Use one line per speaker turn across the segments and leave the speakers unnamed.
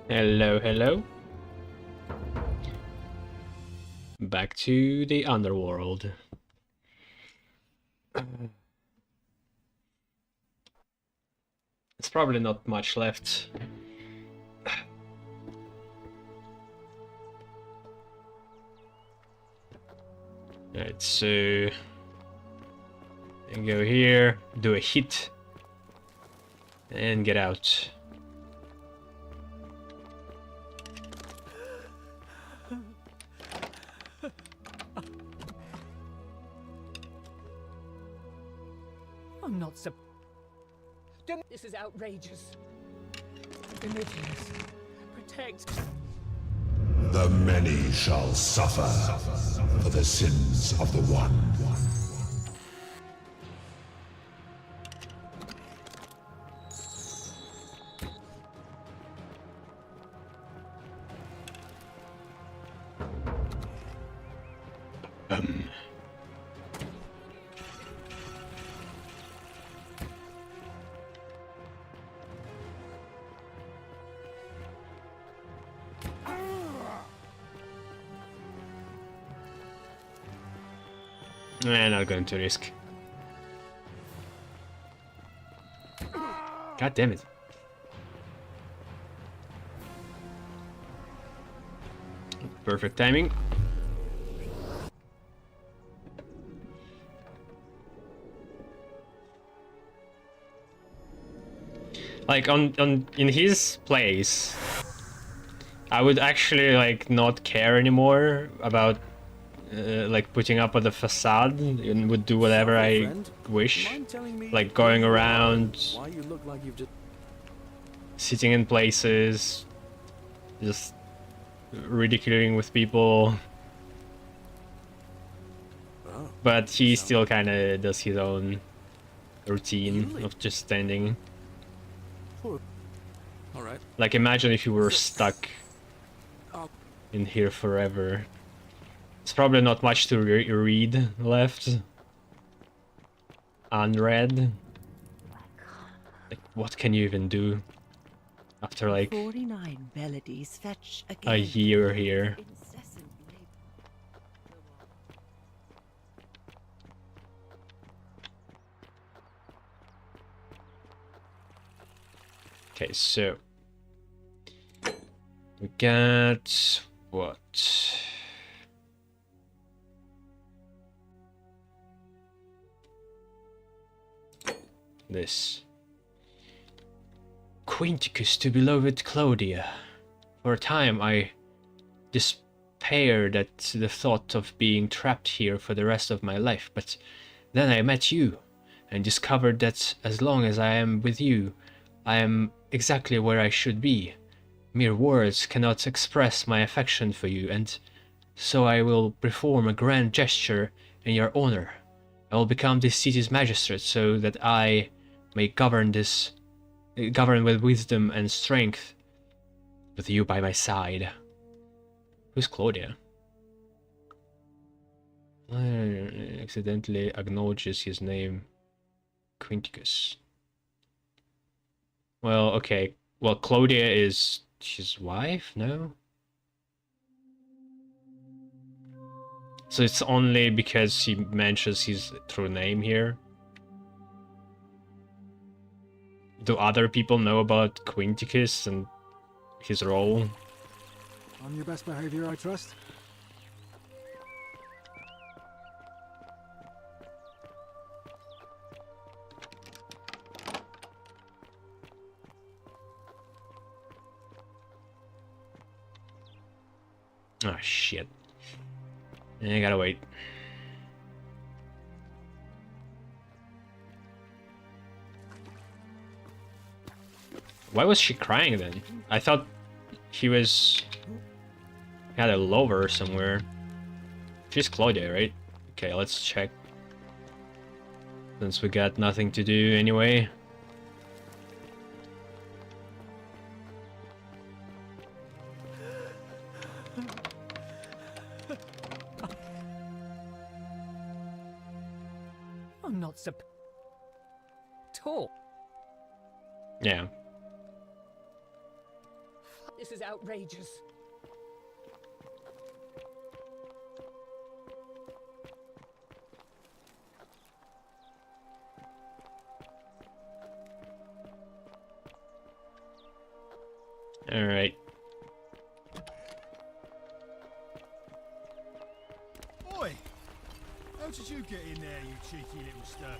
Hello, hello. Back to the underworld. There's probably not much left. Let's go here, do a hit, and get out.
I'm not so. This is outrageous. Images. Protect.
The many shall suffer for the sins of the one.
I'm not going to risk. God damn it. Perfect timing. Like in his place, I would actually like not care anymore about like putting up with the facade and would do whatever I wish, like going around, sitting in places, just ridiculing with people. But he still kind of does his own routine of just standing.
Alright.
Like, imagine if you were stuck in here forever. It's probably not much to read left. Unread. Like, what can you even do after like
49 melodies fetch
a
again.
year here?
Incessant labor.
Okay, so we got what? This. Quinticus to beloved Claudia. For a time I despaired at the thought of being trapped here for the rest of my life, but then I met you and discovered that as long as I am with you, I am exactly where I should be. Mere words cannot express my affection for you, and so I will perform a grand gesture in your honor. I will become this city's magistrate so that I may govern with wisdom and strength, with you by my side. Who's Claudia? I accidentally acknowledges his name. Quinticus. Well, okay. Well, Claudia is his wife, no? So it's only because he mentions his true name here. Do other people know about Quinticus and his role?
On your best behavior, I trust.
Oh shit. I gotta wait. Why was she crying then? I thought he had a lover somewhere. She's Claudia, right? Okay, let's check. Since we got nothing to do anyway.
I'm not so. Talk.
Yeah.
This is outrageous.
All right.
Oi! How did you get in there, you cheeky little stirkers?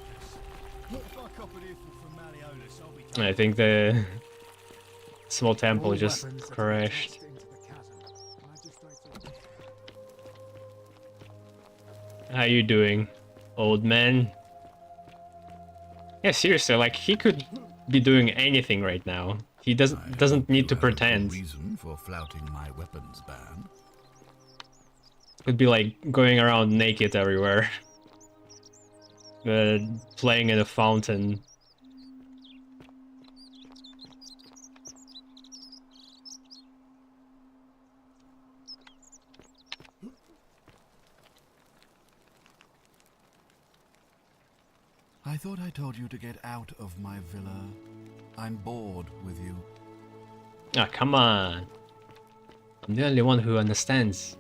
If I cop an earful from Malleolus, I'll be...
I think the small temple
All
just
weapons are to be
crashed.
tossed into the chasm. Magistrates are-
How you doing, old man? Yeah, seriously, like he could be doing anything right now. He doesn't need to pretend.
Reason for flouting my weapons ban.
Could be like going around naked everywhere, playing in a fountain.
I thought I told you to get out of my villa. I'm bored with you.
Ah, come on. I'm the only one who understands.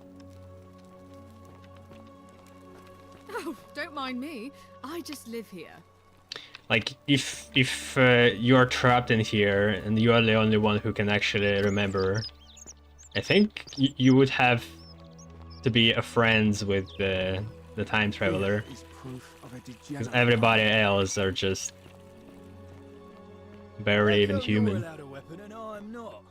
Oh, don't mind me. I just live here.
Like, if you are trapped in here and you are the only one who can actually remember, I think you would have to be a friends with the time traveler,
Here is proof of a
because
degenerate
everybody else are just barely even
You're
human.
allowed a weapon and I'm not.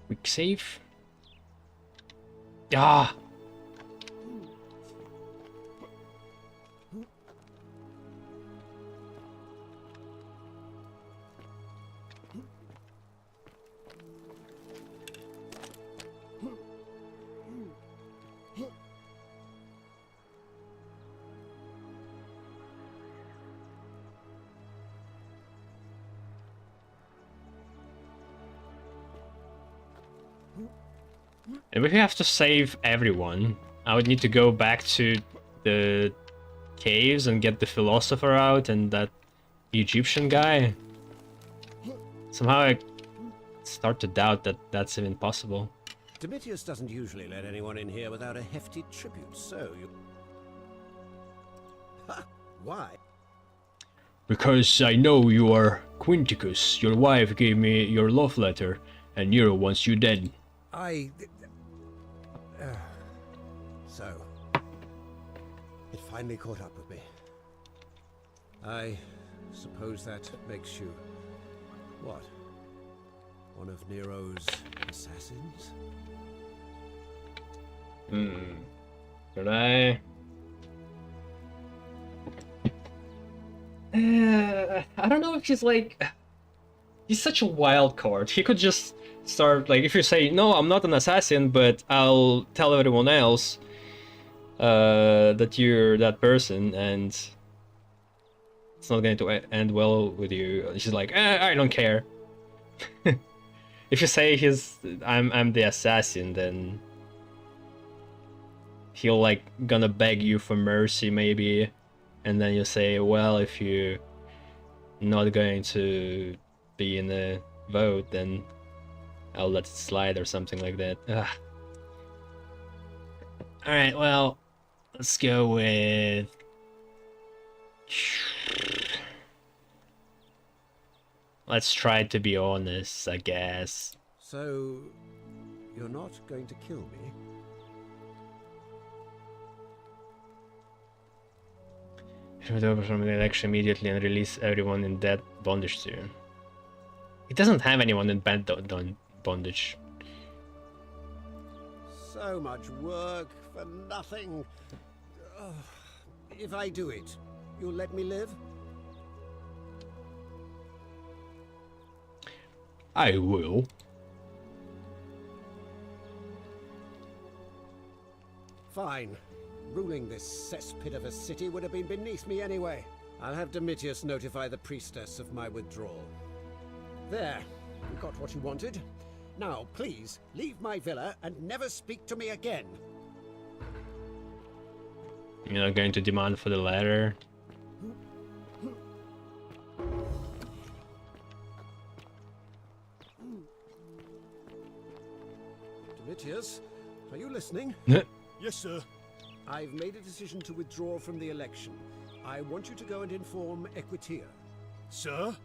Quick save. Ah. And if we have to save everyone, I would need to go back to the caves and get the philosopher out and that Egyptian guy. Somehow I start to doubt that that's even possible.
Domitius doesn't usually let anyone in here without a hefty tribute, so you... Ha! Why?
Because I know you are Quinticus. Your wife gave me your love letter, and Nero wants you dead.
So... It finally caught up with me. I suppose that makes you... What? One of Nero's assassins?
Should I? I don't know if he's like... He's such a wild card. He could just start, like, if you say, no, I'm not an assassin, but I'll tell everyone else that you're that person, and it's not going to end well with you. She's like, I don't care. If you say I'm the assassin, then he'll like gonna beg you for mercy maybe, and then you say, well, if you're not going to be in the vote, then I'll let it slide or something like that. Ugh. All right, well, let's go with... Let's try to be honest, I guess.
So... You're not going to kill me?
Shoot over from the election immediately and release everyone in that bondage to you. It doesn't have anyone in bondage.
So much work for nothing. Ugh. If I do it, you'll let me live?
I will.
Fine. Ruling this cesspit of a city would have been beneath me anyway. I'll have Domitius notify the priestess of my withdrawal. There. You got what you wanted. Now, please, leave my villa and never speak to me again.
You're not going to demand for the letter.
Domitius, are you listening?
Yes, sir.
I've made a decision to withdraw from the election. I want you to go and inform Equitia.
Sir?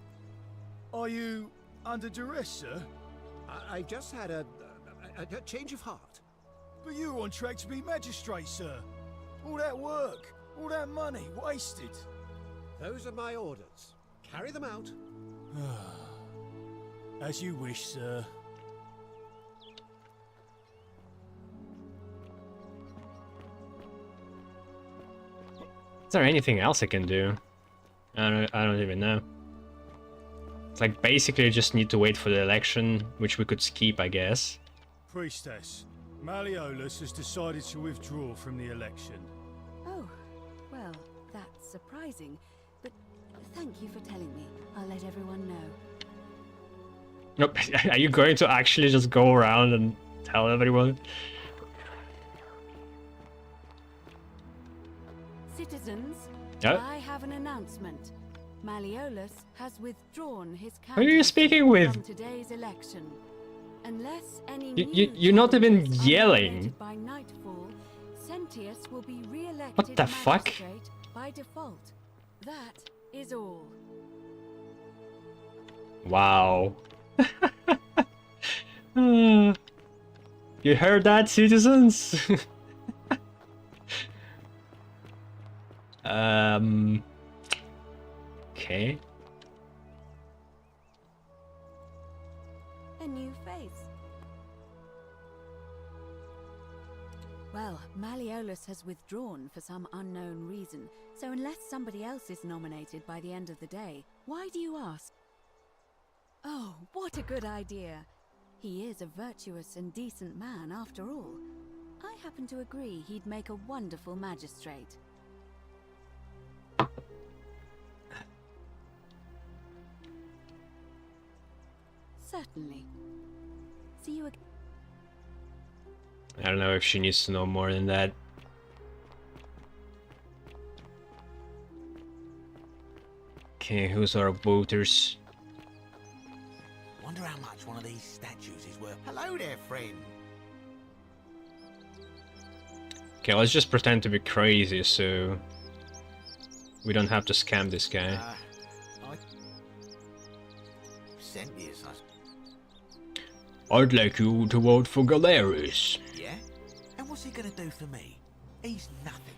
Are you under duress, sir?
I just had a change of heart.
But you were on track to be magistrate, sir. All that work, all that money, wasted.
Those are my orders. Carry them out.
As you wish, sir.
Is there anything else I can do? I don't even know. It's like basically just need to wait for the election, which we could skip, I guess.
Priestess, Malleolus has decided to withdraw from the election.
Oh, well, that's surprising. But thank you for telling me. I'll let everyone know.
Nope. Are you going to actually just go around and tell everyone?
Citizens,
Yeah?
I have an announcement. Malleolus has withdrawn his
Who are you
candidacy
speaking with?
from today's election. Unless any
You're not even
candidates are
yelling.
nominated by nightfall, Sentius will be re-elected
What the fuck?
magistrate by default. That is all.
Wow. You heard that, citizens? Okay.
A new face. Well, Malleolus has withdrawn for some unknown reason, so unless somebody else is nominated by the end of the day, why do you ask? Oh, what a good idea! He is a virtuous and decent man after all. I happen to agree he'd make a wonderful magistrate. Certainly. See you again.
I don't know if she needs to know more than that. Okay, who's our voters?
Wonder how much one of these statues is worth. Hello there, friend.
Okay, let's just pretend to be crazy so we don't have to scam this guy.
I sent this.
I'd like you to vote for Galerius.
Yeah? And what's he gonna do for me? He's nothing.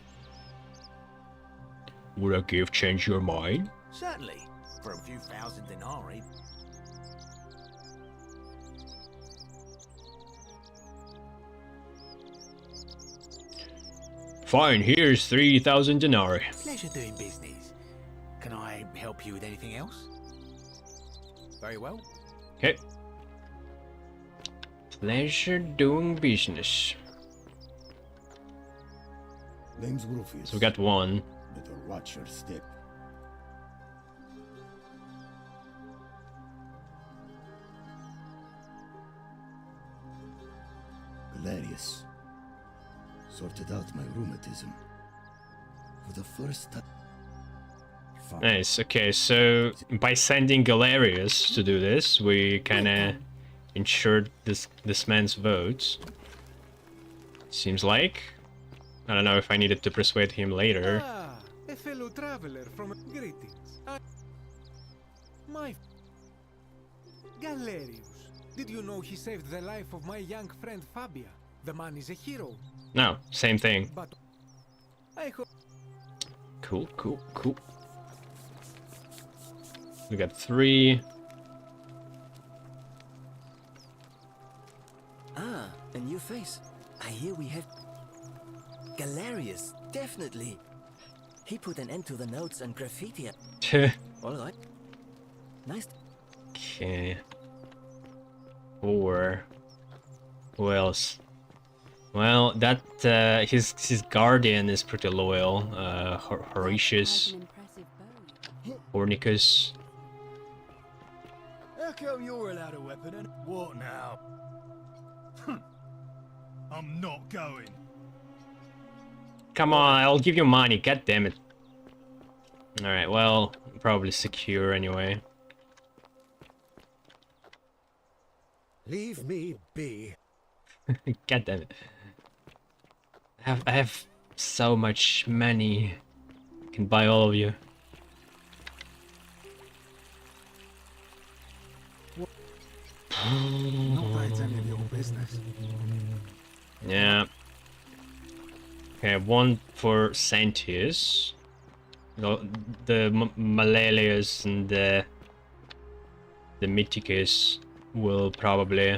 Would a gift change your mind?
Certainly. For a few thousand denarii.
Fine, here's 3,000 denarii.
Pleasure doing business. Can I help you with anything else? Very well.
Okay. Pleasure doing business.
Name's Rufius.
So we got one.
Better watch your step. Galerius. Sorted out my rheumatism. For the first time.
Nice. Okay, so by sending Galerius to do this, we kinda ensured this man's votes. Seems like. I don't know if I needed to persuade him later.
Ah, a fellow traveler from greetings. My Galerius. Did you know he saved the life of my young friend Fabia? The man is a hero.
No, same thing.
But I hope.
Cool, cool, cool. We got 3.
Ah, a new face. I hear we have... Galerius, definitely. He put an end to the notes and graffiti. Alright. Nice.
Okay. 4. Who else? Well, that his guardian is pretty loyal. Horatius, Ornicus.
How come you're allowed a weapon and what now? I'm not going.
come on, I'll give you money. God damn it. Alright, well, probably secure anyway.
Leave me be.
God damn it. I have so much money. I can buy all of you.
Not that it's any of your business.
Yeah. Okay, one for Sentius. The Malleus and the Mythicus will probably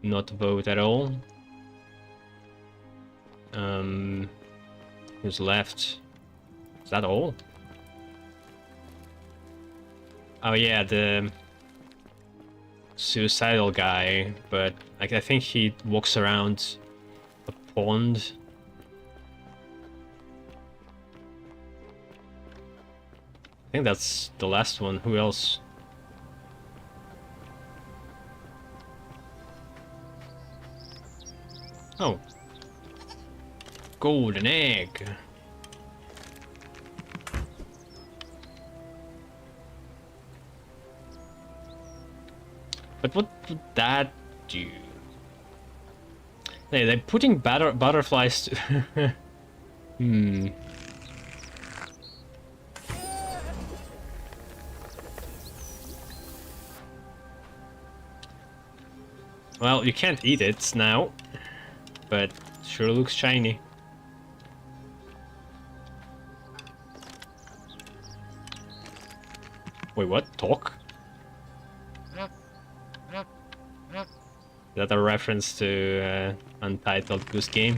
not vote at all. Who's left? Is that all? Oh yeah, the suicidal guy, but like I think he walks around a pond. I think that's the last one. Who else? Oh. Golden egg. But what would that do? Hey, they're putting butterflies to hmm. Well, you can't eat it now, but sure looks shiny. Wait, what? Talk? Is that a reference to Untitled Goose Game?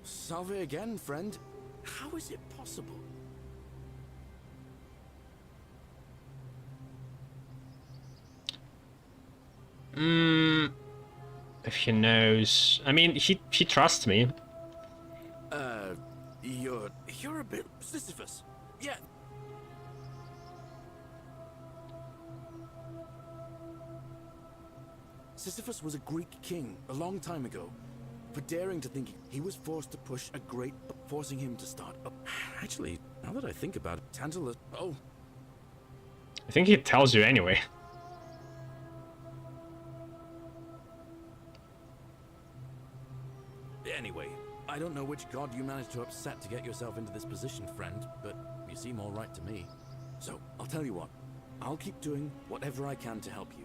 Salve again, friend. How is it possible?
If he knows. I mean, he trusts me.
You're a bit Sisyphus. Yeah. Sisyphus was a Greek king a long time ago. For daring to think he was forced to push a great, forcing him to start up. Actually, now that I think about it, Tantalus. Oh.
I think he tells you anyway.
Anyway, I don't know which god you managed to upset to get yourself into this position, friend, but you seem all right to me. So, I'll tell you what. I'll keep doing whatever I can to help you.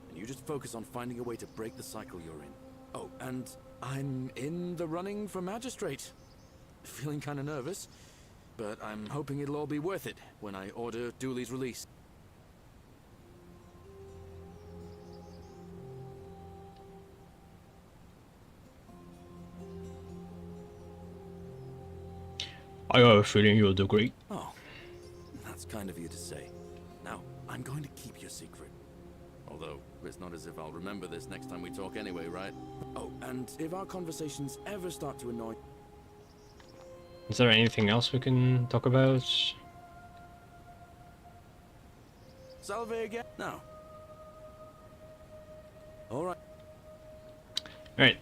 And you just focus on finding a way to break the cycle you're in. Oh, and I'm in the running for magistrate. Feeling kind of nervous, but I'm hoping it'll all be worth it when I order Dooley's release.
I have a feeling you'll do great.
Oh, that's kind of you to say. Now, I'm going to keep your secret. Although, it's not as if I'll remember this next time we talk anyway, right? Oh, and if our conversations ever start to annoy...
Is there anything else we can talk about?
Salve again? No. Alright.
Alright,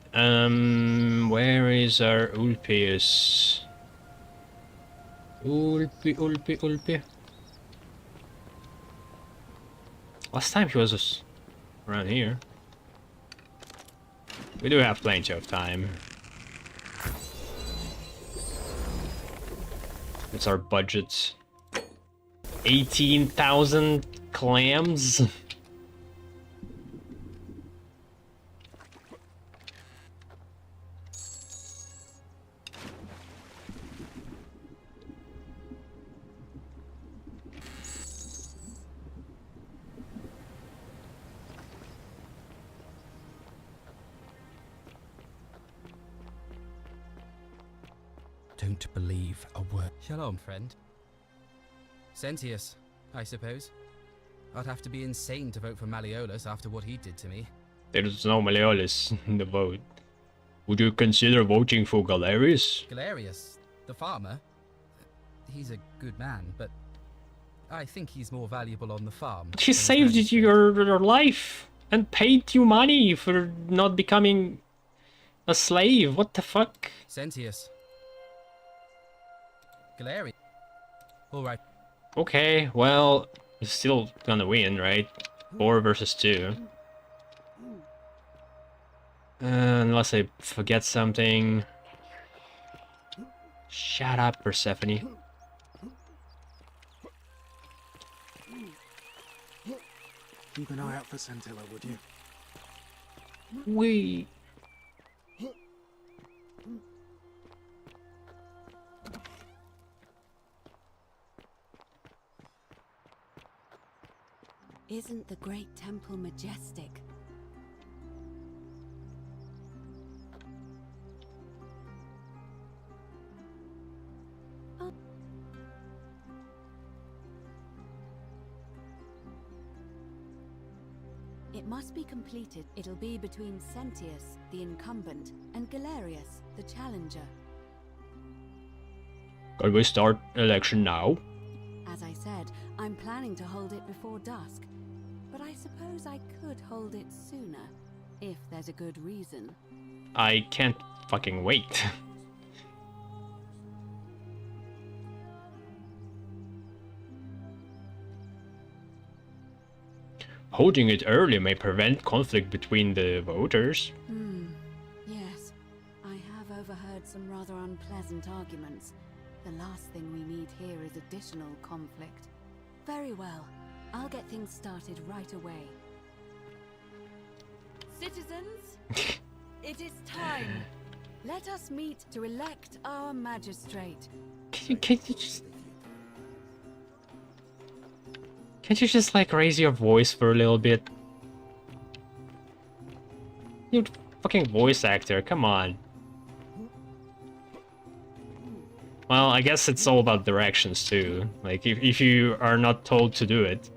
where is our Ulpius? Ulpi. Last time he was just around here. We do have plenty of time. What's our budget? 18,000 clams?
Don't believe a word. Shalom, friend. Sentius, I suppose. I'd have to be insane to vote for Malleolus after what he did to me.
There's no Malleolus in the vote. Would you consider voting for Galerius?
Galerius, the farmer? he's a good man, but I think he's more valuable on the farm.
She saved you your life and paid you money for not becoming a slave. What the fuck?
Sentius. Galerius. Alright.
Okay, well, you're still gonna win, right? 4 versus 2. Unless I forget something. Shut up, Persephone.
Keep an eye out for Scintilla, would you?
Wait.
Isn't the great temple majestic? Oh. It must be completed. It'll be between Sentius, the incumbent, and Galerius, the challenger.
Can we start election now?
As I said, I'm planning to hold it before dusk. But I suppose I could hold it sooner, if there's a good reason.
I can't fucking wait. Holding it early may prevent conflict between the voters.
Yes. I have overheard some rather unpleasant arguments. The last thing we need here is additional conflict. Very well. I'll get things started right away. Citizens, it is time. Let us meet to elect our magistrate.
Can't you just like raise your voice for a little bit? You fucking voice actor, come on. Well, I guess it's all about directions too. Like, if you are not told to do it,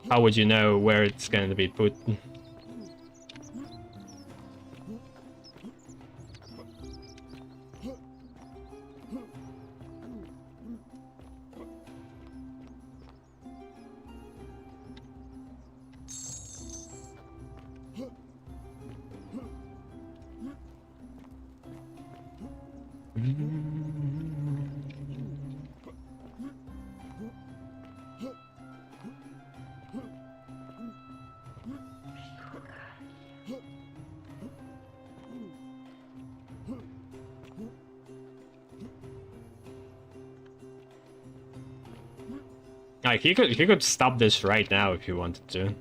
how would you know where it's going to be put? Like, he could stop this right now if he wanted to.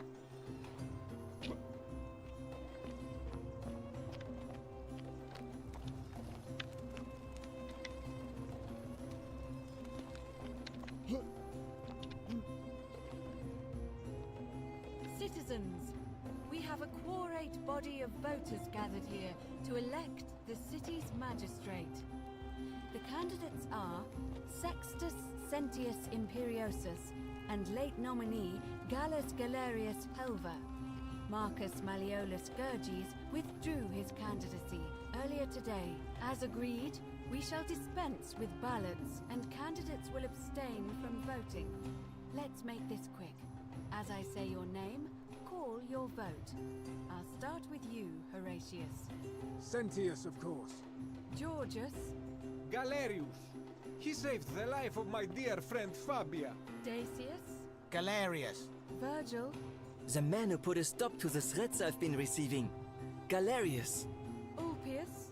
Citizens, we have a quorate body of voters gathered here to elect the city's magistrate. The candidates are Sextus Sentius Imperiosus and late nominee Gallus Galerius Helva. Marcus Malleolus Gurges withdrew his candidacy earlier today. As agreed, we shall dispense with ballots and candidates will abstain from voting. Let's make this quick. As I say your name, call your vote. I'll start with you, Horatius.
Sentius, of course.
Georgius.
Galerius. He saved the life of my dear friend Fabia.
Dacius.
Galerius.
Virgil.
The man who put a stop to the threats I've been receiving. Galerius.
Ulpius.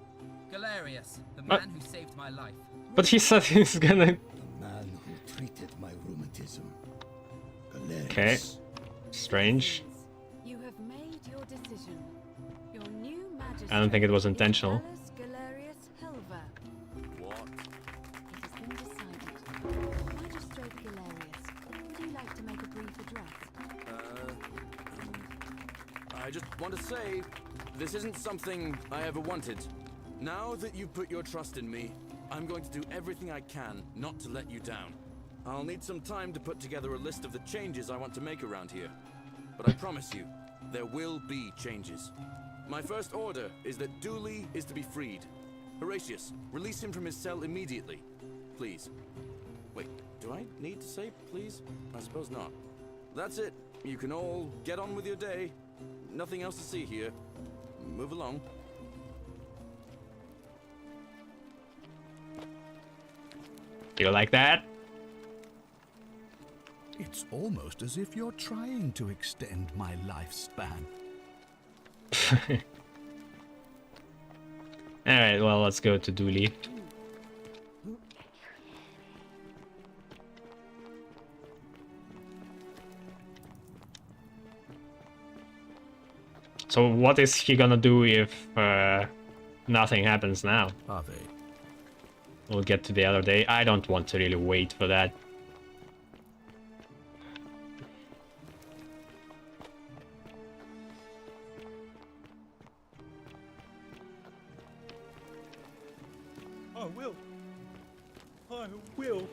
Galerius, the man who saved my life.
But he said he's gonna...
The man who treated my rheumatism. Galerius.
Okay. Strange.
You have made your decision. Your new magistrate.
I don't think it was intentional.
Gallus Galerius Helva.
What?
It has been decided. Magistrate Galerius, would you like to make a brief address?
I just want to say, this isn't something I ever wanted. Now that you've put your trust in me, I'm going to do everything I can not to let you down. I'll need some time to put together a list of the changes I want to make around here. But I promise you, there will be changes. My first order is that Dooley is to be freed. Horatius, release him from his cell immediately. Please. Do I need to say please? I suppose not. That's it. You can all get on with your day. Nothing else to see here. Move along.
Do you like that?
It's almost as if you're trying to extend my lifespan.
Alright, well, let's go to Dooley. So what is he gonna do if nothing happens now?
Are they?
We'll get to the other day. I don't want to really wait for that.
I will. I will.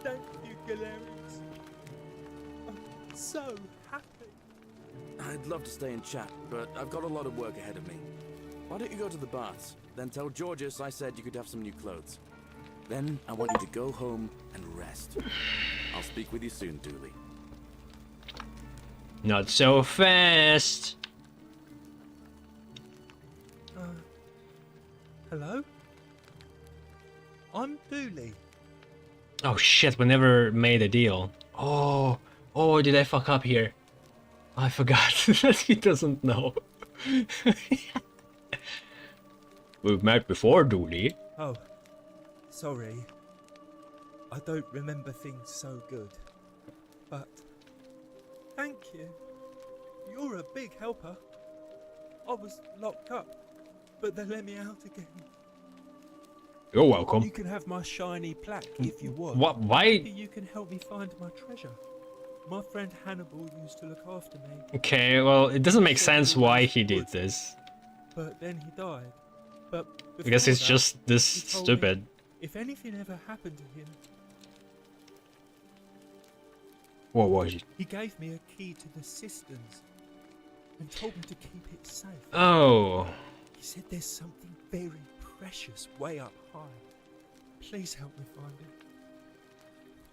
Thank you, Galerius. I'm so happy.
I'd love to stay and chat, but I've got a lot of work ahead of me. Why don't you go to the baths? Then tell Georges I said you could have some new clothes. Then I want you to go home and rest. I'll speak with you soon, Dooley.
Not so fast.
Hello? I'm Dooley.
Oh shit, we never made a deal. Oh, did I fuck up here? I forgot that he doesn't know. We've met before, Dooley.
Oh, sorry. I don't remember things so good. But thank you. You're a big helper. I was locked up, but they let me out again.
You're welcome.
You can have my shiny plaque if you want.
What? Why?
Maybe you can help me find my treasure. My friend Hannibal used to look after me.
Okay, well, it doesn't make sense why he did this.
But then he died. But
I guess he's
before that,
just this
he told
stupid.
me if anything ever happened to him,
What was it?
he gave me a key to the cisterns and told me to keep it safe.
Oh.
He said there's something very precious way up high. Please help me find it.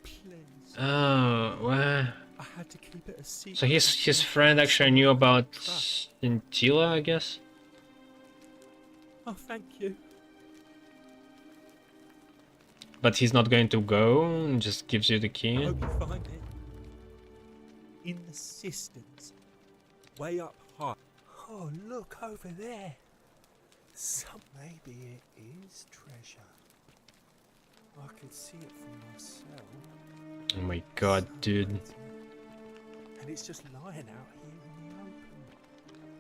Please.
Oh, well.
I had to keep it a secret.
So his friend actually knew about Scintilla, I guess?
Oh, thank you.
But he's not going to go and just gives you the
I
key?
hope you find it. In the cisterns. Way up high. Oh, look over there. Maybe it is treasure. I could see it for myself.
Oh my god, dude.
And it's just lying out here in the open.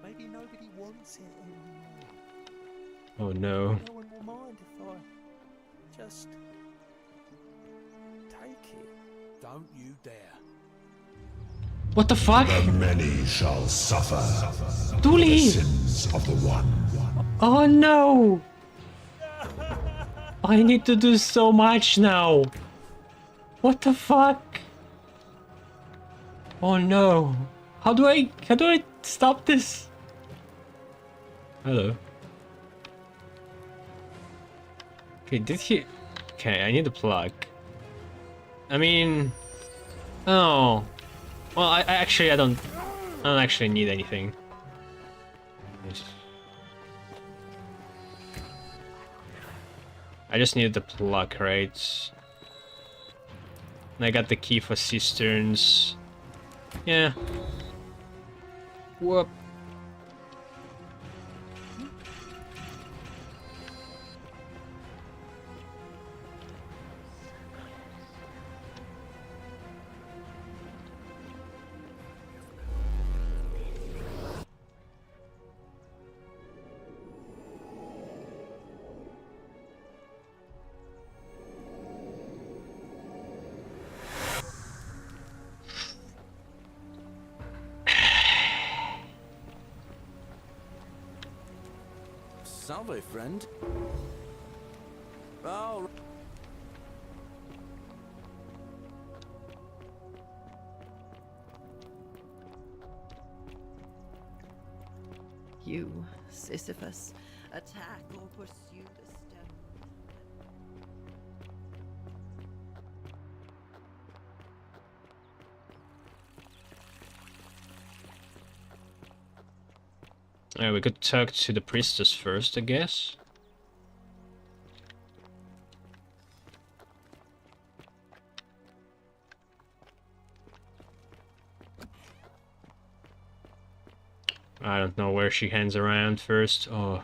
Maybe nobody wants it anymore.
Oh no.
No one will mind if I just take it.
Don't you dare.
What the fuck?
The many shall suffer
Dooley!
the sins of the one.
Oh no! I need to do so much now. What the fuck? Oh no. How do I stop this? Hello. Okay, did he... Okay, I need a plug. I mean... Oh. Well, I don't actually need anything. I just need the plug, right? And I got the key for cisterns. Yeah. Whoop.
Salve, friend. Oh.
You, Sisyphus, attack or pursue the stone.
We could talk to the priestess first, I guess. I don't know where she hangs around first. Oh.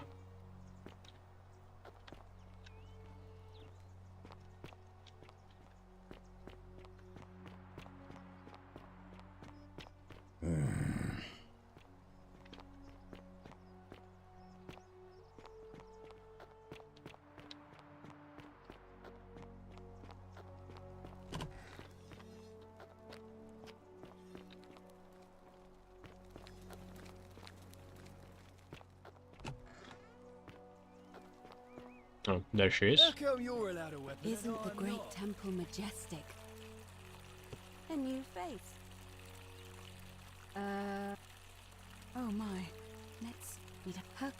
Oh, there she is.
How come you're allowed a weapon?
Isn't the great temple majestic? A new face. Oh my. Let's meet her,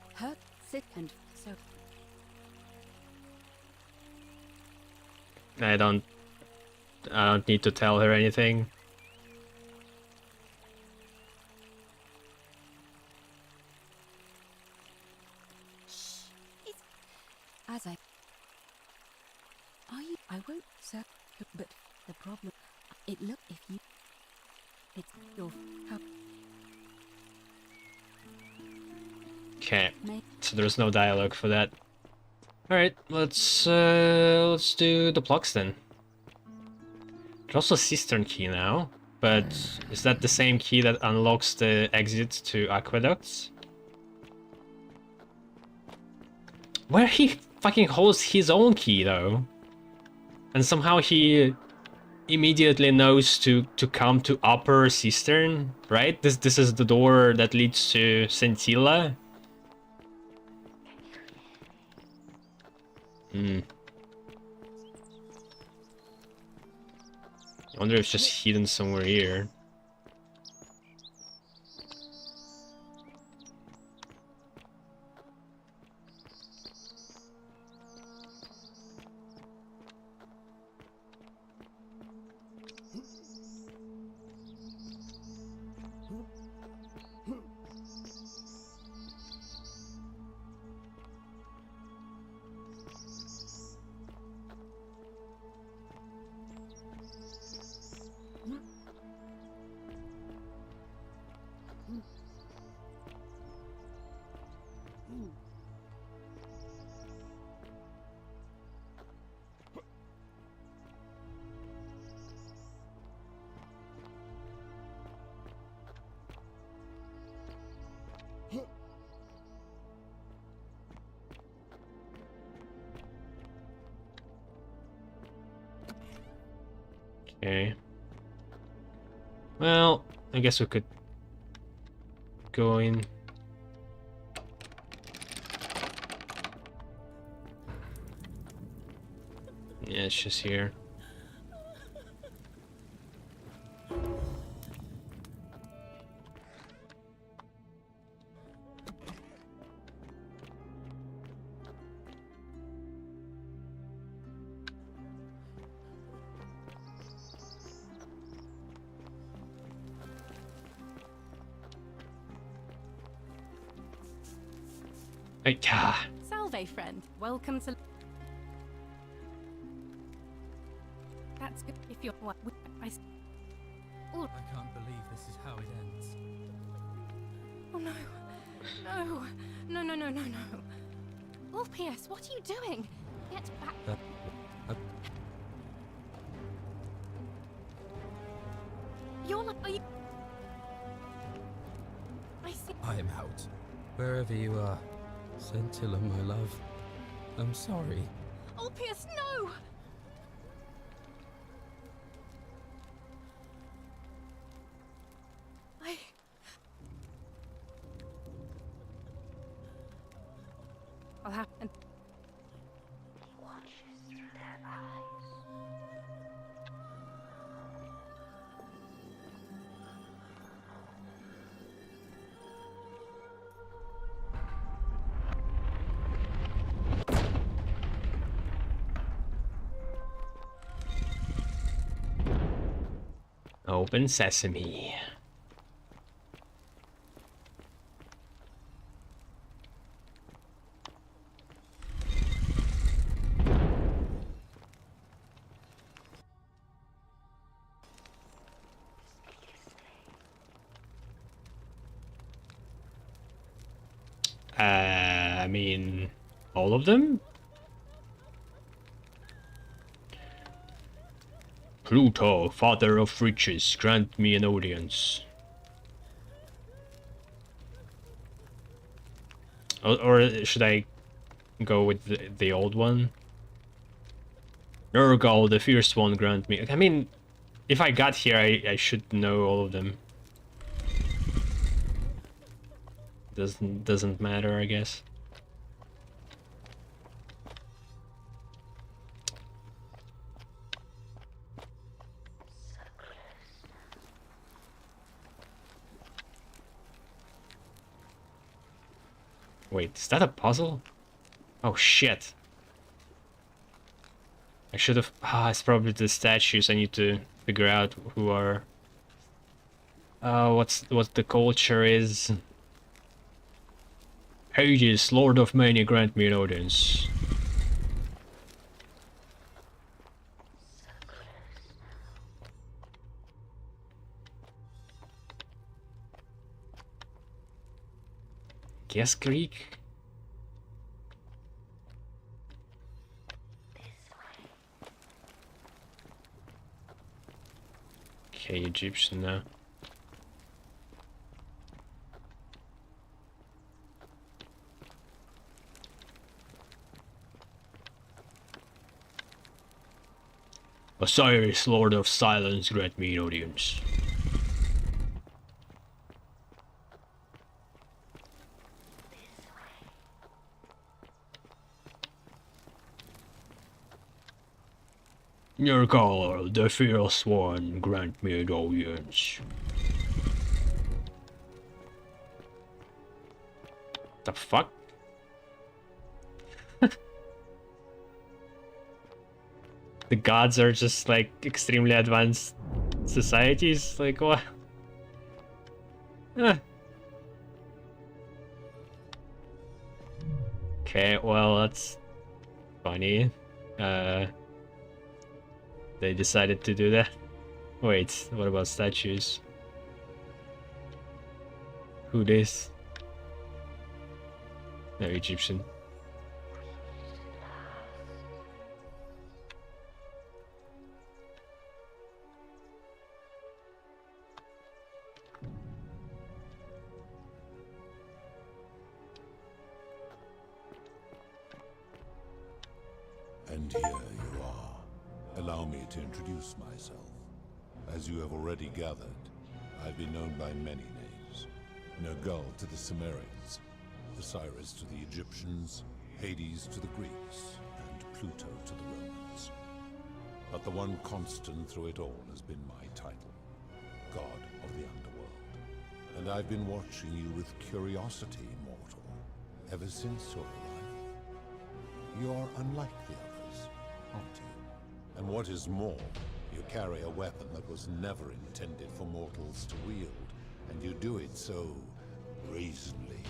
sit and so.
I don't need to tell her anything.
As I... Are you... I won't, sir. But the problem... It look if you... It's your...
Okay. So there's no dialogue for that. Alright, let's do the plugs then. There's also a cistern key now, but is that the same key that unlocks the exit to aqueducts? Where he fucking holds his own key though. And somehow he immediately knows to come to upper cistern, right? This is the door that leads to Scintilla. I wonder if it's just hidden somewhere here. Okay. Well, I guess we could go in. Yeah, it's just here.
Salve, friend. Welcome to... That's good if you're... What? I
can't believe this is how it ends.
Oh no. No. No, no, no, no, no. Ulpius, what are you doing? Get back. You're like... Are you... I see...
I am out. Wherever you are. Scintilla, my love. I'm sorry.
Ulpius, no! I'll have to...
He watches through their eyes.
Open sesame. mean, all of them? Pluto, father of riches, grant me an audience. Or should I go with the old one? Nurgle, the fierce one, grant me. I mean, if I got here, I should know all of them. Doesn't matter, I guess. Wait, is that a puzzle? Oh shit. I should have... it's probably the statues. I need to figure out who are... what the culture is. Hades, Lord of Many, grant me an audience. Guess Greek? Okay, Egyptian now. Osiris, Lord of Silence, grant me an audience. Nurgle, the fierce one, grant me an audience. The fuck? The gods are just like extremely advanced societies, like what? Okay, well that's funny. They decided to do that. Wait, what about statues? Who this? No, Egyptian.
And here you are. Allow me to introduce myself. As you have already gathered, I've been known by many names. Nurgle to the Sumerians, Osiris to the Egyptians, Hades to the Greeks, and Pluto to the Romans. But the one constant through it all has been my title, God of the Underworld. And I've been watching you with curiosity, mortal, ever since your arrival. You are unlike the others, aren't you? And what is more, you carry a weapon that was never intended for mortals to wield, and you do it so brazenly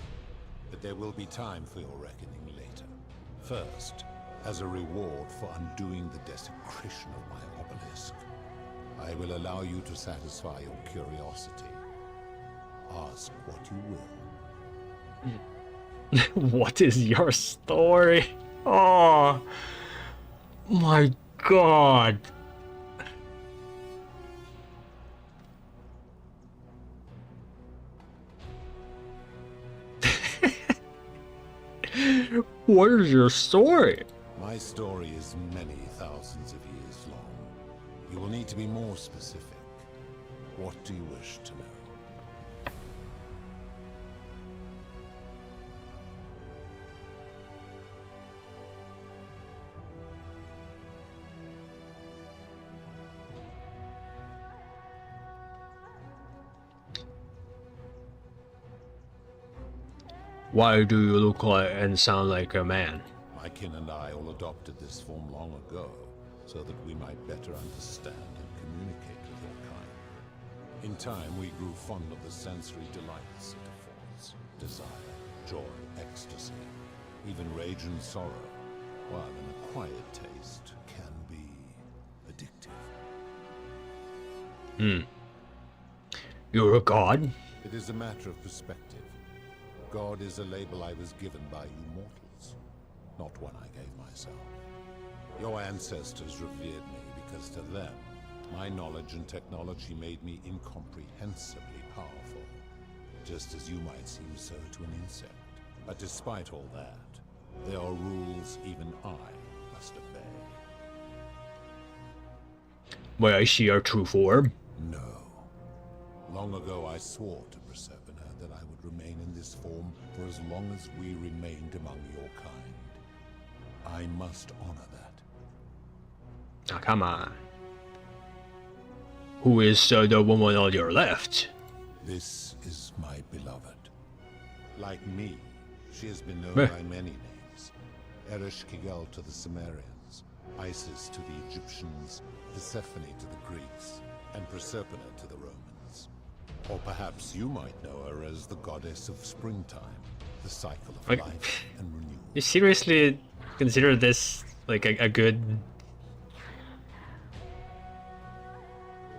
that there will be time for your reckoning later. First, as a reward for undoing the desecration of my obelisk, I will allow you to satisfy your curiosity. Ask what you will.
What is your story? Oh my god. What is your story?
My story is many thousands of years long. You will need to be more specific. What do you wish to know?
Why do you look like and sound like a man?
My kin and I all adopted this form long ago, so that we might better understand and communicate with your kind. In time, we grew fond of the sensory delights it affords. Desire, joy, ecstasy, even rage and sorrow, while an acquired taste can be addictive.
You're a god?
It is a matter of perspective. God is a label I was given by you mortals, not one I gave myself. Your ancestors revered me because to them, my knowledge and technology made me incomprehensibly powerful, just as you might seem so to an insect. But despite all that, there are rules even I must obey.
May I see your true form?
No. Long ago I swore to Proserpina that I would remain in this form for as long as we remained among your kind. I must honor that.
Oh, come on. Who is the woman on your left?
This is my beloved. Like me, she has been known
Meh.
by many names. Eresh Kigal to the Sumerians, Isis to the Egyptians, Persephone to the Greeks, and Proserpina to the Romans. Or perhaps you might know her as the goddess of springtime, the cycle of
Like,
life and renewal.
You seriously consider this like a good...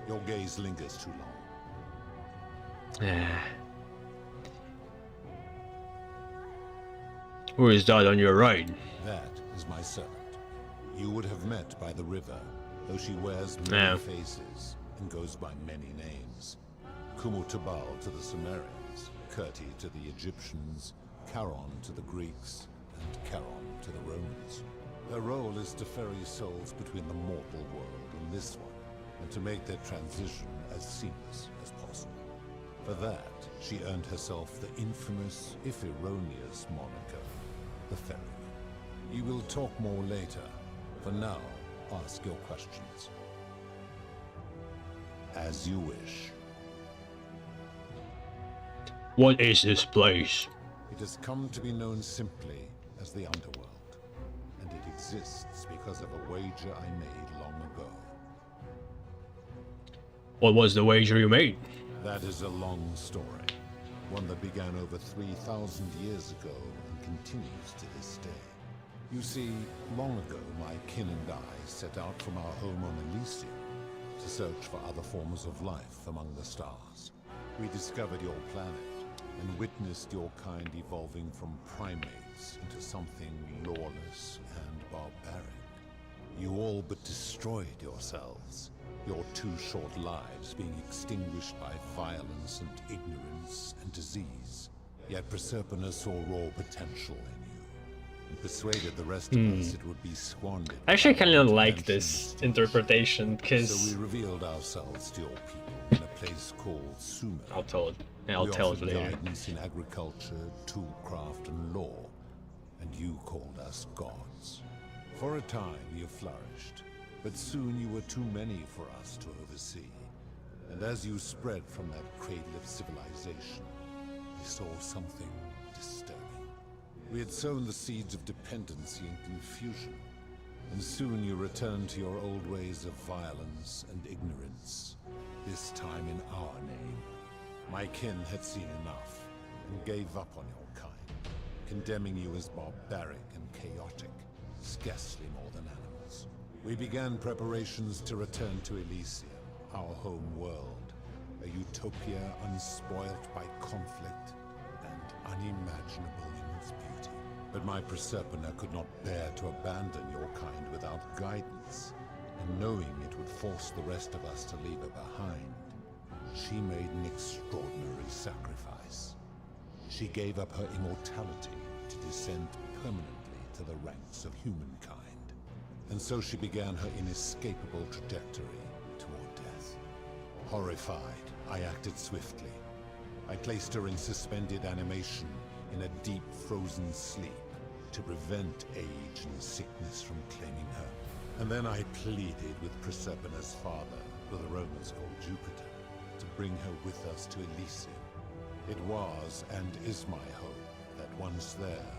Your gaze lingers too long.
Who is that on your right?
That is my servant. You would have met by the river, though she wears many faces and goes by many names. Kumutabal to the Sumerians, Kirti to the Egyptians, Charon to the Greeks, and Charon to the Romans. Her role is to ferry souls between the mortal world and this one, and to make their transition as seamless as possible. For that, she earned herself the infamous, if erroneous, moniker, the Ferryman. You will talk more later. For now, ask your questions. As you wish.
What is this place?
It has come to be known simply as the Underworld, and it exists because of a wager I made long ago.
What was the wager you made?
That is a long story, one that began over 3,000 years ago and continues to this day. You see, long ago my kin and I set out from our home on Elysium to search for other forms of life among the stars. We discovered your planet and witnessed your kind evolving from primates into something lawless and barbaric. You all but destroyed yourselves, your 2 short lives being extinguished by violence and ignorance and disease. Yet Proserpina saw raw potential in you, and persuaded the rest of us it would be squandered.
I actually kind of like this interpretation, because...
So we revealed ourselves to your people in a place called Sumer.
I'll tell it later.
Guidance in agriculture, toolcraft, and law, and you called us gods. For a time you flourished, but soon you were too many for us to oversee. And as you spread from that cradle of civilization, we saw something disturbing. We had sown the seeds of dependency and confusion, and soon you returned to your old ways of violence and ignorance, this time in our name. My kin had seen enough, and gave up on your kind, condemning you as barbaric and chaotic, scarcely more than animals. We began preparations to return to Elysium, our home world, a utopia unspoilt by conflict and unimaginable in its beauty. But my Proserpina could not bear to abandon your kind without guidance, and knowing it would force the rest of us to leave her behind, she made an extraordinary sacrifice. She gave up her immortality to descend permanently to the ranks of humankind. And so she began her inescapable trajectory toward death. Horrified, I acted swiftly. I placed her in suspended animation in a deep frozen sleep to prevent age and sickness from claiming her. And then I pleaded with Proserpina's father, who the Romans called Jupiter, to bring her with us to Elysium. It was and is my hope that once there,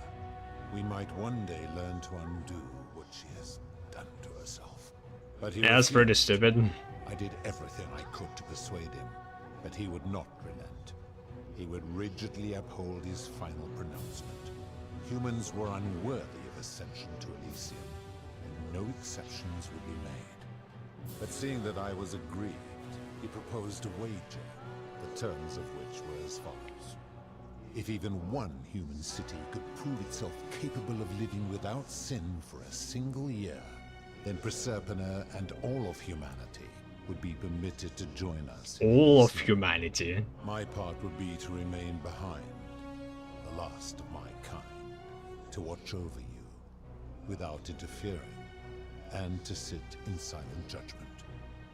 we might one day learn to undo what she has done to herself. But he
that's pretty stupid.
I did everything I could to persuade him, but he would not relent. He would rigidly uphold his final pronouncement. Humans were unworthy of ascension to Elysium, and no exceptions would be made. But seeing that I was aggrieved, he proposed a wager, the terms of which were as follows. If even one human city could prove itself capable of living without sin for a single year, then Proserpina and all of humanity would be permitted to join us.
All of humanity?
My part would be to remain behind, the last of my kind, to watch over you without interfering, and to sit in silent judgment.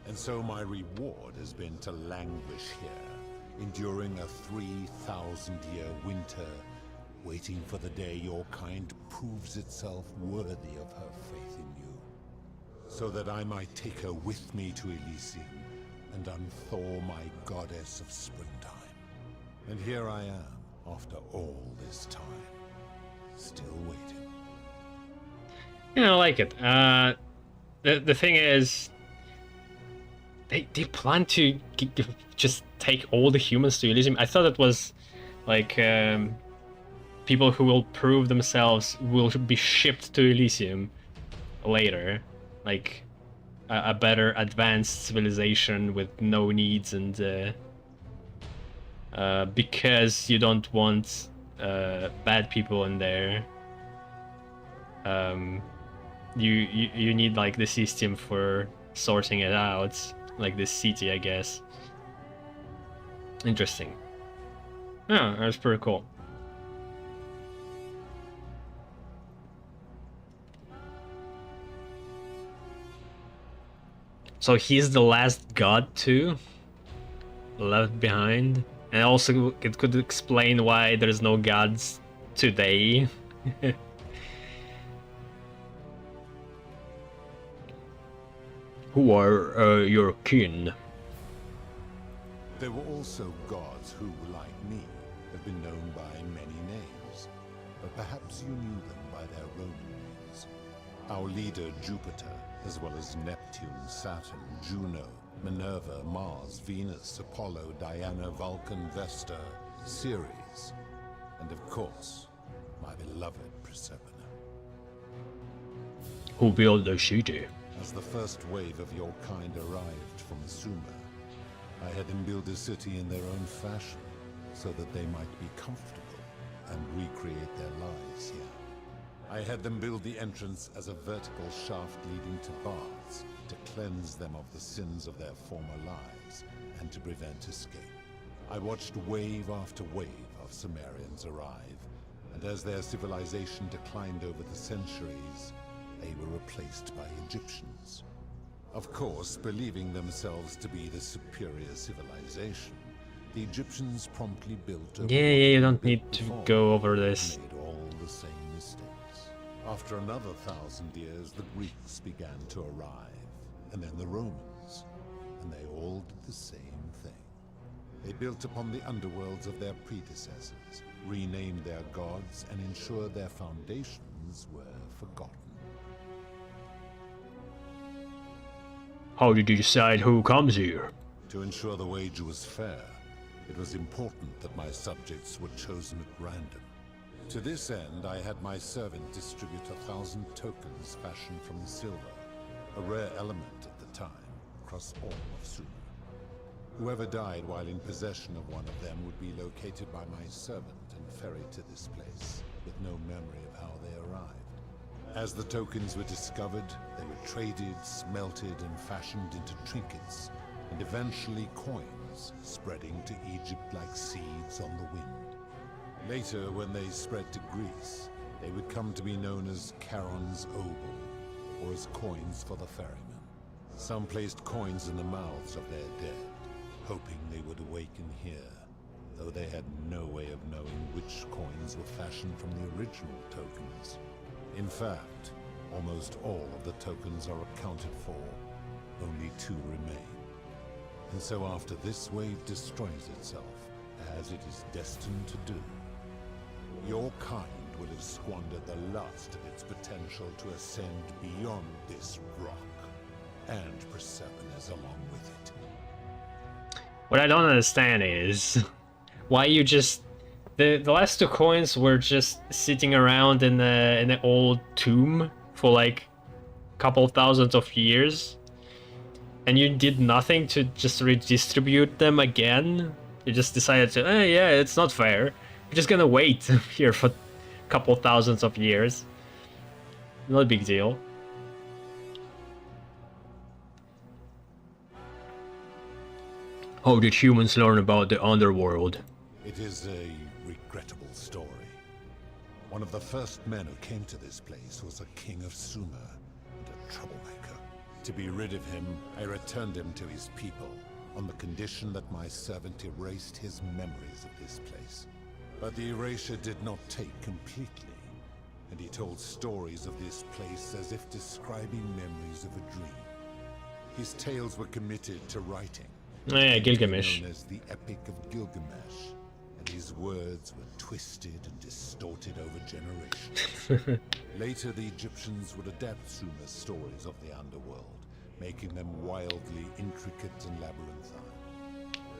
And so my reward has been to languish here, enduring a 3,000-year winter, waiting for the day your kind proves itself worthy of her faith in you, so that I might take her with me to Elysium and unthaw my goddess of springtime. And here I am, after all this time, still waiting.
Yeah, I like it. The thing is, they plan to just take all the humans to Elysium. I thought it was like people who will prove themselves will be shipped to Elysium later, like a better advanced civilization with no needs, and because you don't want bad people in there, you need like the system for sorting it out, like this city, I guess. Interesting. Yeah, that's pretty cool. So he's the last god too, left behind, and also it could explain why there's no gods today. Who are your kin?
There were also gods who, like me, have been known by many names, but perhaps you knew them by their Roman names. Our leader, Jupiter, as well as Neptune, Saturn, Juno, Minerva, Mars, Venus, Apollo, Diana, Vulcan, Vesta, Ceres, and of course, my beloved Proserpina.
Who built the city?
As the first wave of your kind arrived from Sumer, I had them build a city in their own fashion, so that they might be comfortable and recreate their lives here. I had them build the entrance as a vertical shaft leading to baths, to cleanse them of the sins of their former lives, and to prevent escape. I watched wave after wave of Sumerians arrive, and as their civilization declined over the centuries, they were replaced by Egyptians. Of course, believing themselves to be the superior civilization, the Egyptians promptly built
Yeah, you don't need to go over this.
Made all the same mistakes. After another 1,000 years, the Greeks began to arrive, and then the Romans, and they all did the same thing. They built upon the underworlds of their predecessors, renamed their gods, and ensured their foundations were forgotten.
How did you decide who comes here?
To ensure the wager was fair, it was important that my subjects were chosen at random. To this end, I had my servant distribute 1,000 tokens fashioned from silver, a rare element at the time, across all of Sumer. Whoever died while in possession of one of them would be located by my servant and ferried to this place, with no memory of how they arrived. As the tokens were discovered, they were traded, smelted, and fashioned into trinkets, and eventually coins, spreading to Egypt like seeds on the wind. Later, when they spread to Greece, they would come to be known as Charon's Obol, or as coins for the ferryman. Some placed coins in the mouths of their dead, hoping they would awaken here, though they had no way of knowing which coins were fashioned from the original tokens. In fact, almost all of the tokens are accounted for. Only 2 remain. And so after this wave destroys itself, as it is destined to do, your kind will have squandered the last of its potential to ascend beyond this rock, and Proserpina's along with it.
What I don't understand is why you just the last 2 coins were just sitting around in the old tomb for like a couple thousands of years, and you did nothing to just redistribute them again. You just decided to, yeah, it's not fair. We're just gonna wait here for a couple thousands of years. Not a big deal. How did humans learn about the underworld?
It is a regrettable story. One of the first men who came to this place was a king of Sumer and a troublemaker. To be rid of him, I returned him to his people, on the condition that my servant erased his memories of this place. But the erasure did not take completely, and he told stories of this place as if describing memories of a dream. His tales were committed to writing.
Yeah, Gilgamesh.
Known as the Epic of Gilgamesh, and his words were twisted and distorted over generations. Later, the Egyptians would adapt Sumer's stories of the underworld, making them wildly intricate and labyrinthine.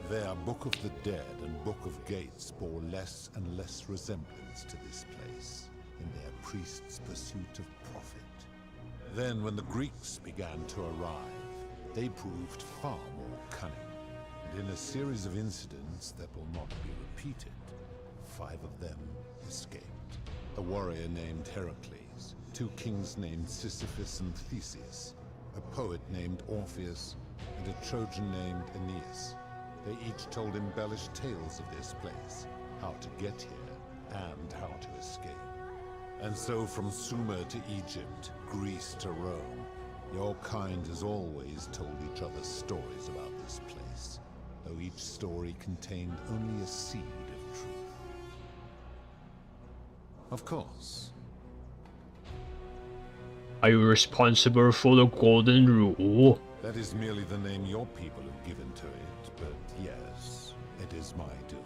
Their Book of the Dead and Book of Gates bore less and less resemblance to this place in their priests' pursuit of profit. Then, when the Greeks began to arrive, they proved far more cunning. And in a series of incidents that will not be repeated, 5 of them escaped. A warrior named Heracles, 2 kings named Sisyphus and Theseus, a poet named Orpheus, and a Trojan named Aeneas. They each told embellished tales of this place, how to get here, and how to escape. And so from Sumer to Egypt, Greece to Rome, your kind has always told each other stories about this place, though each story contained only a seed of truth. Of course.
Are you responsible for the Golden Rule?
That is merely the name your people have given to it, but yes, it is my doing.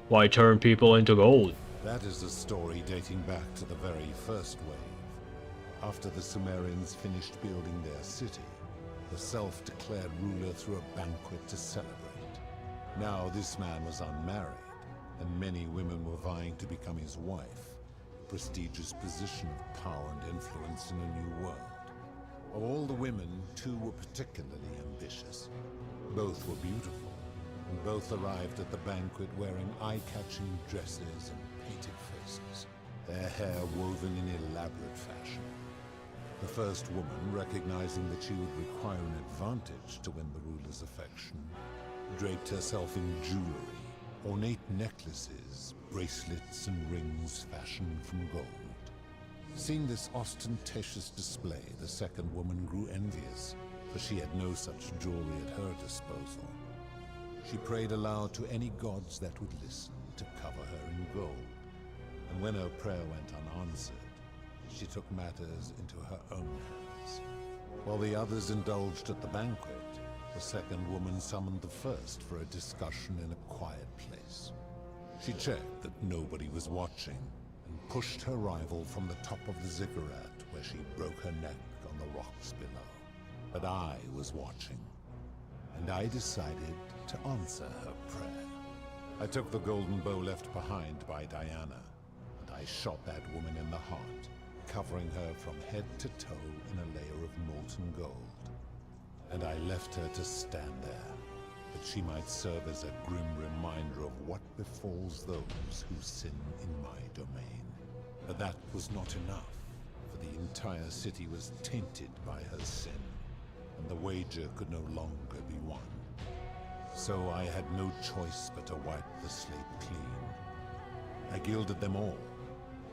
Why turn people into gold?
That is a story dating back to the very first wave. After the Sumerians finished building their city, the self-declared ruler threw a banquet to celebrate. Now this man was unmarried, and many women were vying to become his wife, a prestigious position of power and influence in a new world. Of all the women, 2 were particularly ambitious. Both were beautiful, and both arrived at the banquet wearing eye-catching dresses and painted faces, their hair woven in elaborate fashion. The first woman, recognizing that she would require an advantage to win the ruler's affection, draped herself in jewelry, ornate necklaces, bracelets, and rings fashioned from gold. Seeing this ostentatious display, the second woman grew envious, for she had no such jewelry at her disposal. She prayed aloud to any gods that would listen to cover her in gold, and when her prayer went unanswered, she took matters into her own hands. While the others indulged at the banquet, the second woman summoned the first for a discussion in a quiet place. She checked that nobody was watching, and pushed her rival from the top of the ziggurat, where she broke her neck on the rocks below. But I was watching, and I decided to answer her prayer. I took the golden bow left behind by Diana, and I shot that woman in the heart, covering her from head to toe in a layer of molten gold. And I left her to stand there, that she might serve as a grim reminder of what befalls those who sin in my domain. But that was not enough, for the entire city was tainted by her sin, and the wager could no longer be won. So I had no choice but to wipe the slate clean. I gilded them all,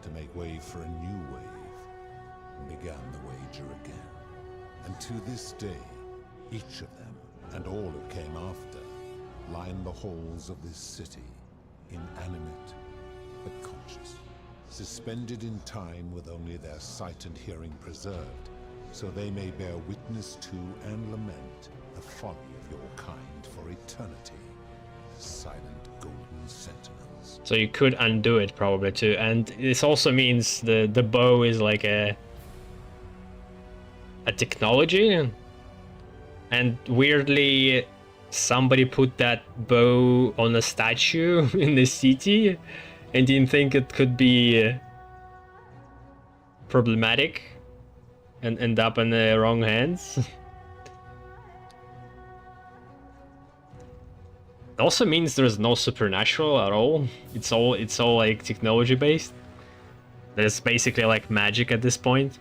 to make way for a new wave, and began the wager again. And to this day, each of them, and all who came after, line the halls of this city, inanimate but conscious, suspended in time with only their sight and hearing preserved, so they may bear witness to and lament the folly of your kind for eternity, as silent golden sentinels.
So you could undo it probably too, and this also means the bow is like a technology, and weirdly somebody put that bow on a statue in the city and didn't think it could be problematic and end up in the wrong hands. also means there's no supernatural at all. It's all like technology based. There's basically like magic at this point.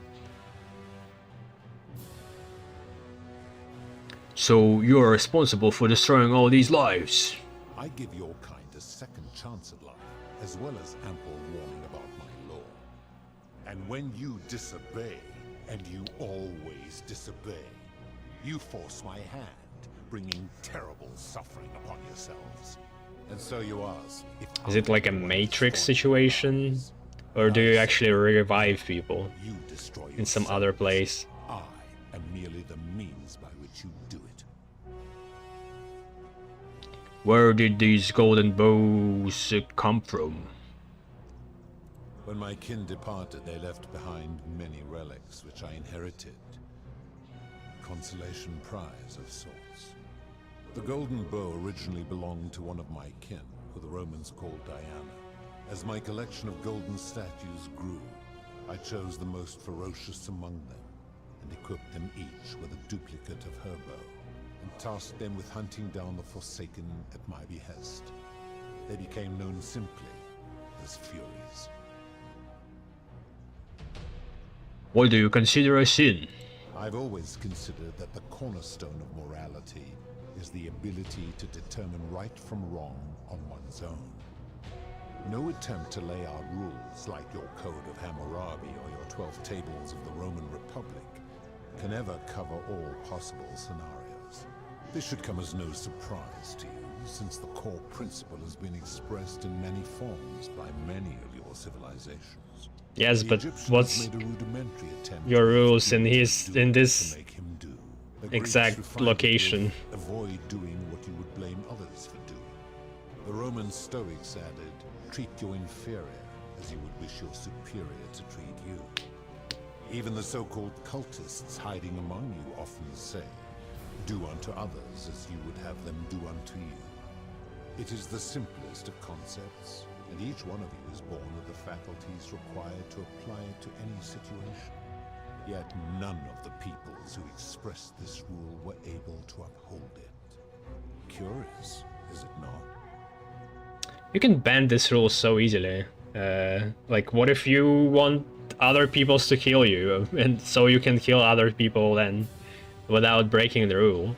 So you're responsible for destroying all these lives.
I give your kind a second chance at life, as well as ample warning about my law. And when you disobey, and you always disobey, you force my hand, bringing terrible suffering upon yourselves. And so you ask,
is it like a Matrix situation? Or do you actually revive people in some other place?
I am merely the means by which you do it.
Where did these golden bows come from?
When my kin departed, they left behind many relics which I inherited. Consolation prize of sorts. The golden bow originally belonged to one of my kin, who the Romans called Diana. As my collection of golden statues grew, I chose the most ferocious among them, and equipped them each with a duplicate of her bow, and tasked them with hunting down the Forsaken at my behest. They became known simply as Furies.
What do you consider a sin?
I've always considered that the cornerstone of morality is the ability to determine right from wrong on one's own. No attempt to lay out rules like your Code of Hammurabi or your 12 Tables of the Roman Republic can ever cover all possible scenarios. This should come as no surprise to you, since the core principle has been expressed in many forms by many of your civilizations.
Yes, but what's your rules in this exact location?
Avoid doing what you would blame others for doing. The Roman Stoics added, treat your inferior as you would wish your superior to treat you. Even the so-called cultists hiding among you often say, do unto others as you would have them do unto you. It is the simplest of concepts, and each one of you is born with the faculties required to apply it to any situation. Yet none of the peoples who expressed this rule were able to uphold it. Curious, is it not?
You can bend this rule so easily. Like, what if you want other peoples to kill you, and so you can kill other people then, without breaking the rule?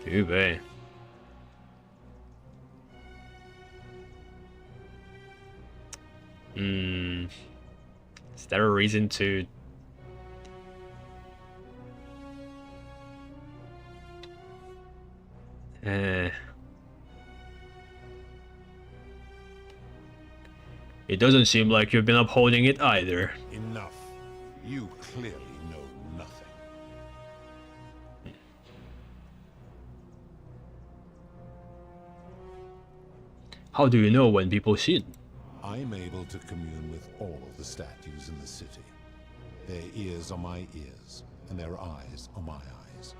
Too bad. Is there a reason to... It doesn't seem like you've been upholding it either.
Enough. You clearly know nothing.
How do you know when people sin?
I'm able to commune with all of the statues in the city. Their ears are my ears, and their eyes are my eyes.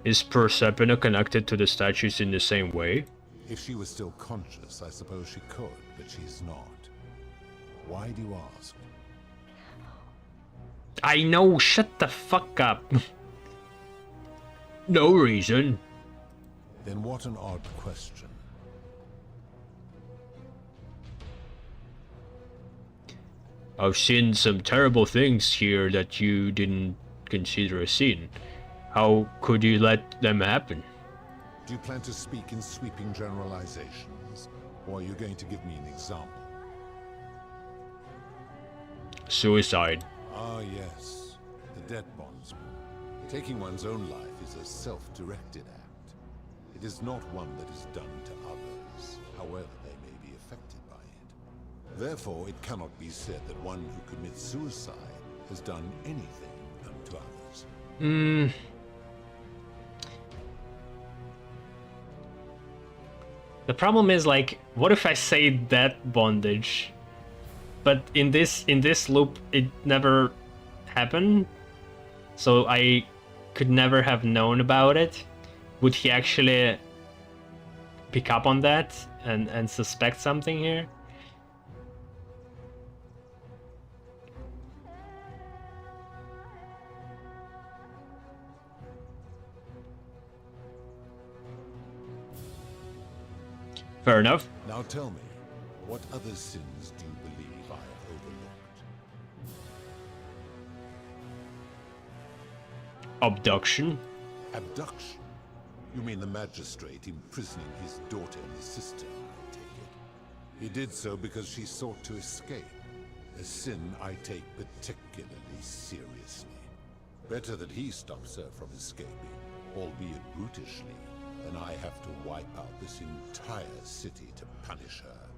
Is Persephone connected to the statues in the same way?
If she was still conscious, I suppose she could, but she's not. Why do you ask?
I know, shut the fuck up. No reason.
Then what an odd question.
I've seen some terrible things here that you didn't consider a sin. How could you let them happen?
Do you plan to speak in sweeping generalizations, or are you going to give me an example?
Suicide.
Ah, yes. The debt bondsman. Taking one's own life is a self-directed act. It is not one that is done to others, however they may be affected by it. Therefore, it cannot be said that one who commits suicide has done anything unto others.
The problem is, like, what if I say debt bondage, but in this loop it never happened, so I could never have known about it? Would he actually pick up on that and suspect something here? Fair enough.
Now tell me, what other sins do you believe I have overlooked?
Abduction.
Abduction? You mean the magistrate imprisoning his daughter in the cistern, I take it. He did so because she sought to escape. A sin I take particularly seriously. Better that he stops her from escaping, albeit brutishly, than I have to wipe out this entire city to punish her.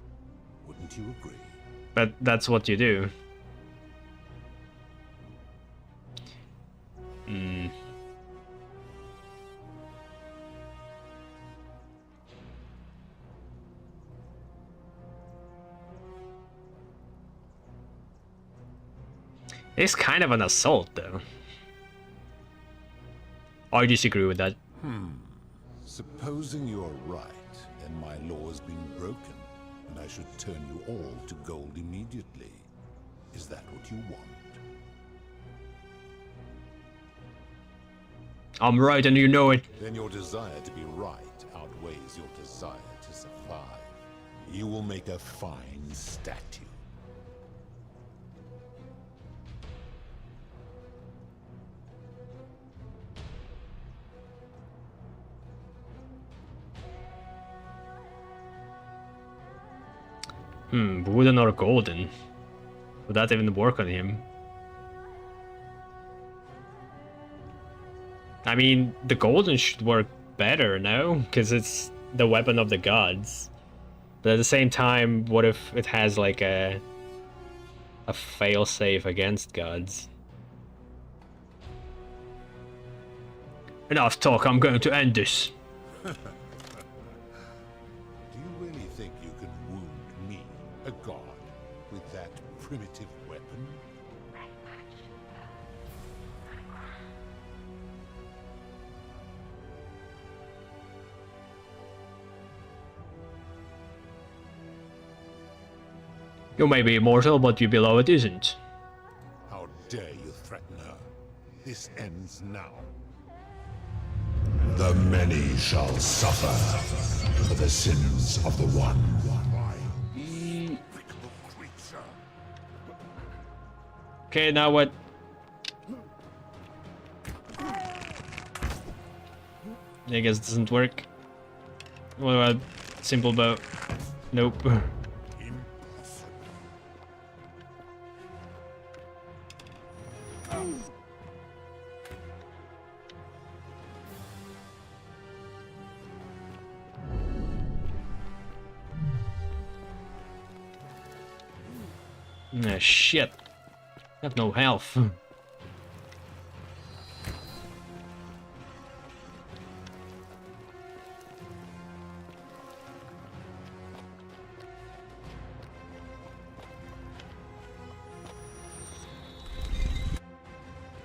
Wouldn't you agree?
But that's what you do. Hmm. It's kind of an assault, though. I disagree with that.
Supposing you're right, and my law has been broken, and I should turn you all to gold immediately. Is that what you want?
I'm right and you know it.
Then your desire to be right outweighs your desire to survive. You will make a fine statue.
Wooden or golden? Would that even work on him? I mean, the golden should work better, no? Because it's the weapon of the gods. But at the same time, what if it has like a failsafe against gods? Enough talk, I'm going to end this.
Do you really think you can wound me, a god, with that primitive weapon?
You may be immortal, but your beloved isn't.
How dare you threaten her? This ends now. The many shall suffer for the sins of the one.
Okay, now what? I guess it doesn't work. What about simple bow? Nope. Ah, shit. I have no health.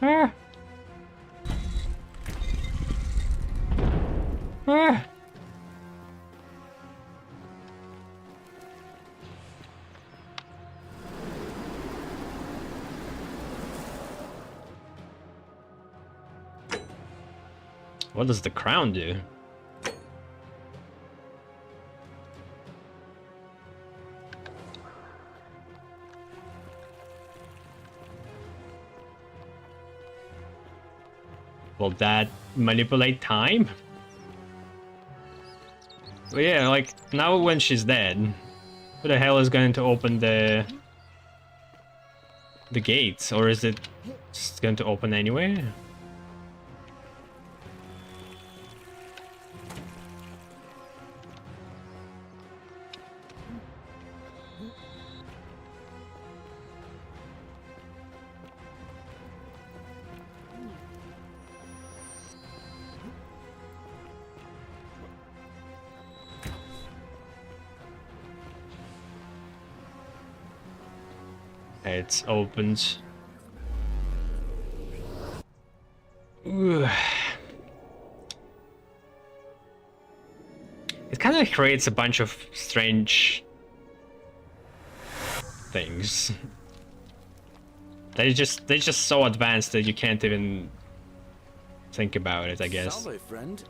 Ah. Ah. What does the crown do? Will that manipulate time? Well, yeah, like, now when she's dead, who the hell is going to open the gates? Or is it just going to open anyway? It's opened. Ooh. It kind of creates a bunch of strange things. They're just so advanced that you can't even think about it, I guess.
Salve, friend.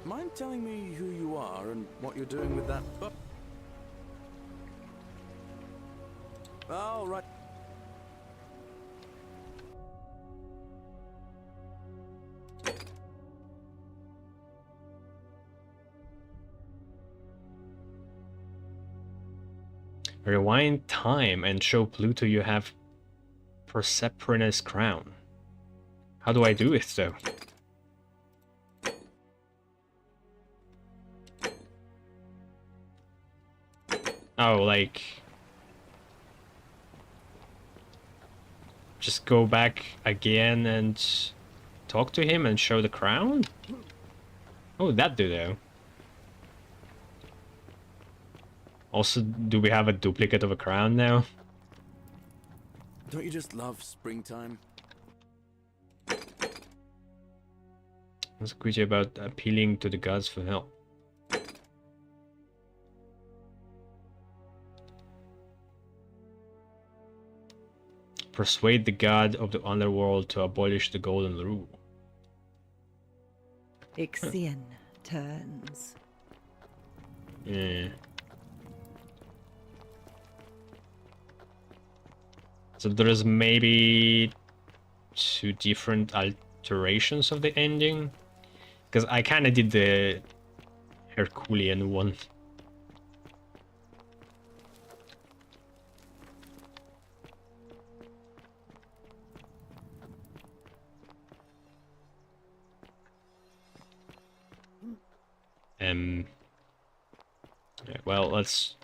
Mind telling me who you are and what you're doing with that book? All right.
Rewind time and show Pluto you have Persephonus crown. How do I do it though? Oh, like... just go back again and talk to him and show the crown? Oh, that do though. Also, do we have a duplicate of a crown now?
Don't you just love springtime?
What's a creature about appealing to the gods for help? Persuade the god of the underworld to abolish the golden rule.
Ixion turns.
Yeah. So there's maybe 2 different alterations of the ending? Because I kind of did the Herculean one. Yeah, well, let's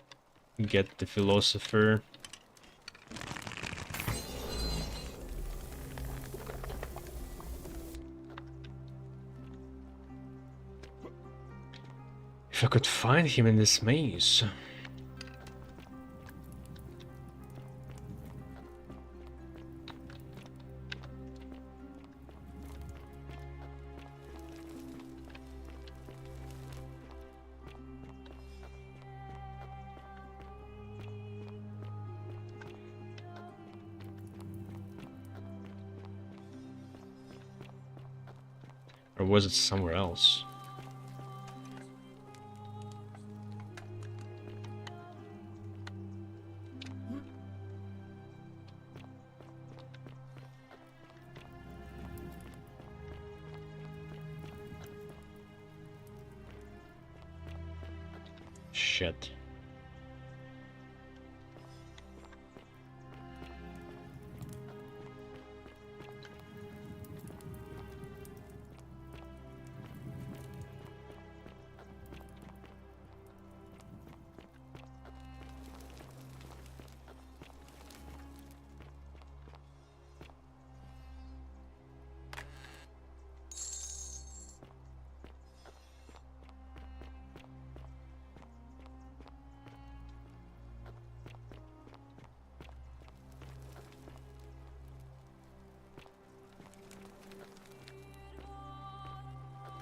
get the philosopher. If I could find him in this maze. Or was it somewhere else? Shit.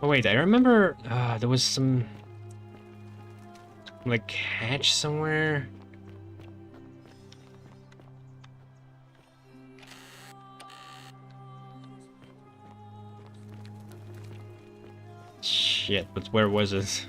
Oh wait, I remember there was some like hatch somewhere. Shit, but where was it?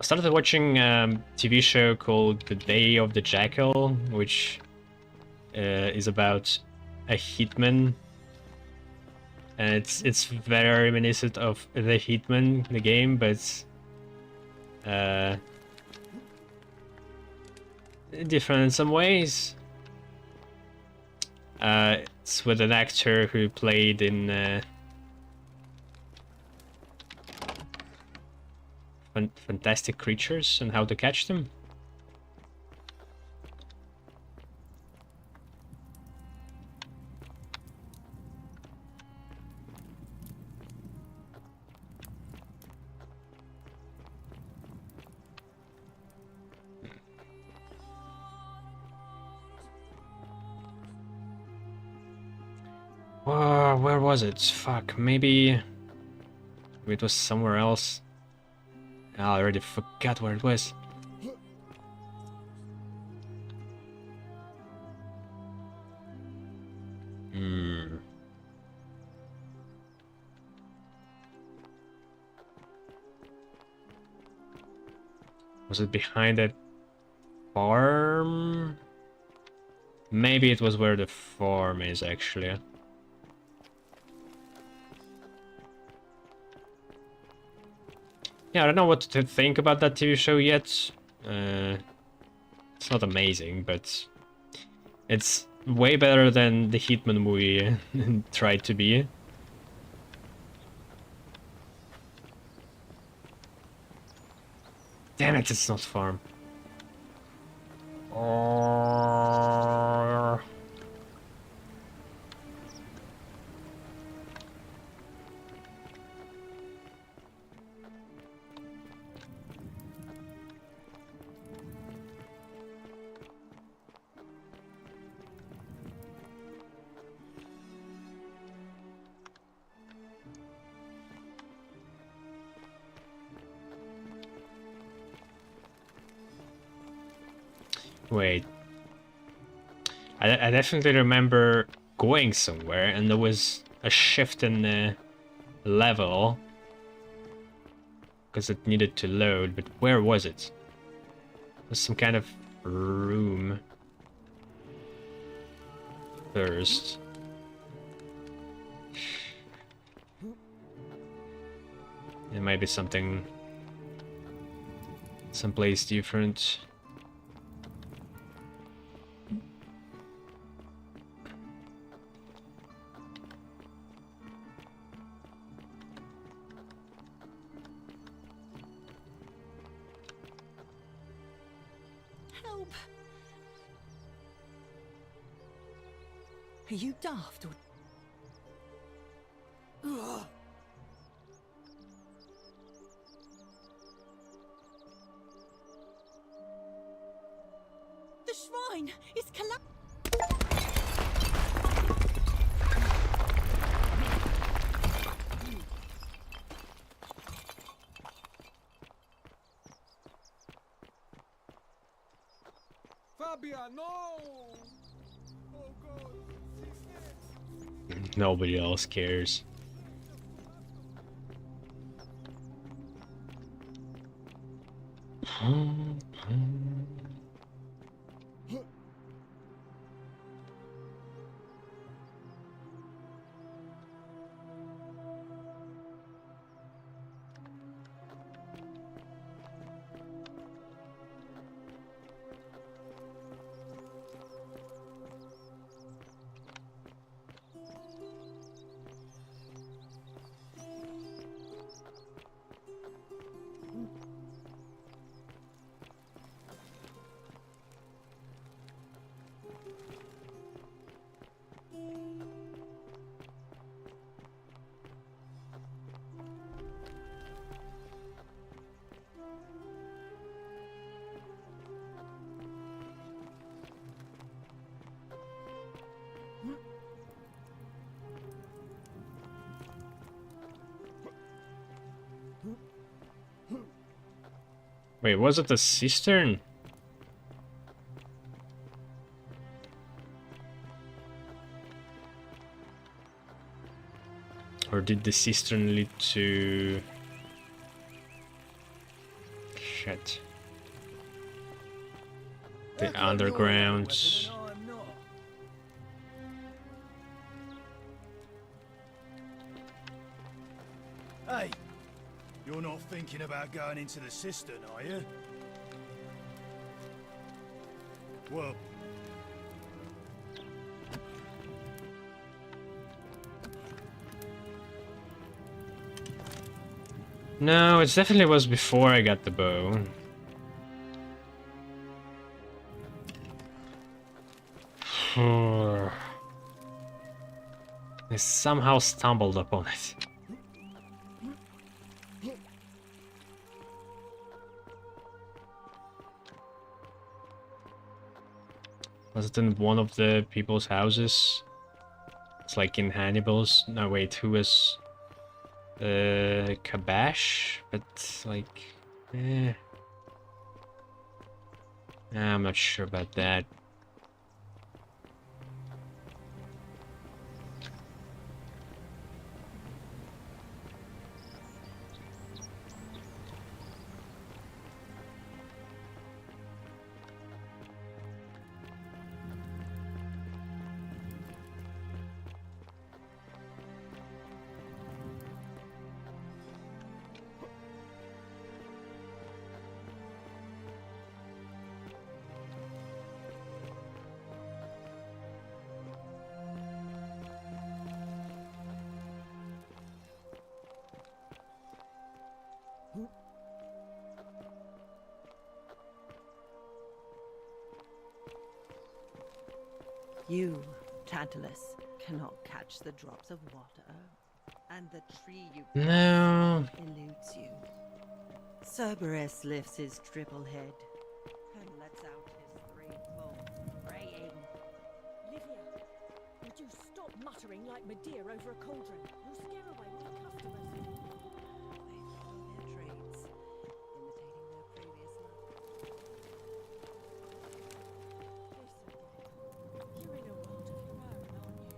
I started watching a TV show called The Day of the Jackal, which is about a hitman, and it's very reminiscent of the Hitman, the game, but different in some ways. It's with an actor who played in Fantastic Creatures and How to Catch Them. Where was it? Fuck, maybe it was somewhere else. I already forgot where it was. Was it behind that farm? Maybe it was where the farm is, actually. Yeah, I don't know what to think about that TV show yet. It's not amazing, but it's way better than the Hitman movie tried to be. Damn it, it's not farm. Wait. I definitely remember going somewhere and there was a shift in the level because it needed to load, but where was it? It was some kind of room first. It might be something someplace different.
Are you daft or... Ugh. The shrine is
Fabia, no! Oh God.
Nobody else cares. Wait, was it the cistern? Or did the cistern lead to... Shit. the underground.
Hey, you're not thinking about going into the cistern, are you? Well...
No, it definitely was before I got the bow. I somehow stumbled upon it. Was it in one of the people's houses? It's like in Hannibal's. No, wait, who was Kabash? But like, I'm not sure about that.
You, Tantalus, cannot catch the drops of water, and the tree you
No.
eludes you. Cerberus lifts his triple head and lets out his threefold praying.
Livia, would you stop muttering like Medea over a cauldron? You'll scare away all the customers.
They follow their trades, imitating their previous life.
You're in a world of your own, aren't you?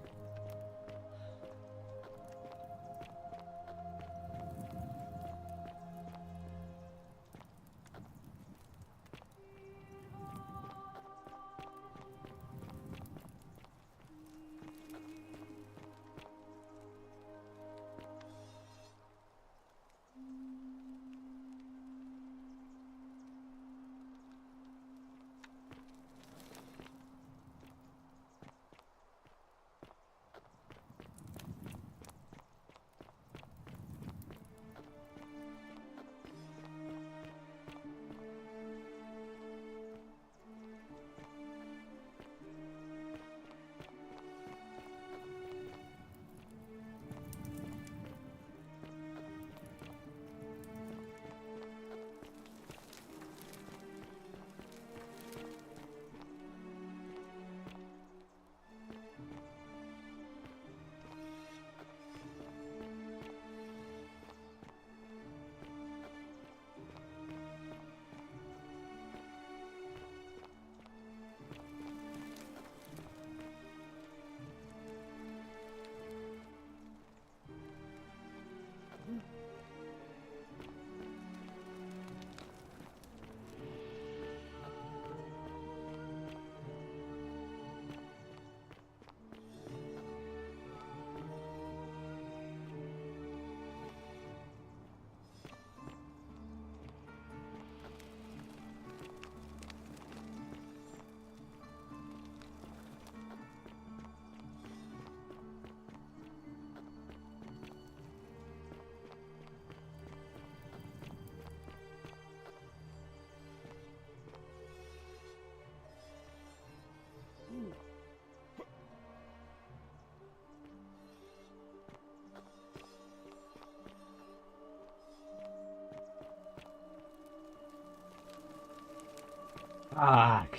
Fuck.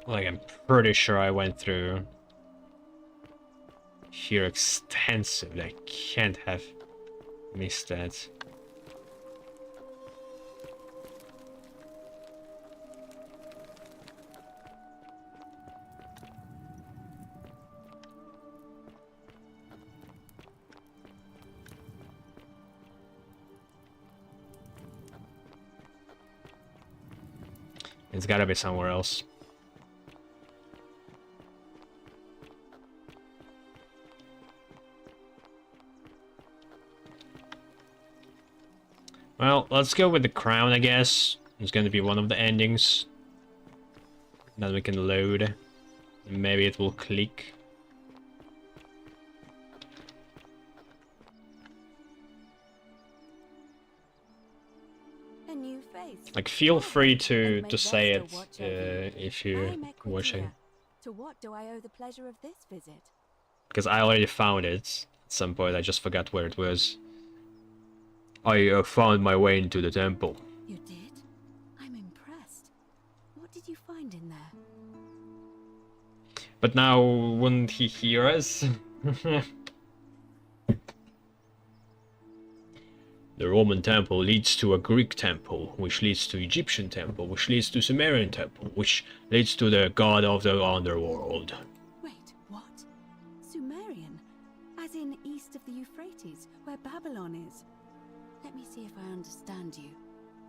Like, I'm pretty sure I went through here extensively. I can't have missed that. It's gotta be somewhere else. Well, let's go with the crown, I guess. It's gonna be one of the endings. Then we can load. Maybe it will click.
A new face.
Like, feel free to
And may
say it
Vesta watch over you.
if you're
I'm Equitia.
watching.
To what do I owe the pleasure of this visit?
Because I already found it at some point. I just forgot where it was. I found my way into the temple.
You did? I'm impressed. What did you find in there?
But now, wouldn't he hear us? The Roman temple leads to a Greek temple, which leads to Egyptian temple, which leads to Sumerian temple, which leads to the god of the underworld.
Wait, what? Sumerian? As in east of the Euphrates, where Babylon is? Let me see if I understand you.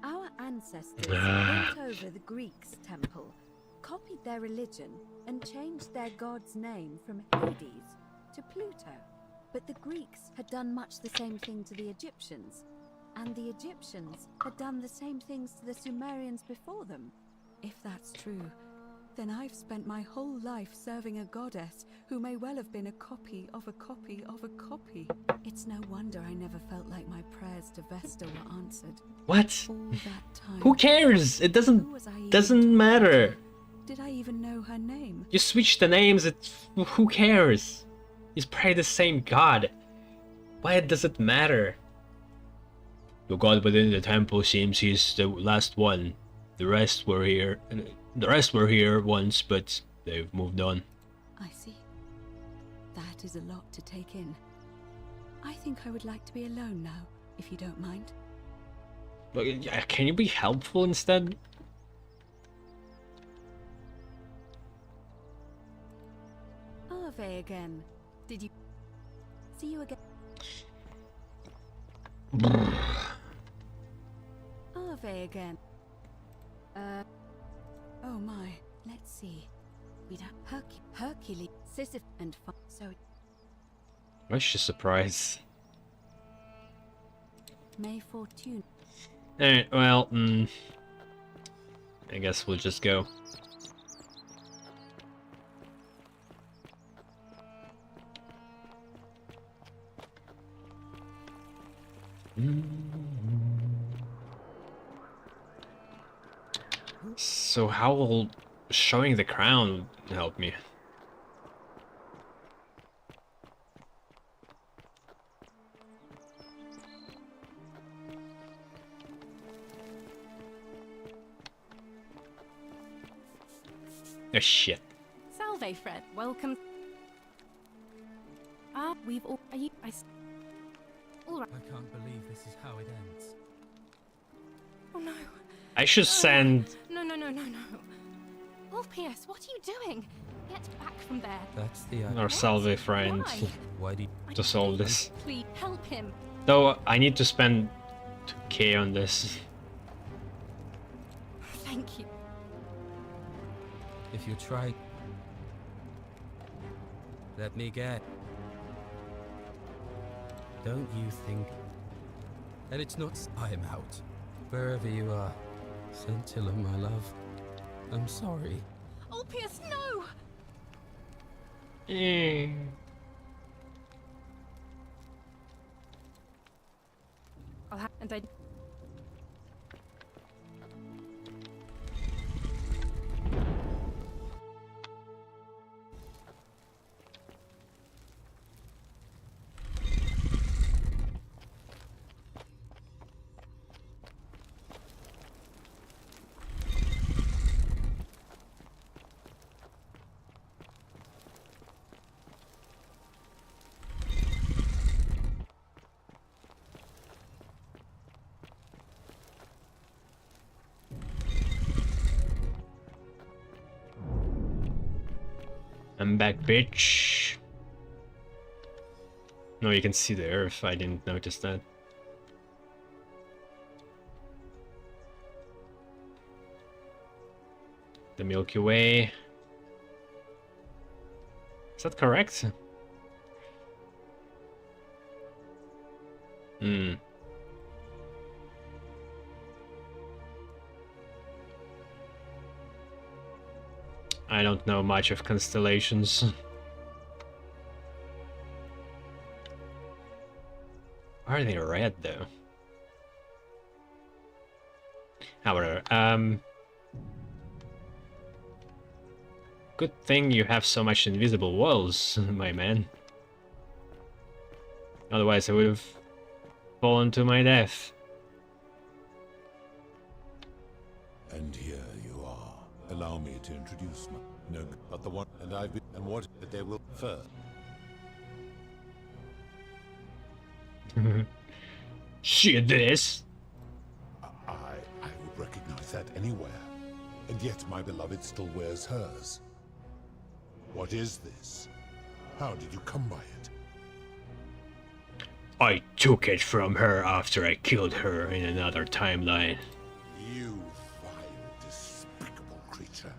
Our ancestors built over the Greeks' temple, copied their religion, and changed their god's name from Hades to Pluto. But the Greeks had done much the same thing to the Egyptians, and the Egyptians had done the same things to the Sumerians before them. If that's true, then I've spent my whole life serving a goddess who may well have been a copy of a copy of a copy. It's no wonder I never felt like my prayers to Vesta were answered.
What?
All that time.
Who cares? It doesn't matter.
Did I even know her name?
You switch the names, who cares? You pray the same god. Why does it matter? The god within the temple seems he's the last one. The rest were here once, but they've moved on.
I see. That is a lot to take in. I think I would like to be alone now, if you don't mind.
Look, can you be helpful instead?
Ave again. Did you see you again? Ave again. Oh my. Let's see. We'd have Hercules, Sisyphus, and so.
Why is she surprised?
May Fortune.
Alright, well, I guess we'll just go. So how will showing the crown help me? Oh shit.
Salve, Fred. Welcome. We've all. Are you? All right.
I can't believe this is how it ends.
Oh no.
I should send.
No. Oh, P.S. What are you doing? Get back from there.
That's the idea.
Our Salve friend
Why do you...
to solve this.
Please help him.
Though I need to spend 2k on this.
Thank you.
If you try... Let me get... Don't you think... And it's not... I'm out. Wherever you are. Scintilla, my love. I'm sorry.
Oh, P.S. No! I'll have... And I...
I'm back, bitch. No, you can see the earth. I didn't notice that. The Milky Way. Is that correct? Hmm. I don't know much of constellations. Why are they red though? However, good thing you have so much invisible walls, my man. Otherwise I would have fallen to my death.
And here you are. Allow me to introduce my... No, but the one... And I've been... And what... That they will... First.
Shit, this!
I would recognize that anywhere. And yet my beloved still wears hers. What is this? How did you come by it?
I took it from her after I killed her in another timeline.
You vile, despicable creature.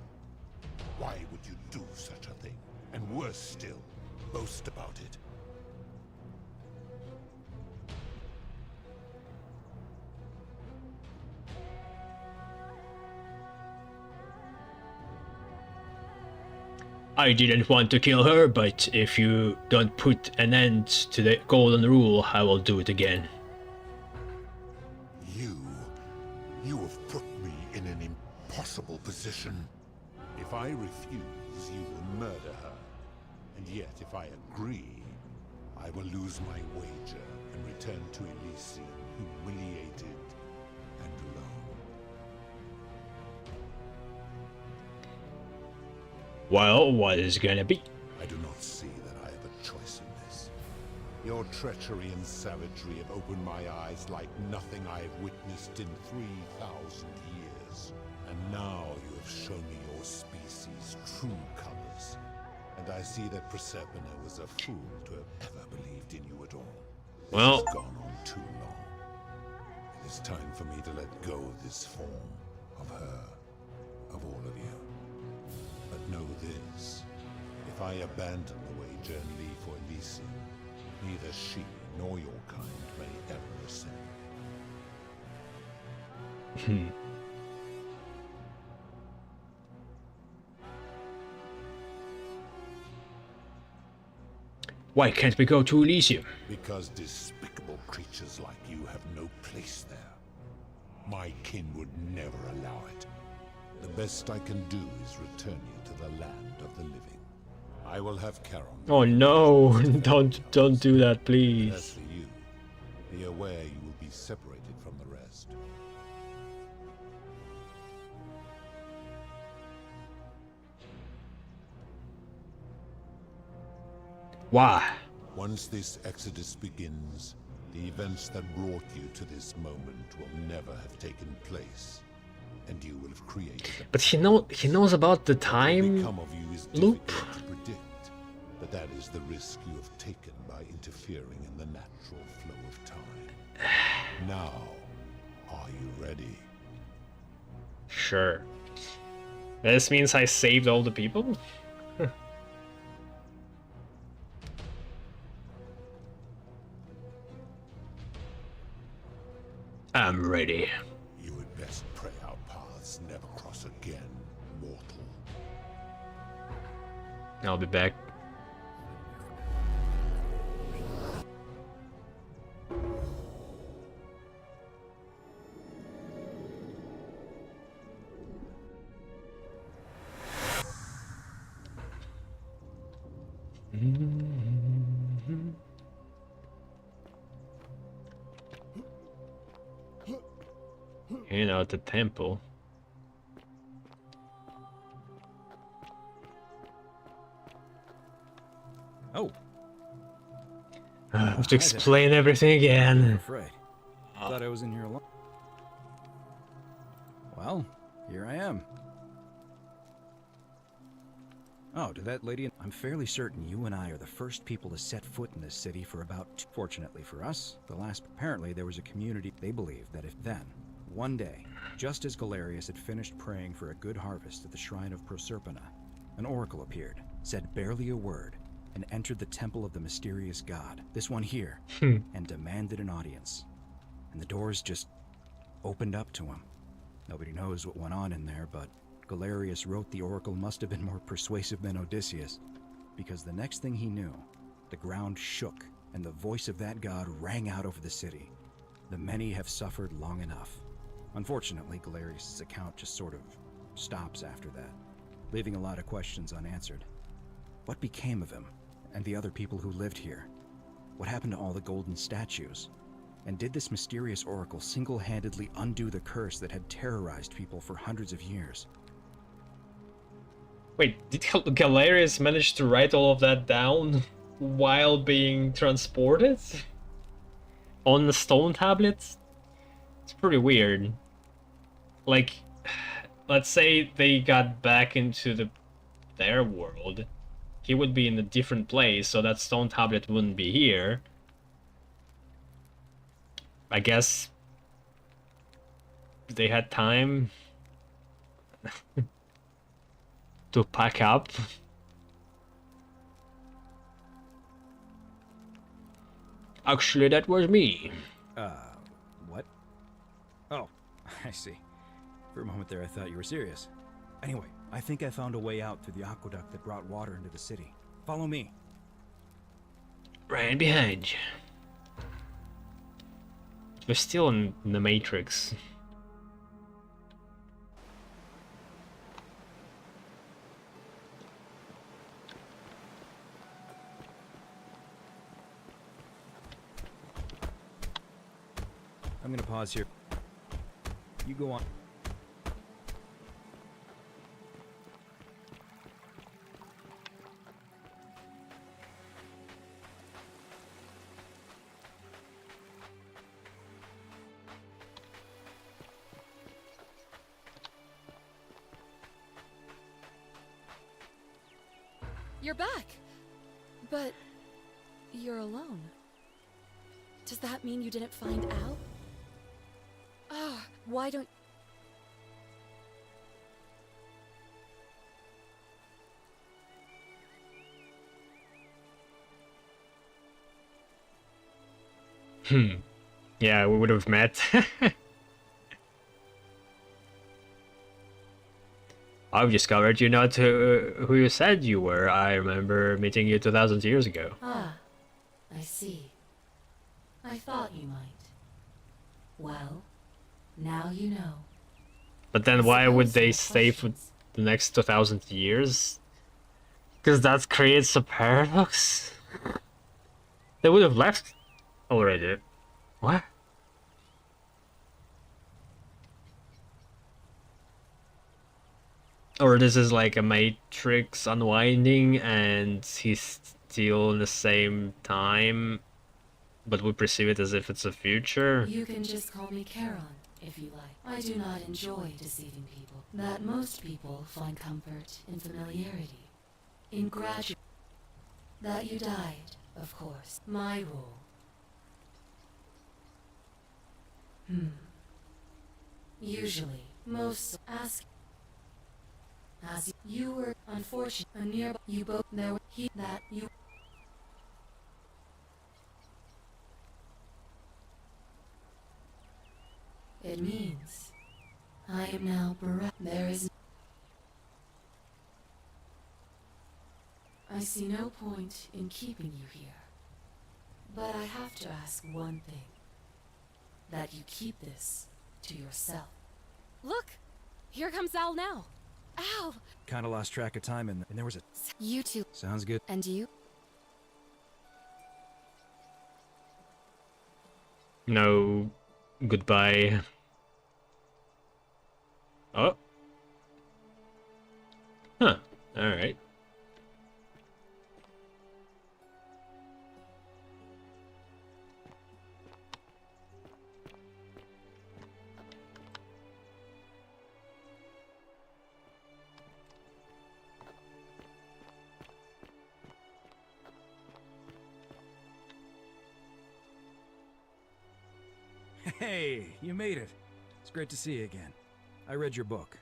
Why would you do such a thing? And worse still, boast about it.
I didn't want to kill her, but if you don't put an end to the golden rule, I will do it again.
You have put me in an impossible position. If I refuse, you will murder her. And yet, if I agree, I will lose my wager and return to Elysium humiliated and alone.
Well, what is it gonna be?
I do not see that I have a choice in this. Your treachery and savagery have opened my eyes like nothing I have witnessed in 3,000 years. And now you have shown me your species' true colors. And I see that Proserpina was a fool to have ever believed in you at all.
Well,
this has gone on too long. It is time for me to let go of this form, of her, of all of you. But know this, if I abandon the wager and leave for Elysium, neither she nor your kind may ever ascend.
Why can't we go to Elysium?
Because despicable creatures like you have no place there. My kin would never allow it. The best I can do is return you to the land of the living. I will have Charon.
Oh no, don't do that, please.
As for you, be aware you will be separated from the rest.
Why?
Once this exodus begins, the events that brought you to this moment will never have taken place. And you will have created them.
But he knows about the time loop.
To predict, but that is the risk you have taken by interfering in the natural flow of time. Now, are you ready?
Sure. This means I saved all the people? I'm ready.
You would best pray our paths never cross again, mortal.
I'll be back. Hanging out at the temple.
Oh.
I have to explain everything again.
I'm afraid. Thought I was in here alone. Well, here I am. Oh, to that lady, I'm fairly certain you and I are the first people to set foot in this city for about, fortunately for us, the last. Apparently there was a community, they believed that if then, one day, Just as Galerius had finished praying for a good harvest at the shrine of Proserpina, an oracle appeared, said barely a word, and entered the temple of the mysterious god, this one here, and demanded an audience. And the doors just opened up to him. Nobody knows what went on in there, but Galerius wrote the oracle must have been more persuasive than Odysseus, because the next thing he knew, the ground shook, and the voice of that god rang out over the city. The many have suffered long enough. Unfortunately, Galerius' account just sort of stops after that, leaving a lot of questions unanswered. What became of him, and the other people who lived here? What happened to all the golden statues? And did this mysterious oracle single-handedly undo the curse that had terrorized people for hundreds of years?
Wait, did Galerius manage to write all of that down while being transported? On the stone tablets? It's pretty weird. Like, let's say they got back into their world. He would be in a different place, so that stone tablet wouldn't be here. I guess they had time to pack up. Actually, that was me.
What? Oh, I see. For a moment there, I thought you were serious. Anyway, I think I found a way out through the aqueduct that brought water into the city. Follow me.
Right behind you. We're still in the Matrix.
I'm gonna pause here. You go on.
You're back! But you're alone. Does that mean you didn't find Al? Ah, why don't...
Yeah, we would have met. I've discovered you're not who you said you were. I remember meeting you 2,000 years ago.
Ah, I see. I thought you might. Well, now you know.
But then why would they stay for the next 2,000 years? Because that creates a paradox? They would have left already. What? Or this is like a Matrix unwinding and he's still in the same time, but we perceive it as if it's a future?
You can just call me Charon, if you like. I do not enjoy deceiving people. That most people find comfort in familiarity. In gradual... That you died, of course. My rule. Usually, most ask... As you were unfortunate, a nearby... You both... There were... He... That you... It means... I am now bereft. There is... I see no point in keeping you here. But I have to ask one thing. That you keep this to yourself.
Look! Here comes Al now. Al!
Kinda lost track of time and there was a...
You too.
Sounds good.
And you?
No. Goodbye. Oh. Huh. Alright.
Hey, you made it. It's great to see you again. I read your book,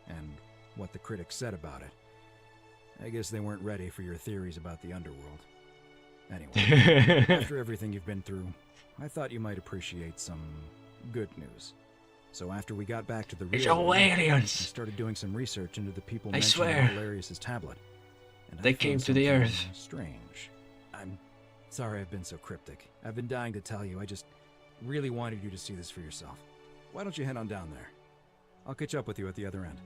and what the critics said about it. I guess they weren't ready for your theories about the underworld. Anyway, after everything you've been through, I thought you might appreciate some good news. So after we got back to the
It's
real
all
world, I
aliens.
started doing some research into the people
I
mentioned
swear.
in Galerius' tablet. And
They
I
came
found
to the
something
Earth.
Strange. I'm sorry I've been so cryptic. I've been dying to tell you. I just really wanted you to see this for yourself. Why don't you head on down there? I'll catch up with you at the other end.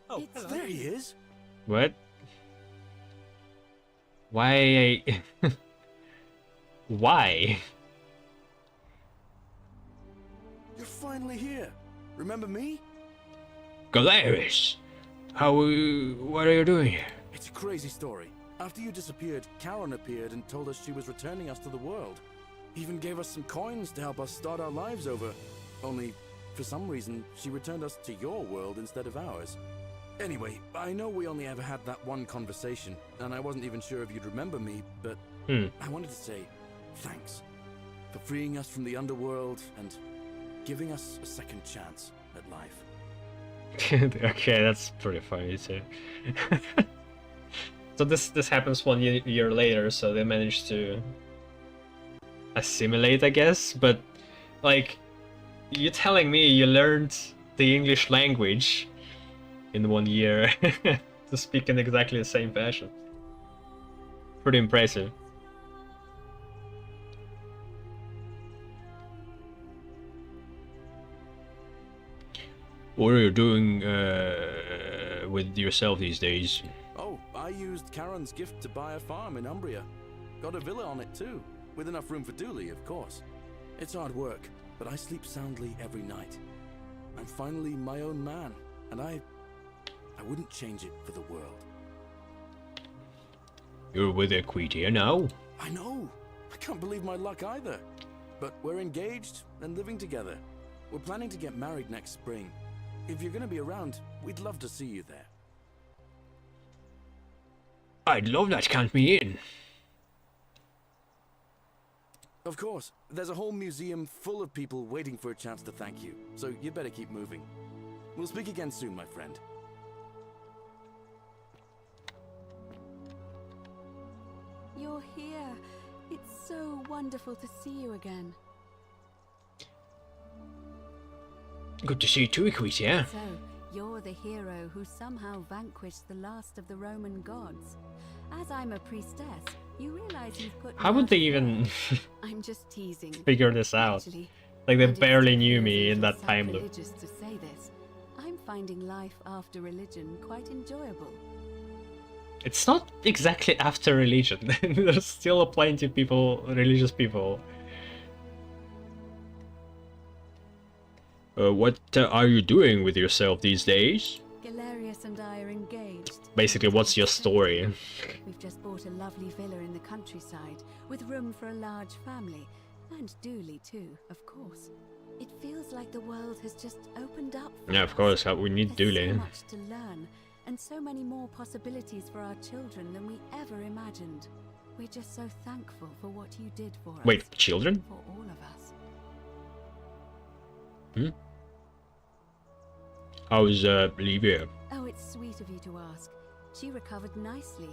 Oh,
It's there he is.
What? Why? Why?
You're finally here. Remember me?
Galerius! What are you doing here?
It's a crazy story. After you disappeared, Karen appeared and told us she was returning us to the world. Even gave us some coins to help us start our lives over. Only, for some reason, she returned us to your world instead of ours. Anyway, I know we only ever had that one conversation, and I wasn't even sure if you'd remember me, but I wanted to say thanks for freeing us from the underworld and giving us a second chance at life.
Okay, that's pretty funny too. So this happens 1 year later, so they managed to assimilate, I guess. But like, you're telling me you learned the English language in 1 year to speak in exactly the same fashion. Pretty impressive. What are you doing with yourself these days?
Oh, I used Karen's gift to buy a farm in Umbria. Got a villa on it too, with enough room for Dooley, of course. It's hard work, but I sleep soundly every night. I'm finally my own man, and I wouldn't change it for the world.
You're with Equitia now?
I know! I can't believe my luck either. But we're engaged and living together. We're planning to get married next spring. If you're gonna be around, we'd love to see you there.
I'd love that, count me in.
Of course, there's a whole museum full of people waiting for a chance to thank you, so you better keep moving. We'll speak again soon, my friend.
You're here. It's so wonderful to see you again.
Good to see you too, Equitia.
So, you're the hero who somehow vanquished the last of the Roman gods. As I'm a priestess, you realize you've put...
How would they even
I'm just teasing.
figure this out?
Actually,
Like, they
I just
barely knew
feel
me in
a
that
little
time loop.
sacrilegious to say this. I'm finding life after religion quite enjoyable.
It's not exactly after religion. There's still plenty of people, religious people. What are you doing with yourself these days?
Galerius and I are engaged.
Basically, what's your story?
We've just bought a lovely villa in the countryside, with room for a large family, and Dooley too, of course. It feels like the world has just opened up for
Yeah,
us.
of course, we need
There's
Dooley.
so much to learn, and so many more possibilities for our children than we ever imagined. We're just so thankful for what you did for us.
Wait, children?
For all of us.
Hmm? How's Livia?
Oh, it's sweet of you to ask. She recovered nicely.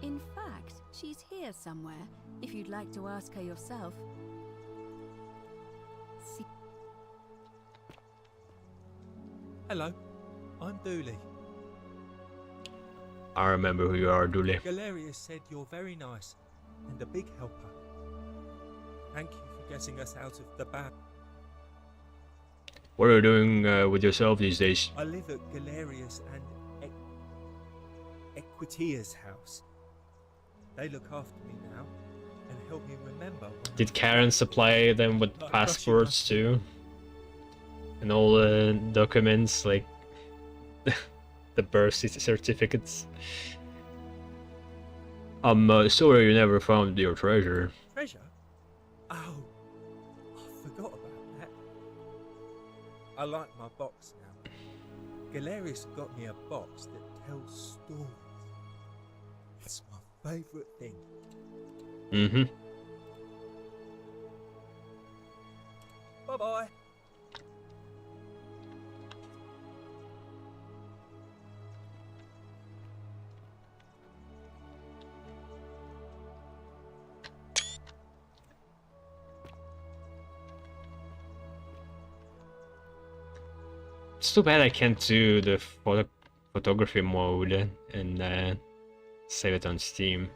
In fact, she's here somewhere, if you'd like to ask her yourself. See.
Hello, I'm Dooley.
I remember who you are, Dooley.
Galerius said you're very nice and a big helper. Thank you for getting us out of the bad.
What are you doing with yourself these days?
I live at Galerius and Equitia's house. They look after me now and help me remember.
Did Karen supply them with passports too? And all the documents, like the birth certificates? I'm sorry you never found your treasure.
Treasure? Oh, I forgot about that. I like my box now. Galerius got me a box that tells stories. It's my favourite thing.
Mm-hmm.
Bye-bye.
It's too bad I can't do the photography mode and save it on Steam.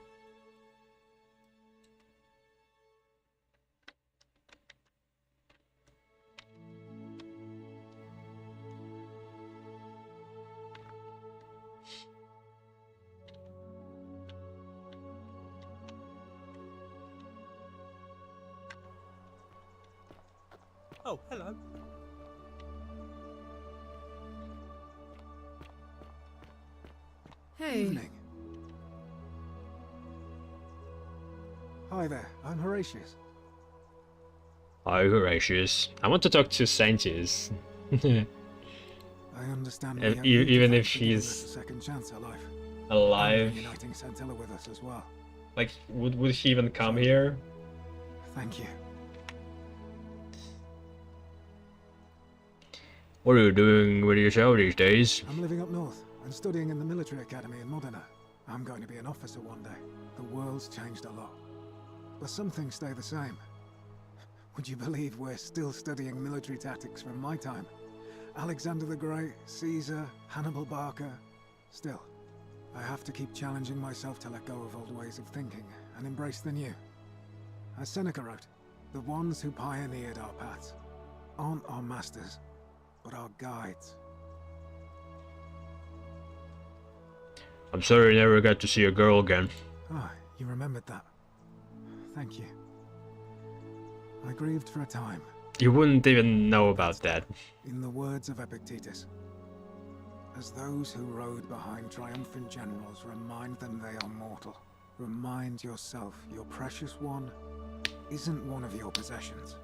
Oh, hello.
Hey.
Evening. Hi there, I'm Horatius.
Hi, Horatius. I want to talk to Sanchez.
I understand we have
Even if
to give us
he's
a second chance at life.
alive.
And uniting Santilla with us as well.
Like, would he even come here?
Thank you.
What are you doing with yourself these days?
I'm living up north and studying in the military academy in Modena. I'm going to be an officer one day. The world's changed a lot. But some things stay the same. Would you believe we're still studying military tactics from my time? Alexander the Great, Caesar, Hannibal Barca. Still, I have to keep challenging myself to let go of old ways of thinking and embrace the new. As Seneca wrote, the ones who pioneered our paths aren't our masters, but our guides.
I'm sorry you never got to see a girl again.
Ah, you remembered that. Thank you. I grieved for a time.
You wouldn't even know about that.
In the words of Epictetus, as those who rode behind triumphant generals remind them they are mortal, remind yourself your precious one isn't one of your possessions,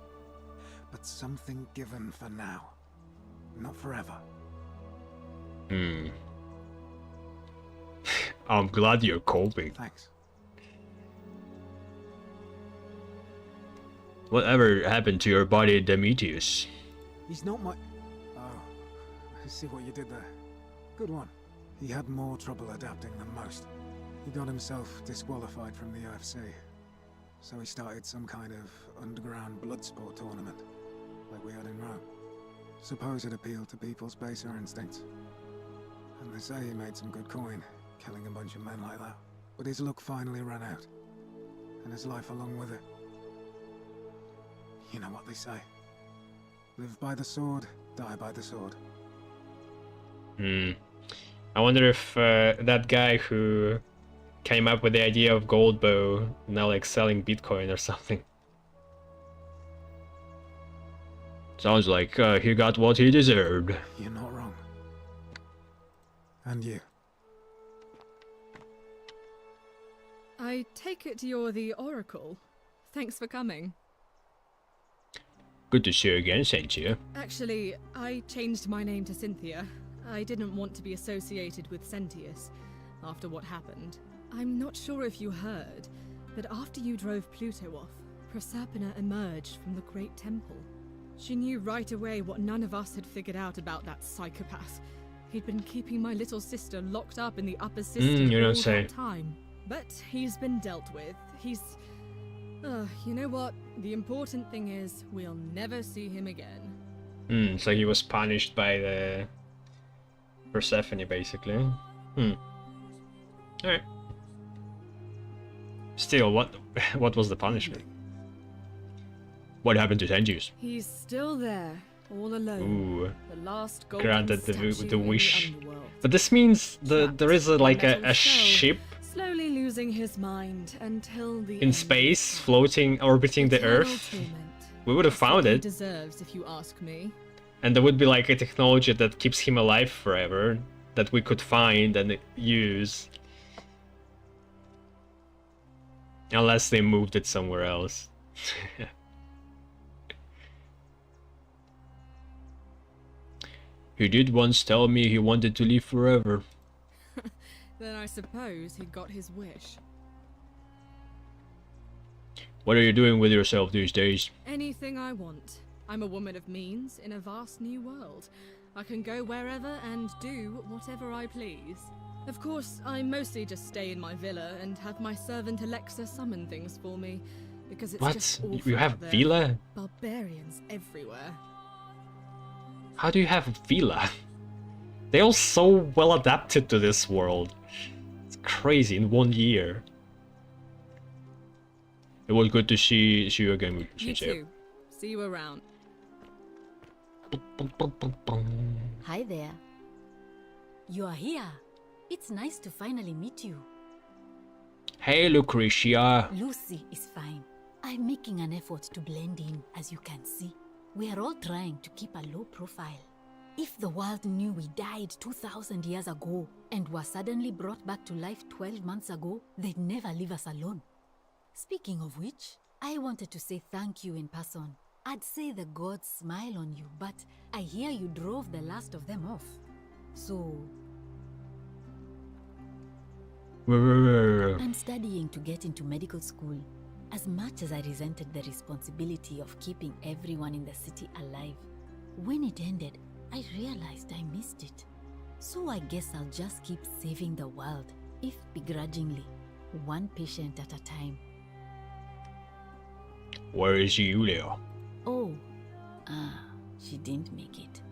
but something given for now, not forever.
I'm glad you're coping.
Thanks.
Whatever happened to your buddy Demetrius?
He's not my... Oh, I see what you did there. Good one. He had more trouble adapting than most. He got himself disqualified from the UFC. So he started some kind of underground blood sport tournament, like we had in Rome. Suppose it appealed to people's baser instincts. And they say he made some good coin, killing a bunch of men like that. But his luck finally ran out, and his life along with it. You know what they say. Live by the sword, die by the sword.
I wonder if that guy who came up with the idea of gold bow now like selling Bitcoin or something. Sounds like he got what he deserved.
You're not wrong. And you.
I take it you're the Oracle. Thanks for coming.
Good to see you again, Cynthia.
Actually, I changed my name to Cynthia. I didn't want to be associated with Sentius after what happened. I'm not sure if you heard, but after you drove Pluto off, Proserpina emerged from the Great Temple. She knew right away what none of us had figured out about that psychopath. He'd been keeping my little sister locked up in the upper system
you don't
all
say.
that time. But he's been dealt with. He's... you know what? The important thing is, we'll never see him again.
So he was punished by the Persephone, basically. Alright. Still, what was the punishment? What happened to Tenjius?
He's still there, all alone.
Ooh.
The last golden
Granted
statue
the
in
wish.
underworld.
But this means there is like
metal
a
shell,
ship
slowly losing his mind until the
in
end.
space floating, orbiting the
Eternal
Earth.
torment.
We would have
That's what
found
he
it.
deserves, if you ask me.
And there would be like a technology that keeps him alive forever that we could find and use. Unless they moved it somewhere else. He did once tell me he wanted to live forever.
Then I suppose he got his wish.
What are you doing with yourself these days?
Anything I want. I'm a woman of means in a vast new world. I can go wherever and do whatever I please. Of course, I mostly just stay in my villa and have my servant Alexa summon things for me, because it's just
What?
awful
You have
out there.
villa?
Barbarians everywhere.
How do you have villa? They all so well adapted to this world. It's crazy in 1 year. It was good to see you again.
You too. See you around.
Hi there. You are here. It's nice to finally meet you.
Hey, Lucretia.
Lucy is fine. I'm making an effort to blend in, as you can see. We are all trying to keep a low profile. If the world knew we died 2,000 years ago and were suddenly brought back to life 12 months ago, they'd never leave us alone. Speaking of which, I wanted to say thank you in person. I'd say the gods smile on you, but I hear you drove the last of them off. So... I'm studying to get into medical school. As much as I resented the responsibility of keeping everyone in the city alive, when it ended, I realized I missed it. So I guess I'll just keep saving the world, if begrudgingly, one patient at a time.
Where is Julia?
Oh, she didn't make it.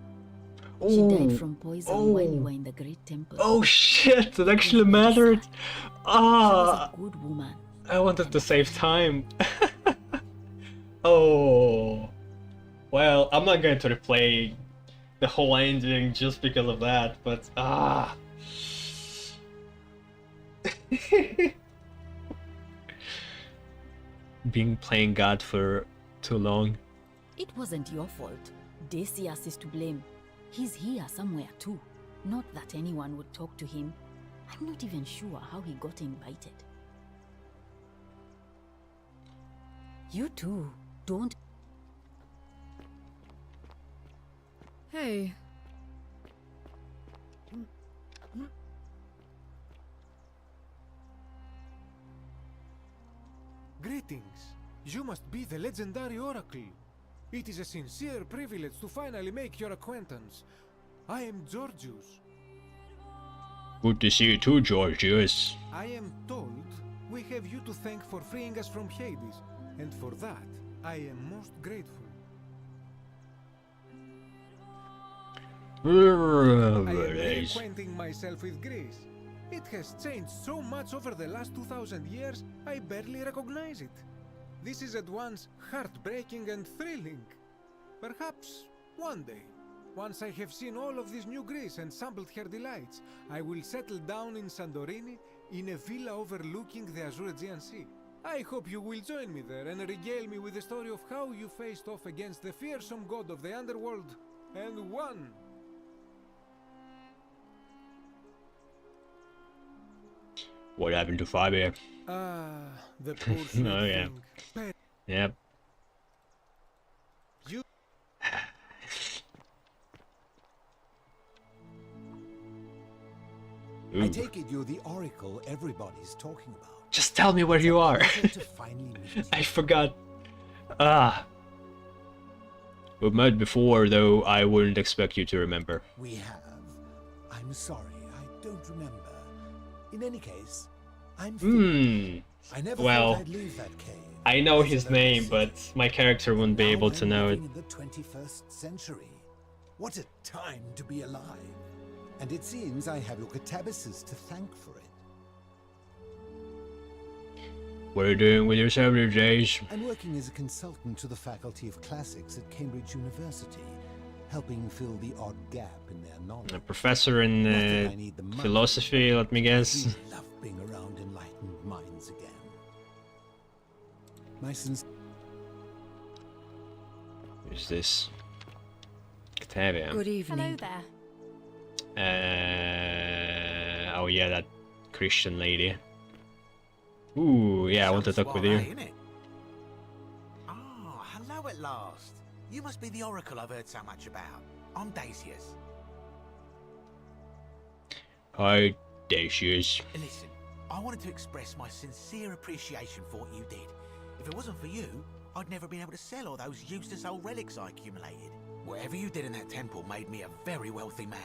She died from poison while you were in the Great Temple.
Oh shit, that actually mattered. Ah,
she was a good woman.
I wanted to save time. Oh, well, I'm not going to replay the whole ending just because of that, but being playing God for too long.
It wasn't your fault. Decius is to blame. He's here somewhere too. Not that anyone would talk to him. I'm not even sure how he got invited. You too. Don't...
Hey.
Greetings. You must be the legendary Oracle. It is a sincere privilege to finally make your acquaintance. I am Georgius.
Good to see you too, Georgius.
I am told we have you to thank for freeing us from Hades, and for that, I am most grateful. I am reacquainting myself with Greece. It has changed so much over the last 2,000 years, I barely recognize it. This is at once heartbreaking and thrilling. Perhaps one day, once I have seen all of this new Greece and sampled her delights, I will settle down in Santorini in a villa overlooking the Azure-Aegean Sea. I hope you will join me there and regale me with the story of how you faced off against the fearsome god of the underworld and won.
What happened to Fabio?
The poor sweet
Oh yeah.
thing.
Yep.
You...
I take it you're the oracle everybody's talking about.
Just tell me where you are.
To finally meet you.
I forgot. We've met before, though I wouldn't expect you to remember.
We have. I'm sorry, I don't remember. In any case, I'm I never thought I'd leave that cave.
I know his name, but my character wouldn't be able to know it.
In the 21st century. What a time to be alive. And it seems I have your catabasis to thank for it.
What are you doing with yourself these days?
I'm working as a consultant to the Faculty of Classics at Cambridge University, helping fill the odd gap in their knowledge.
A professor in philosophy, let me guess.
I love being around enlightened minds again. My
Who's this? Octavia.
Good evening.
Hello there.
Oh yeah, that Christian lady. Ooh, yeah, I want to talk with you.
Oh, hello at last. You must be the oracle I've heard so much about. I'm Dacius.
Hi, Dacius.
Listen, I wanted to express my sincere appreciation for what you did. If it wasn't for you, I'd never been able to sell all those useless old relics I accumulated. Whatever you did in that temple made me a very wealthy man.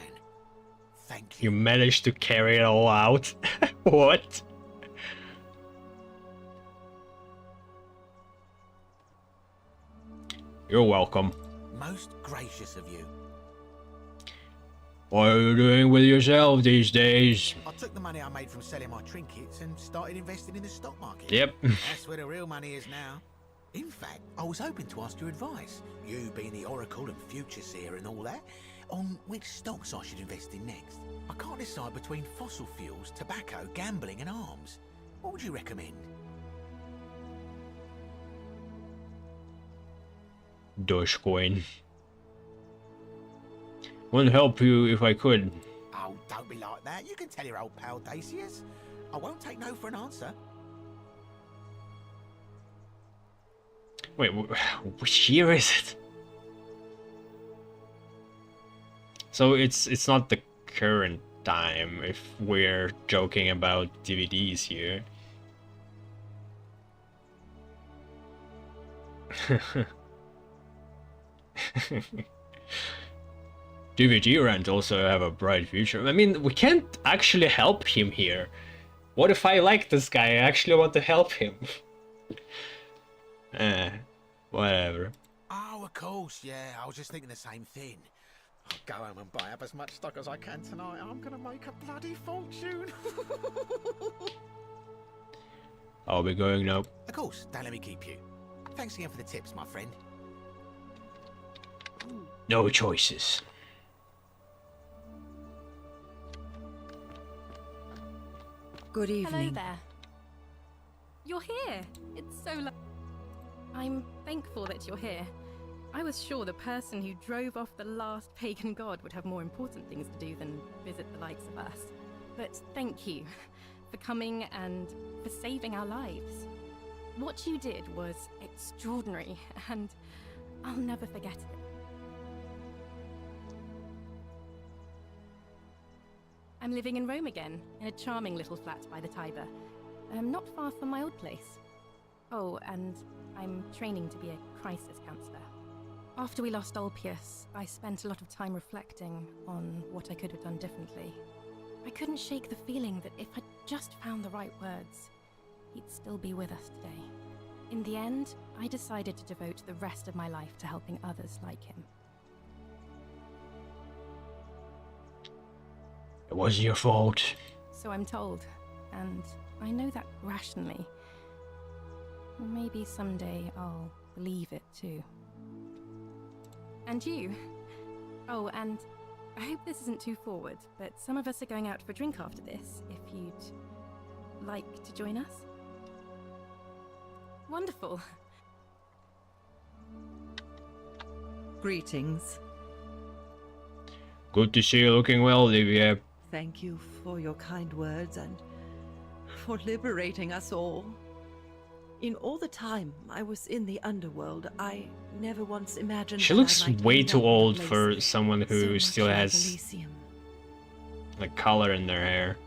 Thank you.
You managed to carry it all out? What? You're welcome.
Most gracious of you.
What are you doing with yourself these days?
I took the money I made from selling my trinkets and started investing in the stock market.
Yep.
That's where the real money is now. In fact, I was hoping to ask your advice, you being the oracle and future seer and all that, on which stocks I should invest in next. I can't decide between fossil fuels, tobacco, gambling and arms. What would you recommend?
Dogecoin. Wouldn't help you if I could.
Oh, don't be like that. You can tell your old pal Dacius. I won't take no for an answer.
Wait, which year is it? So it's not the current time if we're joking about DVDs here. DVD rent also have a bright future. I mean, we can't actually help him here. What if I like this guy? I actually want to help him. Whatever.
Oh, of course, yeah. I was just thinking the same thing. I'll go home and buy up as much stock as I can tonight. I'm gonna make a bloody fortune.
I'll be going now.
Of course, don't let me keep you. Thanks again for the tips, my friend.
No choices.
Good evening.
Hello there. You're here. It's so I'm thankful that you're here. I was sure the person who drove off the last pagan god would have more important things to do than visit the likes of us. But thank you for coming and for saving our lives. What you did was extraordinary, and I'll never forget it. I'm living in Rome again, in a charming little flat by the Tiber, not far from my old place. Oh, and I'm training to be a crisis counselor. After we lost Ulpius, I spent a lot of time reflecting on what I could have done differently. I couldn't shake the feeling that if I'd just found the right words, he'd still be with us today. In the end, I decided to devote the rest of my life to helping others like him.
It wasn't your fault.
So I'm told, and I know that rationally. Maybe someday I'll believe it too. And you? Oh, and I hope this isn't too forward, but some of us are going out for a drink after this, if you'd like to join us. Wonderful.
Greetings.
Good to see you looking well, Livia.
Thank you for your kind words and for liberating us all. In all the time I was in the underworld, I never once imagined
She
that
looks
I might
way
end
too
up in a
old
place
for someone who
so much
still
like
has
Elysium.
like color in their hair.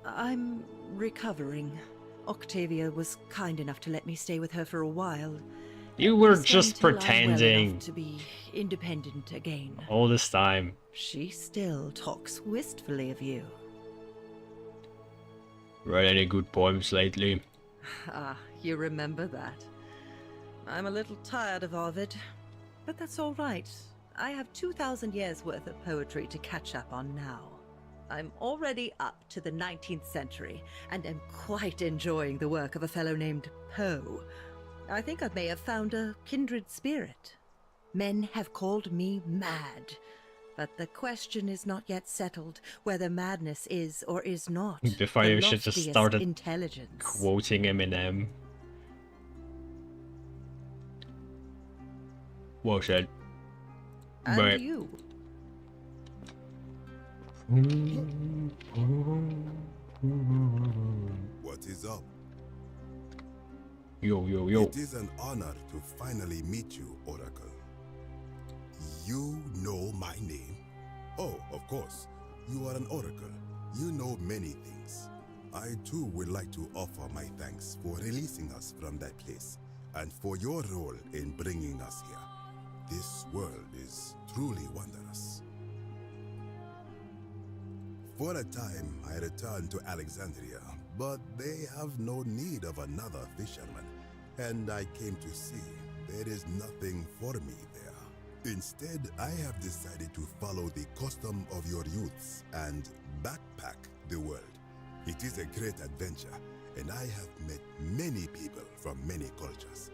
I'm recovering. Octavia was kind enough to let me stay with her for a while.
You were
Least
just
until I'm well
pretending
enough to be independent again.
all this time.
She still talks wistfully of you.
Read any good poems lately?
Ah, you remember that. I'm a little tired of Ovid, but that's all right. I have 2,000 years worth of poetry to catch up on now. I'm already up to the 19th century, and am quite enjoying the work of a fellow named Poe. I think I may have found a kindred spirit. Men have called me mad, but the question is not yet settled whether madness is or is not
Before
the
you should just
loftiest
started
intelligence.
quoting Eminem. well said.
And
But
you.
What is up?
Yo.
It is an honor to finally meet you, Oracle. You know my name? Oh, of course. You are an Oracle. You know many things. I too would like to offer my thanks for releasing us from that place and for your role in bringing us here. This world is truly wondrous. For a time, I returned to Alexandria, but they have no need of another fisherman, and I came to see there is nothing for me there. Instead, I have decided to follow the custom of your youths and backpack the world. It is a great adventure, and I have met many people from many cultures.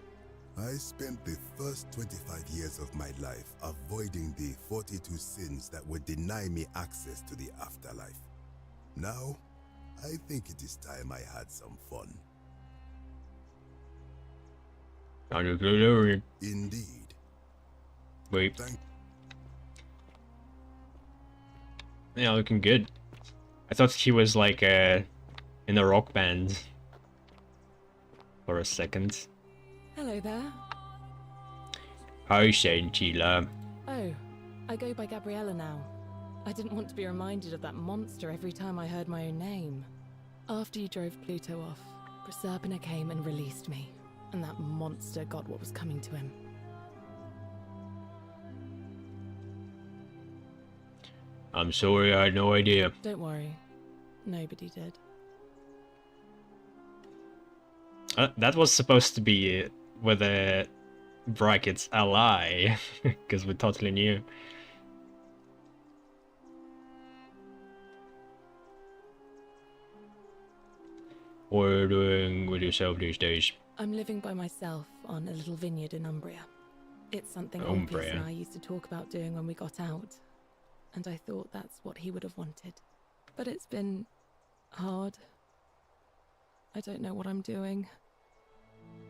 I spent the first 25 years of my life avoiding the 42 sins that would deny me access to the afterlife. Now, I think it is time I had some fun. Indeed.
Wait. Yeah, looking good. I thought he was like in a rock band for a second.
Hello there.
Hi, Santila.
Oh, I go by Gabriella now. I didn't want to be reminded of that monster every time I heard my own name. After you drove Pluto off, Proserpina came and released me, and that monster got what was coming to him.
I'm sorry, I had no idea.
Don't worry. Nobody did.
That was supposed to be with the brackets a lie, because we totally knew. What are you doing with yourself these days?
I'm living by myself on a little vineyard in Umbria. It's something
Umbria.
Orpheus and I used to talk about doing when we got out, and I thought that's what he would have wanted. But it's been hard. I don't know what I'm doing,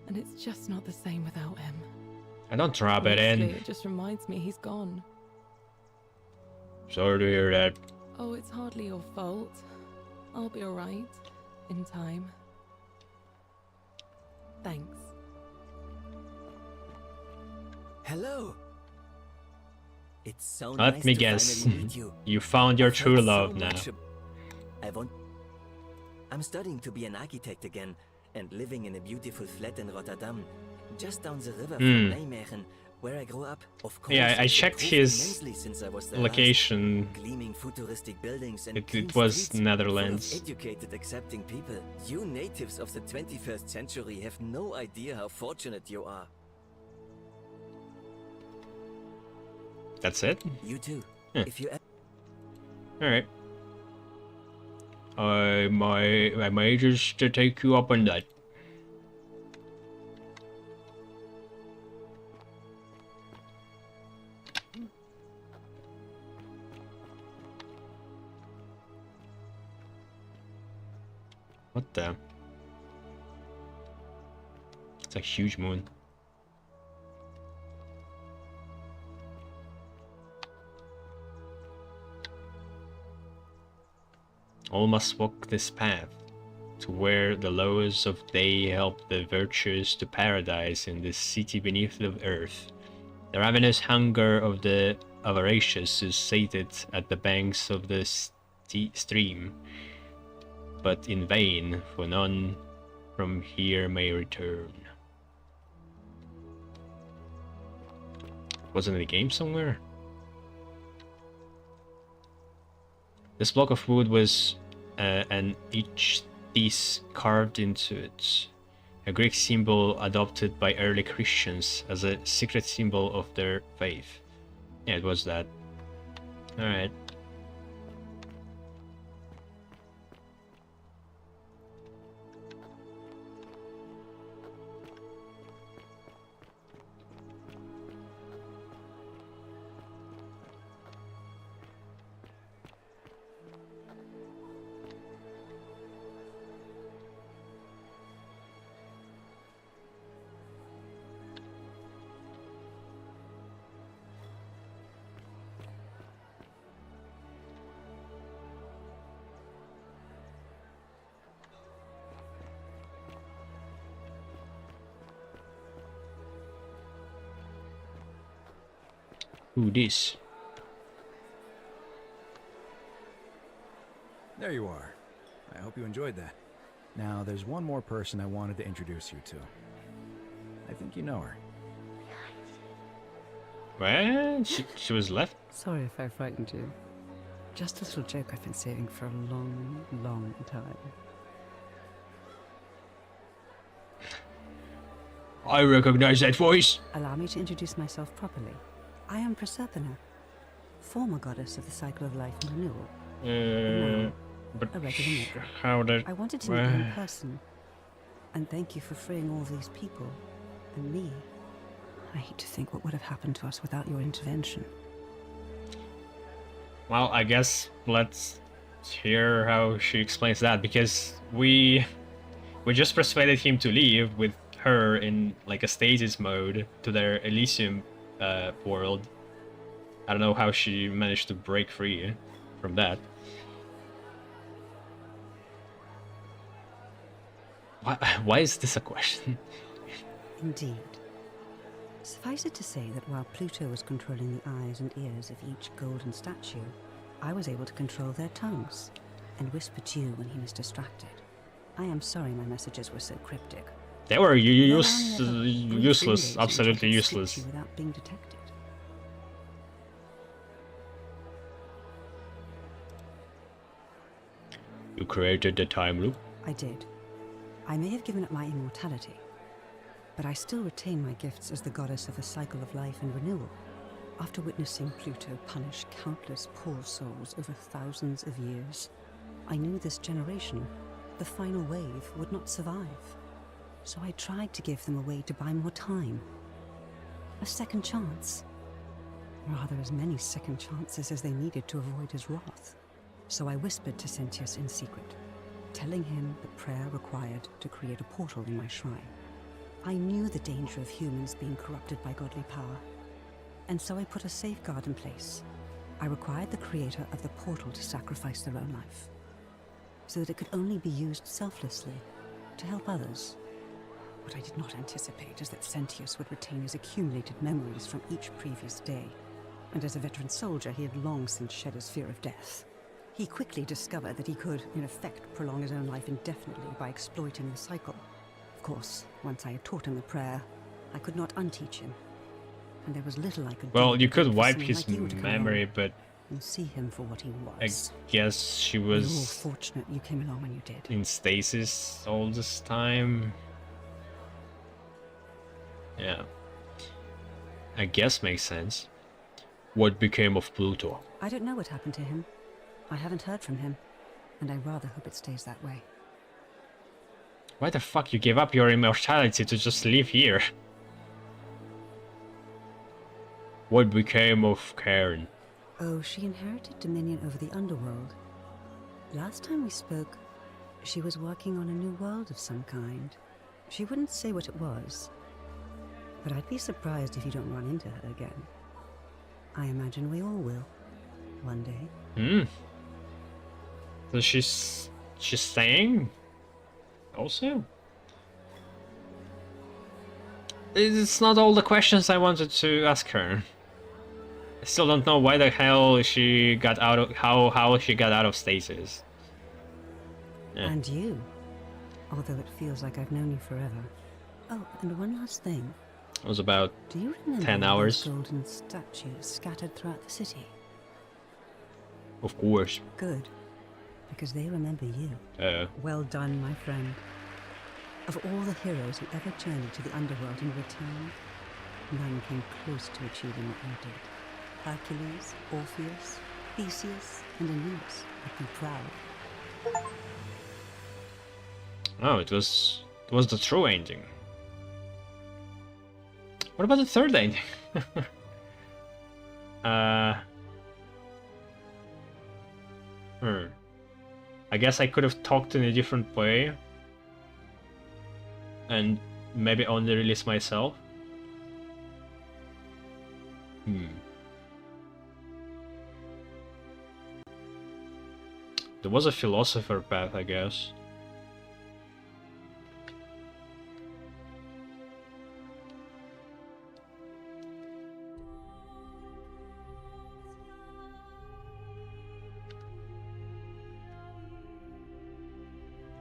and it's just not the same without him.
I don't drop it in.
Honestly, it just reminds me he's gone.
Sorry to hear that.
Oh, it's hardly your fault. I'll be alright. In time. Thanks.
Hello. It's so
Let
nice
me
to
guess.
finally meet you.
You found your
I've
true
heard so
love now.
much I'm studying to be an architect again and living in a beautiful flat in Rotterdam, just down the river from Nijmegen, where I grew up. Of course,
Yeah, I
it's
checked
improved
his
immensely since I was there
location.
last. Gleaming futuristic buildings and
It
clean
was
streets,
Netherlands.
full of educated, accepting people. You natives of the 21st century have no idea how fortunate you are.
That's it?
You too.
Yeah.
If you
Alright. I may just take you up on that. What the? It's a huge moon. All must walk this path, to where the lowers of day help the virtuous to paradise in this city beneath the earth. The ravenous hunger of the avaricious is sated at the banks of the stream, but in vain, for none from here may return. Wasn't it a game somewhere? This block of wood was and each piece carved into it, a Greek symbol adopted by early Christians as a secret symbol of their faith. Yeah, it was that. Alright. Who this?
There you are. I hope you enjoyed that. Now, there's one more person I wanted to introduce you to. I think you know her.
Well, she was left.
Sorry if I frightened you. Just a little joke I've been saving for a long, long time.
I recognize that voice.
Allow me to introduce myself properly. I am Proserpina, former goddess of the cycle of life and renewal. Now,
But
a regular maker.
how did...
I wanted to meet you in person. And thank you for freeing all these people. And me. I hate to think what would have happened to us without your intervention.
Well, I guess let's hear how she explains that, because we just persuaded him to leave with her in like a stasis mode to their Elysium world. I don't know how she managed to break free from that. Why is this a question?
Indeed. Suffice it to say that while Pluto was controlling the eyes and ears of each golden statue, I was able to control their tongues and whisper to you when he was distracted. I am sorry my messages were so cryptic.
They were
Useless,
useless, absolutely useless.
Without being detected.
You created the time loop?
I did. I may have given up my immortality, but I still retain my gifts as the goddess of the cycle of life and renewal. After witnessing Pluto punish countless poor souls over thousands of years, I knew this generation, the final wave, would not survive. So I tried to give them a way to buy more time. A second chance. Rather, as many second chances as they needed to avoid his wrath. So I whispered to Sentius in secret, telling him the prayer required to create a portal in my shrine. I knew the danger of humans being corrupted by godly power, and so I put a safeguard in place. I required the creator of the portal to sacrifice their own life, so that it could only be used selflessly to help others. What I did not anticipate is that Sentius would retain his accumulated memories from each previous day, and as a veteran soldier he had long since shed his fear of death. He quickly discovered that he could, in effect, prolong his own life indefinitely by exploiting the cycle. Of course, once I had taught him the prayer, I could not unteach him, and there was little I could do.
Well, you could
for
wipe
someone
his
like you to come
memory,
along
but
and see him for what he
I
was.
guess she
You're all
was
fortunate you came along when you did.
in stasis all this time. Yeah. I guess makes sense. What became of Pluto?
I don't know what happened to him. I haven't heard from him, and I rather hope it stays that way.
Why the fuck you gave up your immortality to just live here? What became of Karen?
Oh, she inherited dominion over the underworld. Last time we spoke, she was working on a new world of some kind. She wouldn't say what it was, but I'd be surprised if you don't run into her again. I imagine we all will, one day.
Hmm. So she's staying? Also? It's not all the questions I wanted to ask her. I still don't know why the hell she got out of how she got out of stasis. Yeah.
And you, although it feels like I've known you forever. Oh, and one last thing.
It was about
Do you remember
10
those
hours.
golden statues scattered throughout the city?
Of course.
Good, because they remember you. Well done, my friend. Of all the heroes who ever journeyed to the underworld and returned, none came close to achieving what you did. Hercules, Orpheus, Theseus, and Aeneas would be proud.
Oh, it was the true ending. What about the third ending? I guess I could have talked in a different way and maybe only release myself. There was a philosopher path, I guess.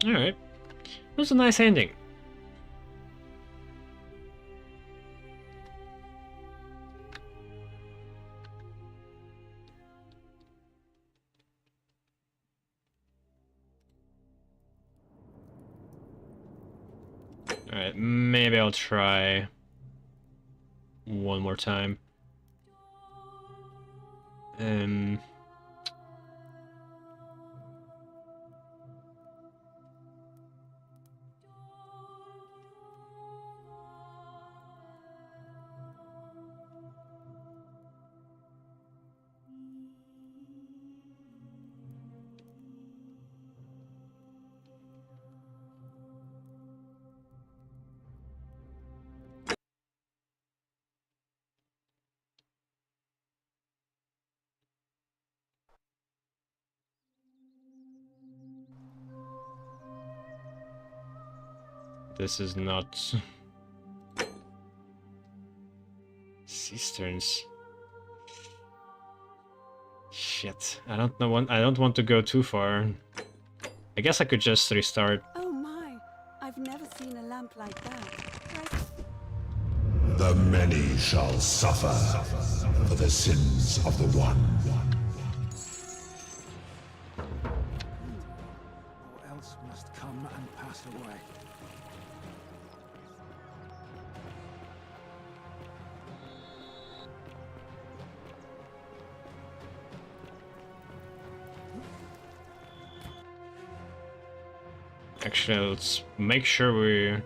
Alright. It was a nice ending. Alright, maybe I'll try one more time. This is not cisterns. Shit, I don't know. I don't want to go too far. I guess I could just restart.
Oh my! I've never seen a lamp like that.
The many shall suffer for the sins of the one.
Or else must come and pass away.
Actually, let's make sure we're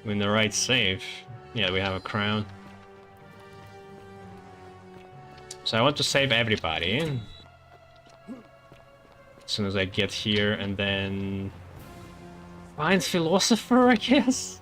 in the right save. Yeah, we have a crown. So I want to save everybody as soon as I get here, and then find philosopher, I guess.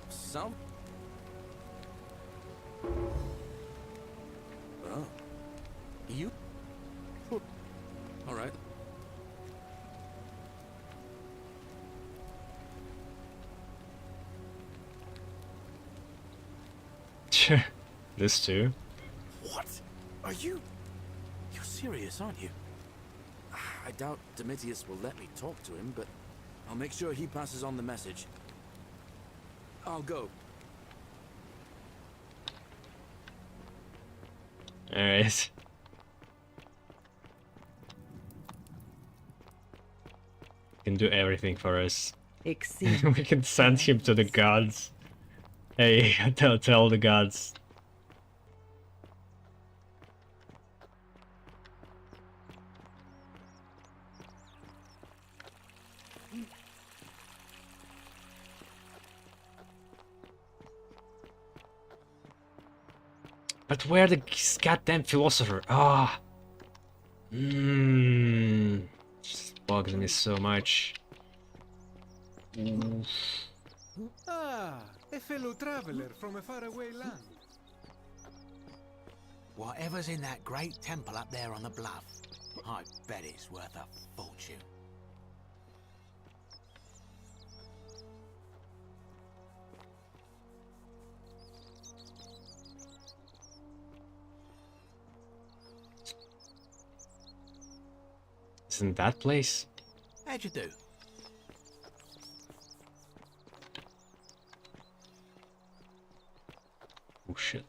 Some? Oh. You? All right.
Sure. This too.
What? Are you? You're serious, aren't you? I doubt Domitius will let me talk to him, but I'll make sure he passes on the message. I'll go.
Alright. Can do everything for us. We can send him to the gods. Hey, tell the gods. But where the goddamn philosopher? Ah. Just bugs me so much.
Ah, a fellow traveler from a faraway land.
Whatever's in that great temple up there on the bluff, I bet it's worth a fortune.
Isn't that place?
How'd you do?
Oh shit.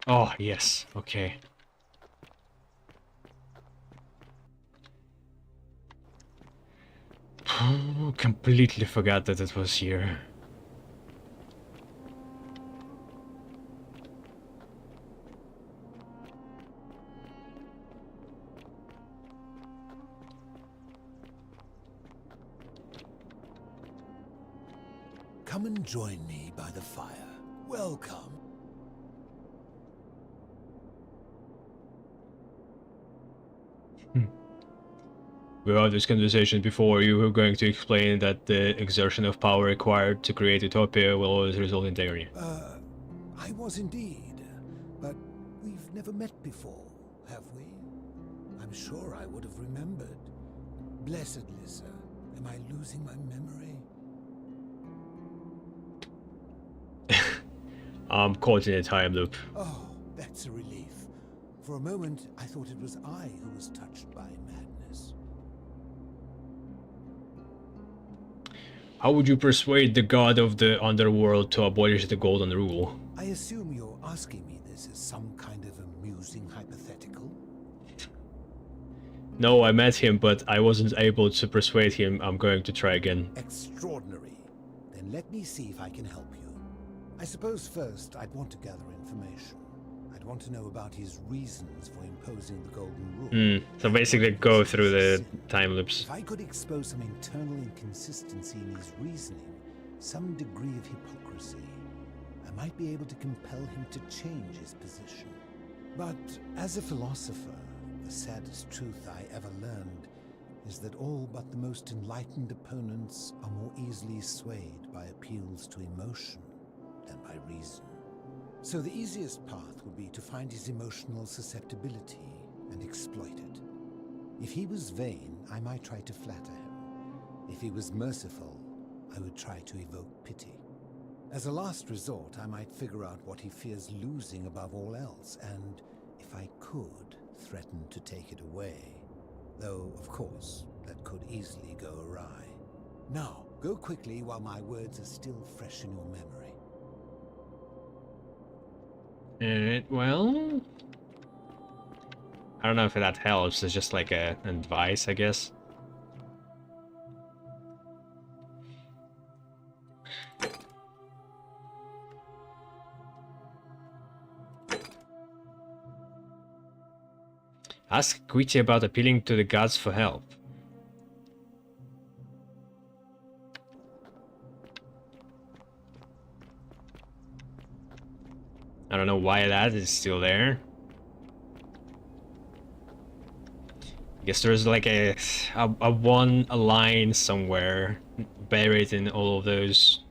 Oh, yes. Okay. Completely forgot that it was here.
Come and join me by the fire. Welcome.
We had this conversation before. You were going to explain that the exertion of power required to create utopia will always result in tyranny.
I was indeed, but we've never met before, have we? I'm sure I would have remembered. Blessed Lissa, am I losing my memory?
I'm caught in a time loop.
Oh, that's a relief. For a moment, I thought it was I who was touched by madness.
How would you persuade the god of the underworld to abolish the golden rule?
I assume you're asking me this as some kind of amusing hypothetical?
No, I met him, but I wasn't able to persuade him. I'm going to try again.
Extraordinary. Then let me see if I can help you. I suppose first I'd want to gather information. I'd want to know about his reasons for imposing the golden rule.
So basically go through the time loops.
If I could expose some internal inconsistency in his reasoning, some degree of hypocrisy, I might be able to compel him to change his position. But as a philosopher, the saddest truth I ever learned is that all but the most enlightened opponents are more easily swayed by appeals to emotion than by reason. So the easiest path would be to find his emotional susceptibility and exploit it. If he was vain, I might try to flatter him. If he was merciful, I would try to evoke pity. As a last resort, I might figure out what he fears losing above all else, and, if I could, threaten to take it away. Though, of course, that could easily go awry. Now, go quickly while my words are still fresh in your memory.
Well, I don't know if that helps. It's just like an advice, I guess. Ask Guichi about appealing to the gods for help. I don't know why that is still there. I guess there's like a one line somewhere buried in all of those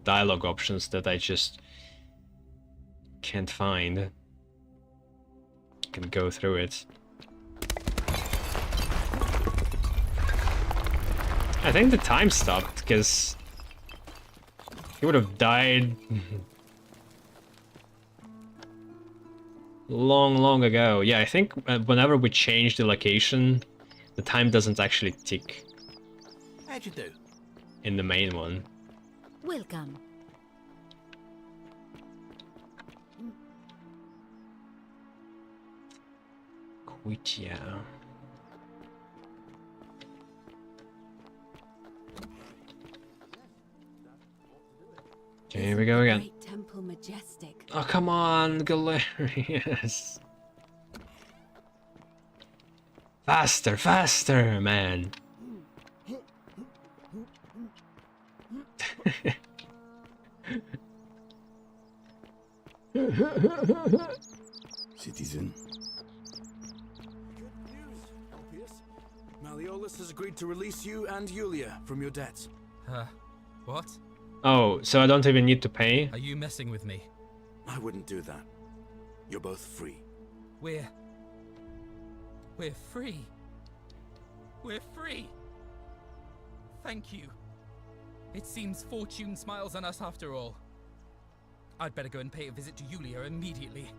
dialogue options that I just can't find. Can go through it. I think the time stopped because he would have died long ago. Yeah, I think whenever we change the location, the time doesn't actually tick.
How'd you do?
In the main one.
Welcome.
Quitia. Okay, here we go again.
Great temple majestic.
Oh, come on, Galerius. Faster, faster, man.
Citizen. Malleolus has agreed to release you and Yulia from your debts.
What?
Oh, so I don't even need to pay?
Are you messing with me?
I wouldn't do that. You're both free.
We're free. We're free. Thank you. It seems fortune smiles on us after all. I'd better go and pay a visit to Yulia immediately.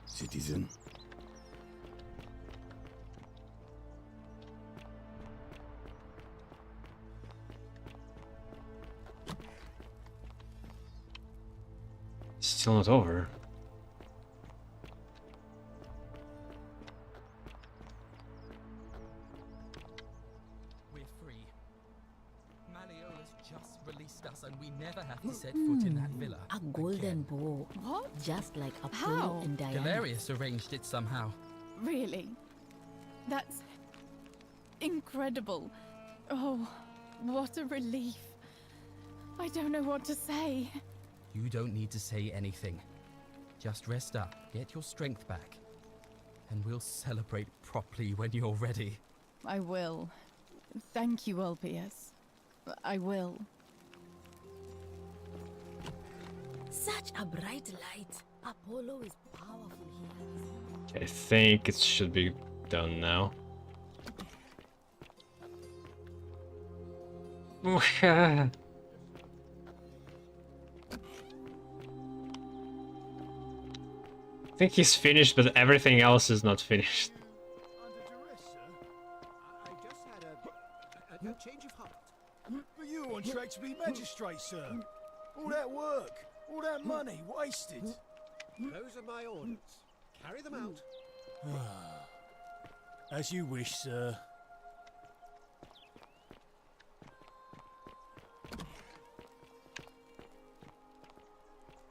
Citizen.
Still not over.
We're free. Malleolus just released us and we never have to set foot in that villa.
A golden bow.
What?
Just like
How?
Apollo and Diana.
Galerius arranged it somehow.
Really? That's incredible. Oh, what a relief. I don't know what to say.
You don't need to say anything. Just rest up, get your strength back, and we'll celebrate properly when you're ready.
I will. Thank you, Ulpius. I will.
Such a bright light. Apollo is powerful here.
I think it should be done now. I think he's finished, but everything else is not finished.
A change of heart. But you on track to be magistrate, sir. All that work, all that money wasted. Those are my orders. Carry them out. As you wish, sir.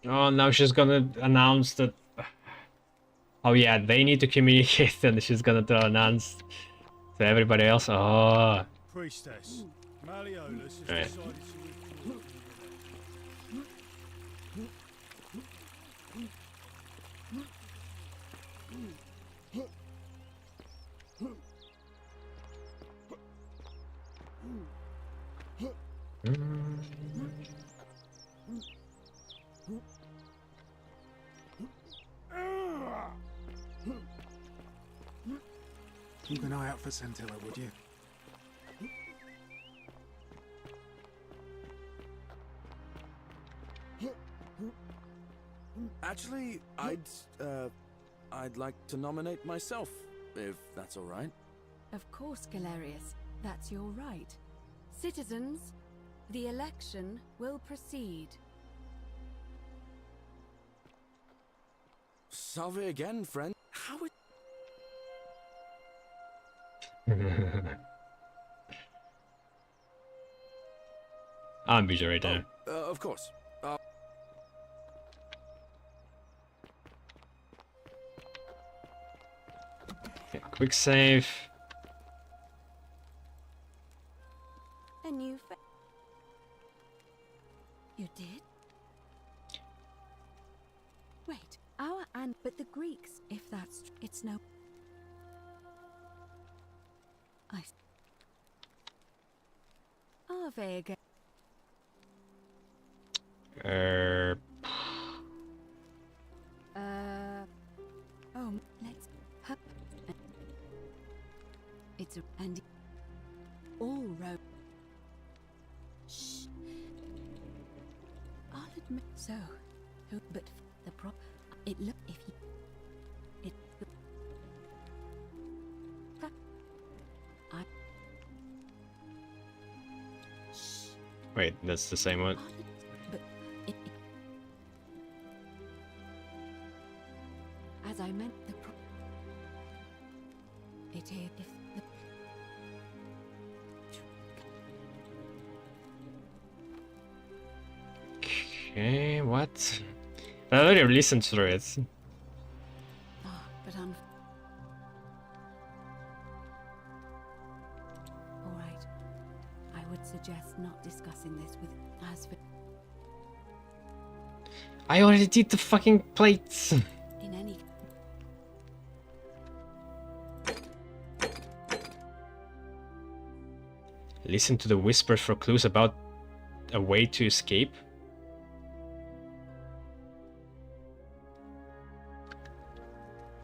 Oh, now she's gonna announce that. Oh yeah, they need to communicate, and she's gonna announce to everybody else. Oh.
Priestess, Malleolus has
Right.
decided to withdraw.
Keep an eye out for Scintilla, would you?
Actually, I'd like to nominate myself, if that's all right.
Of course, Galerius. That's your right. Citizens, the election will proceed.
Salve again, friend. How it...
I'm busy right now.
Of course.
Okay, quick save.
A new You did? Wait, but the Greeks, if that's it's no. Are they again? Oh, let's. It's a and all road. Shh. I'll admit so. But the it look if you it. I. Shh.
Wait, that's the same one.
But as I meant the it is if the
Okay, what? I already listened through it.
but all right. I would suggest not discussing this with Asvid.
I already did the fucking plates.
In any
Listen to the whispers for clues about a way to escape.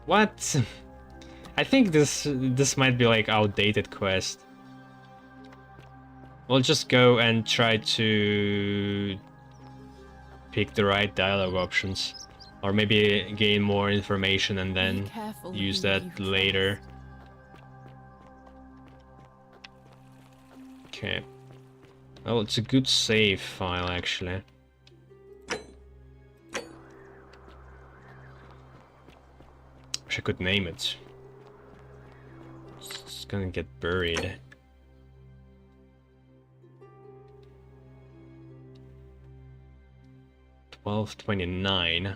What? I think this might be like outdated quest. We'll just go and try to pick the right dialogue options, or maybe gain more information and then use that later. Okay. Well, it's a good save file actually. Wish I could name it. It's gonna get buried. $12.29.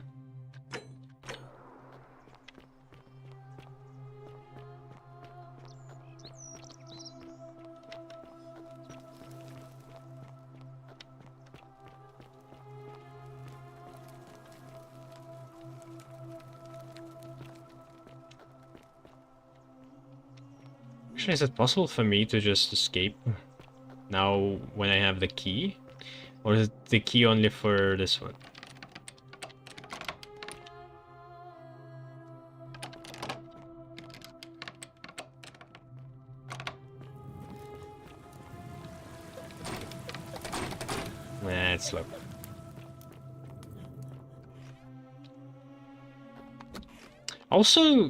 Actually, is it possible for me to just escape now when I have the key? Or is it the key only for this one? Nah, it's slow. Also,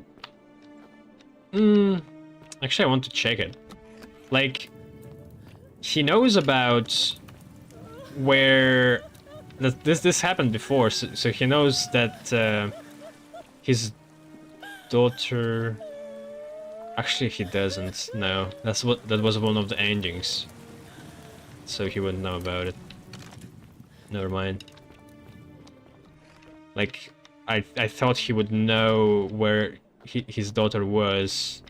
actually, I want to check it. Like, he knows about where this happened before, so he knows that his daughter. Actually, he doesn't. No, that was one of the endings, so he wouldn't know about it. Never mind. Like, I thought he would know where his daughter was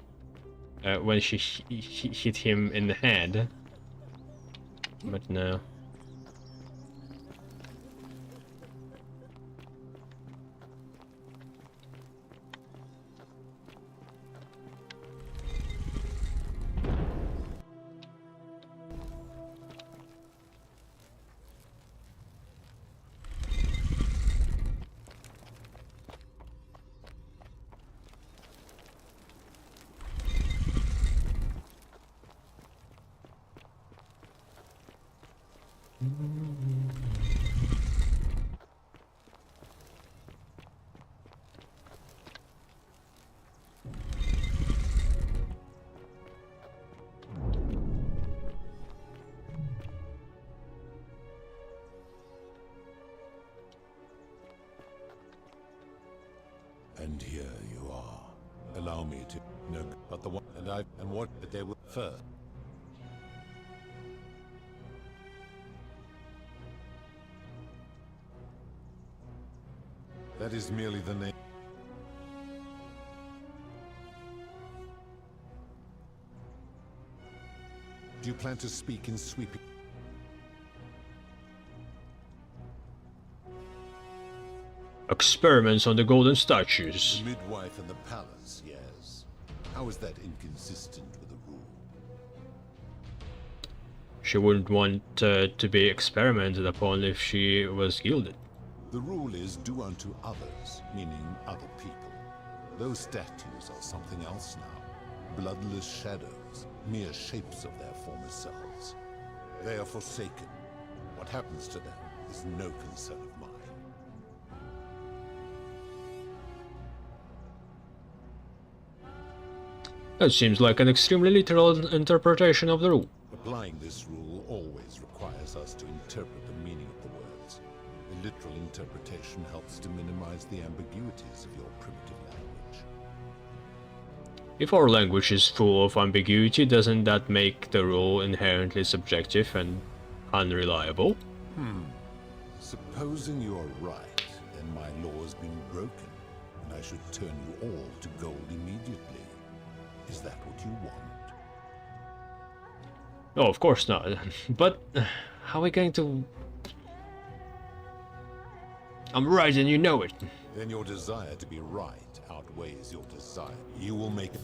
when she hit him in the head, but no.
And here you are. Allow me to no, but the one and what they will first. That is merely the name. Do you plan to speak in sweeping?
Experiments on the golden statues.
The midwife in the palace, yes. How is that inconsistent with the rule?
She wouldn't want to be experimented upon if she was gilded.
The rule is do unto others, meaning other people. Those statues are something else now. Bloodless shadows, mere shapes of their former selves. They are forsaken. What happens to them is no concern of mine.
That seems like an extremely literal interpretation of the rule.
Applying this rule always requires us to interpret the meaning of the words. A literal interpretation helps to minimize the ambiguities of your primitive language.
If our language is full of ambiguity, doesn't that make the rule inherently subjective and unreliable?
Supposing you are right, then my law has been broken, and I should turn you all to gold immediately. Is that what you want?
No, of course not. But how are we going to... I'm right and you know it.
Then your desire to be right outweighs your desire. You will make it.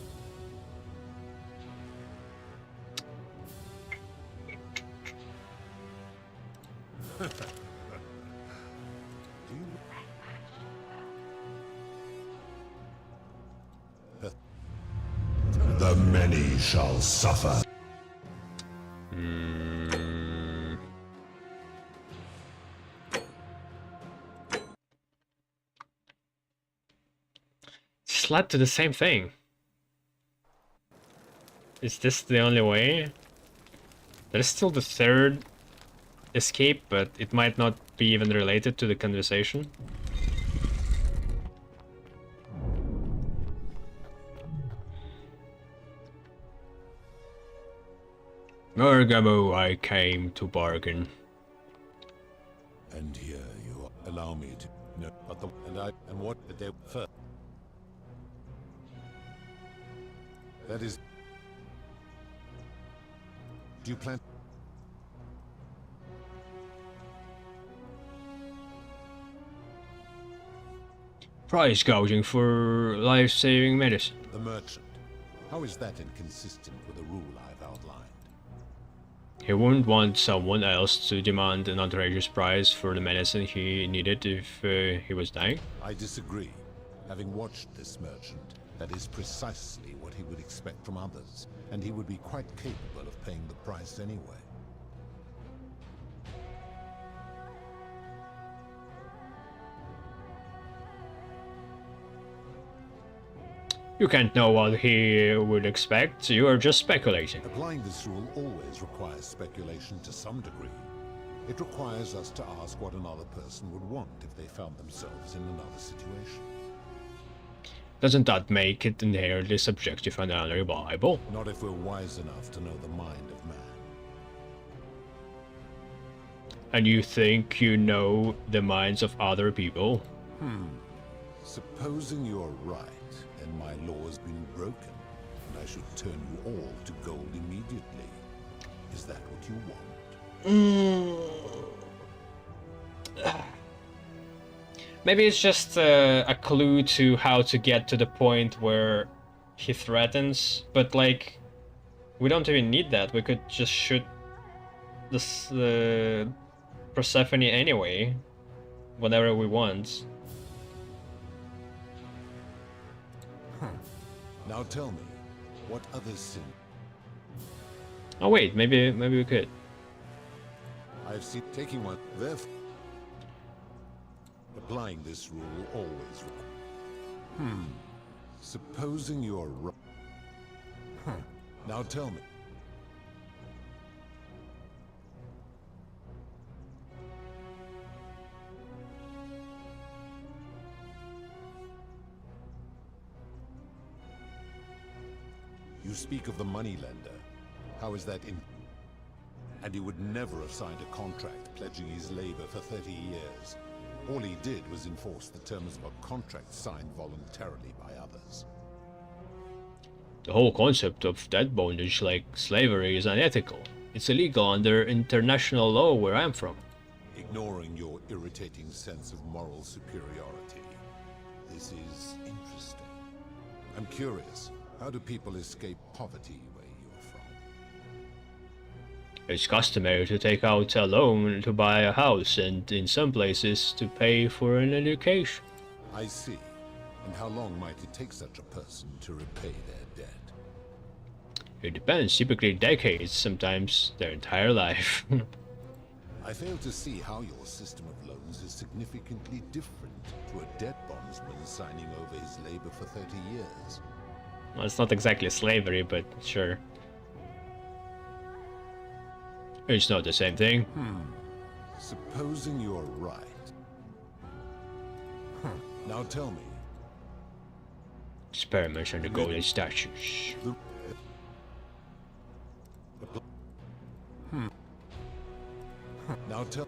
The many shall suffer.
This led to the same thing. Is this the only way? There's still the third escape, but it might not be even related to the conversation. Bergamo, I came to bargain.
And here you are. Allow me to no, but the and what did they first? That is. Do you plan?
Price gouging for life-saving medicine.
The merchant. How is that inconsistent with the rule I've outlined?
He wouldn't want someone else to demand an outrageous price for the medicine he needed if he was dying.
I disagree. Having watched this merchant, that is precisely what he would expect from others, and he would be quite capable of paying the price anyway.
You can't know what he would expect, you are just speculating.
Applying this rule always requires speculation to some degree. It requires us to ask what another person would want if they found themselves in another situation.
Doesn't that make it inherently subjective and unreliable?
Not if we're wise enough to know the mind of man.
And you think you know the minds of other people?
Supposing you're right, and my law has been broken, and I should turn you all to gold immediately. Is that what you want?
Maybe it's just a clue to how to get to the point where he threatens, but like, we don't even need that. We could just shoot this Persephone anyway, whenever we want.
Now tell me, what other sin?
Oh wait, maybe we could.
I've seen taking one, therefore applying this rule always requires. Supposing you're right. Now tell me. You speak of the moneylender. How is that in... And he would never have signed a contract pledging his labor for 30 years. All he did was enforce the terms of a contract signed voluntarily by others.
The whole concept of debt bondage, like slavery, is unethical. It's illegal under international law where I'm from.
Ignoring your irritating sense of moral superiority. This is interesting. I'm curious. How do people escape poverty where you're from?
It's customary to take out a loan to buy a house, and in some places to pay for an education.
I see. And how long might it take such a person to repay their debt?
It depends, typically decades, sometimes their entire life.
I fail to see how your system of loans is significantly different to a debt bondsman signing over his labor for 30 years.
Well, it's not exactly slavery, but sure. It's not the same thing.
Supposing you're right. Now tell me.
Experiments on the golden statues.
Now tell...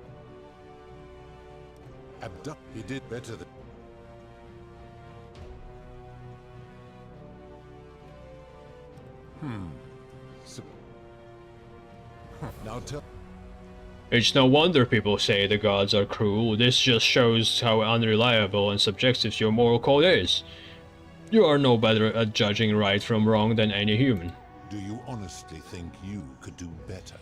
Abduct... He did better than... Now tell...
It's no wonder people say the gods are cruel. This just shows how unreliable and subjective your moral code is. You are no better at judging right from wrong than any human.
Do you honestly think you could do better?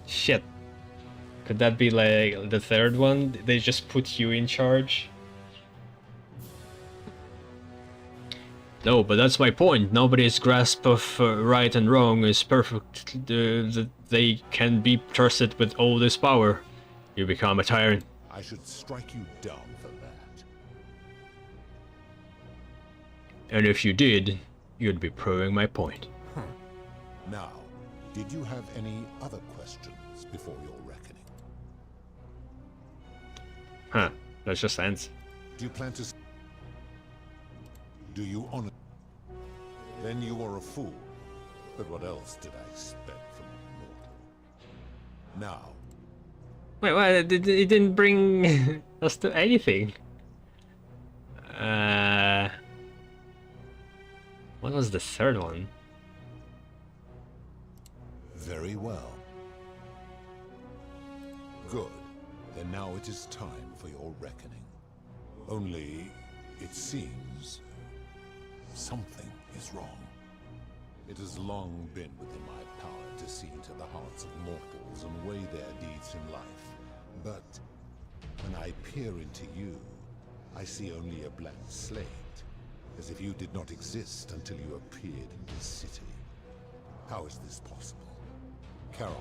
Shit. Could that be like the third one? They just put you in charge? No, but that's my point. Nobody's grasp of right and wrong is perfect. They can be trusted with all this power. You become a tyrant.
I should strike you down for that.
And if you did, you'd be proving my point.
Now, did you have any other questions before your reckoning?
Huh, that's just ends.
Do you plan to... Do you honor... Then you are a fool. But what else did I expect from a mortal? Now...
Wait, what? It didn't bring us to anything. What was the third one?
Very well. Good. Then now it is time for your reckoning. Only, it seems, something is wrong. It has long been within my power to see into the hearts of mortals and weigh their deeds in life. But when I peer into you, I see only a blank slate, as if you did not exist until you appeared in this city. How is this possible? Charon,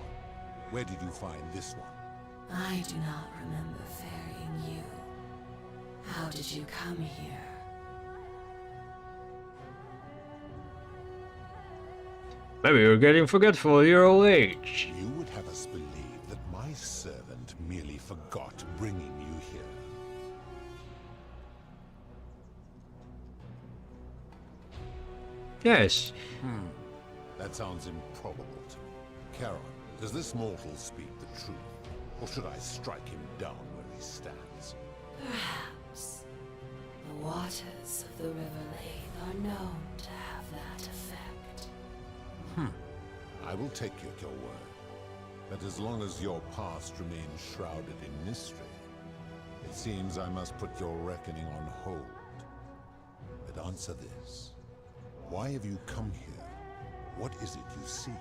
where did you find this one?
I do not remember ferrying you. How did you come here?
Maybe you're getting forgetful at your old age.
You would have us believe that my servant merely forgot bringing you here.
Yes.
That sounds improbable to me. Charon, does this mortal speak the truth? Or should I strike him down where he stands?
Perhaps. The waters of the River Lane are known to have that effect.
I will take you at your word. But as long as your past remains shrouded in mystery, it seems I must put your reckoning on hold. But answer this. Why have you come here? What is it you seek?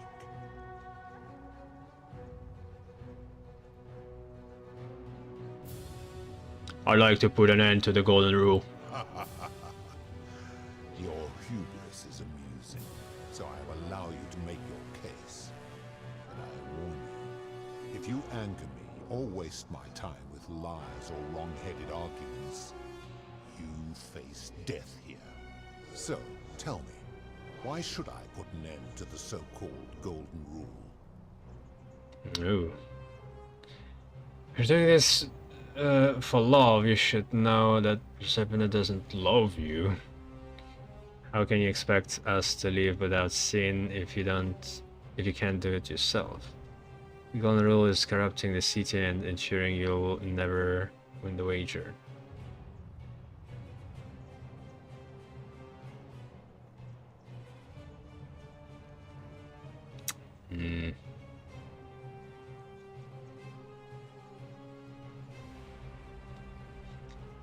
I'd like to put an end to the golden rule.
Your hubris is amusing, so I will allow you to make your case. But I warn you, if you anger me or waste my time with lies or wrong-headed arguments, you face death here. So, tell me, why should I put an end to the so-called golden rule?
No. If you're doing this for love, you should know that Persephone doesn't love you. How can you expect us to live without sin if you can't do it yourself? The golden rule is corrupting the city and ensuring you'll never win the wager.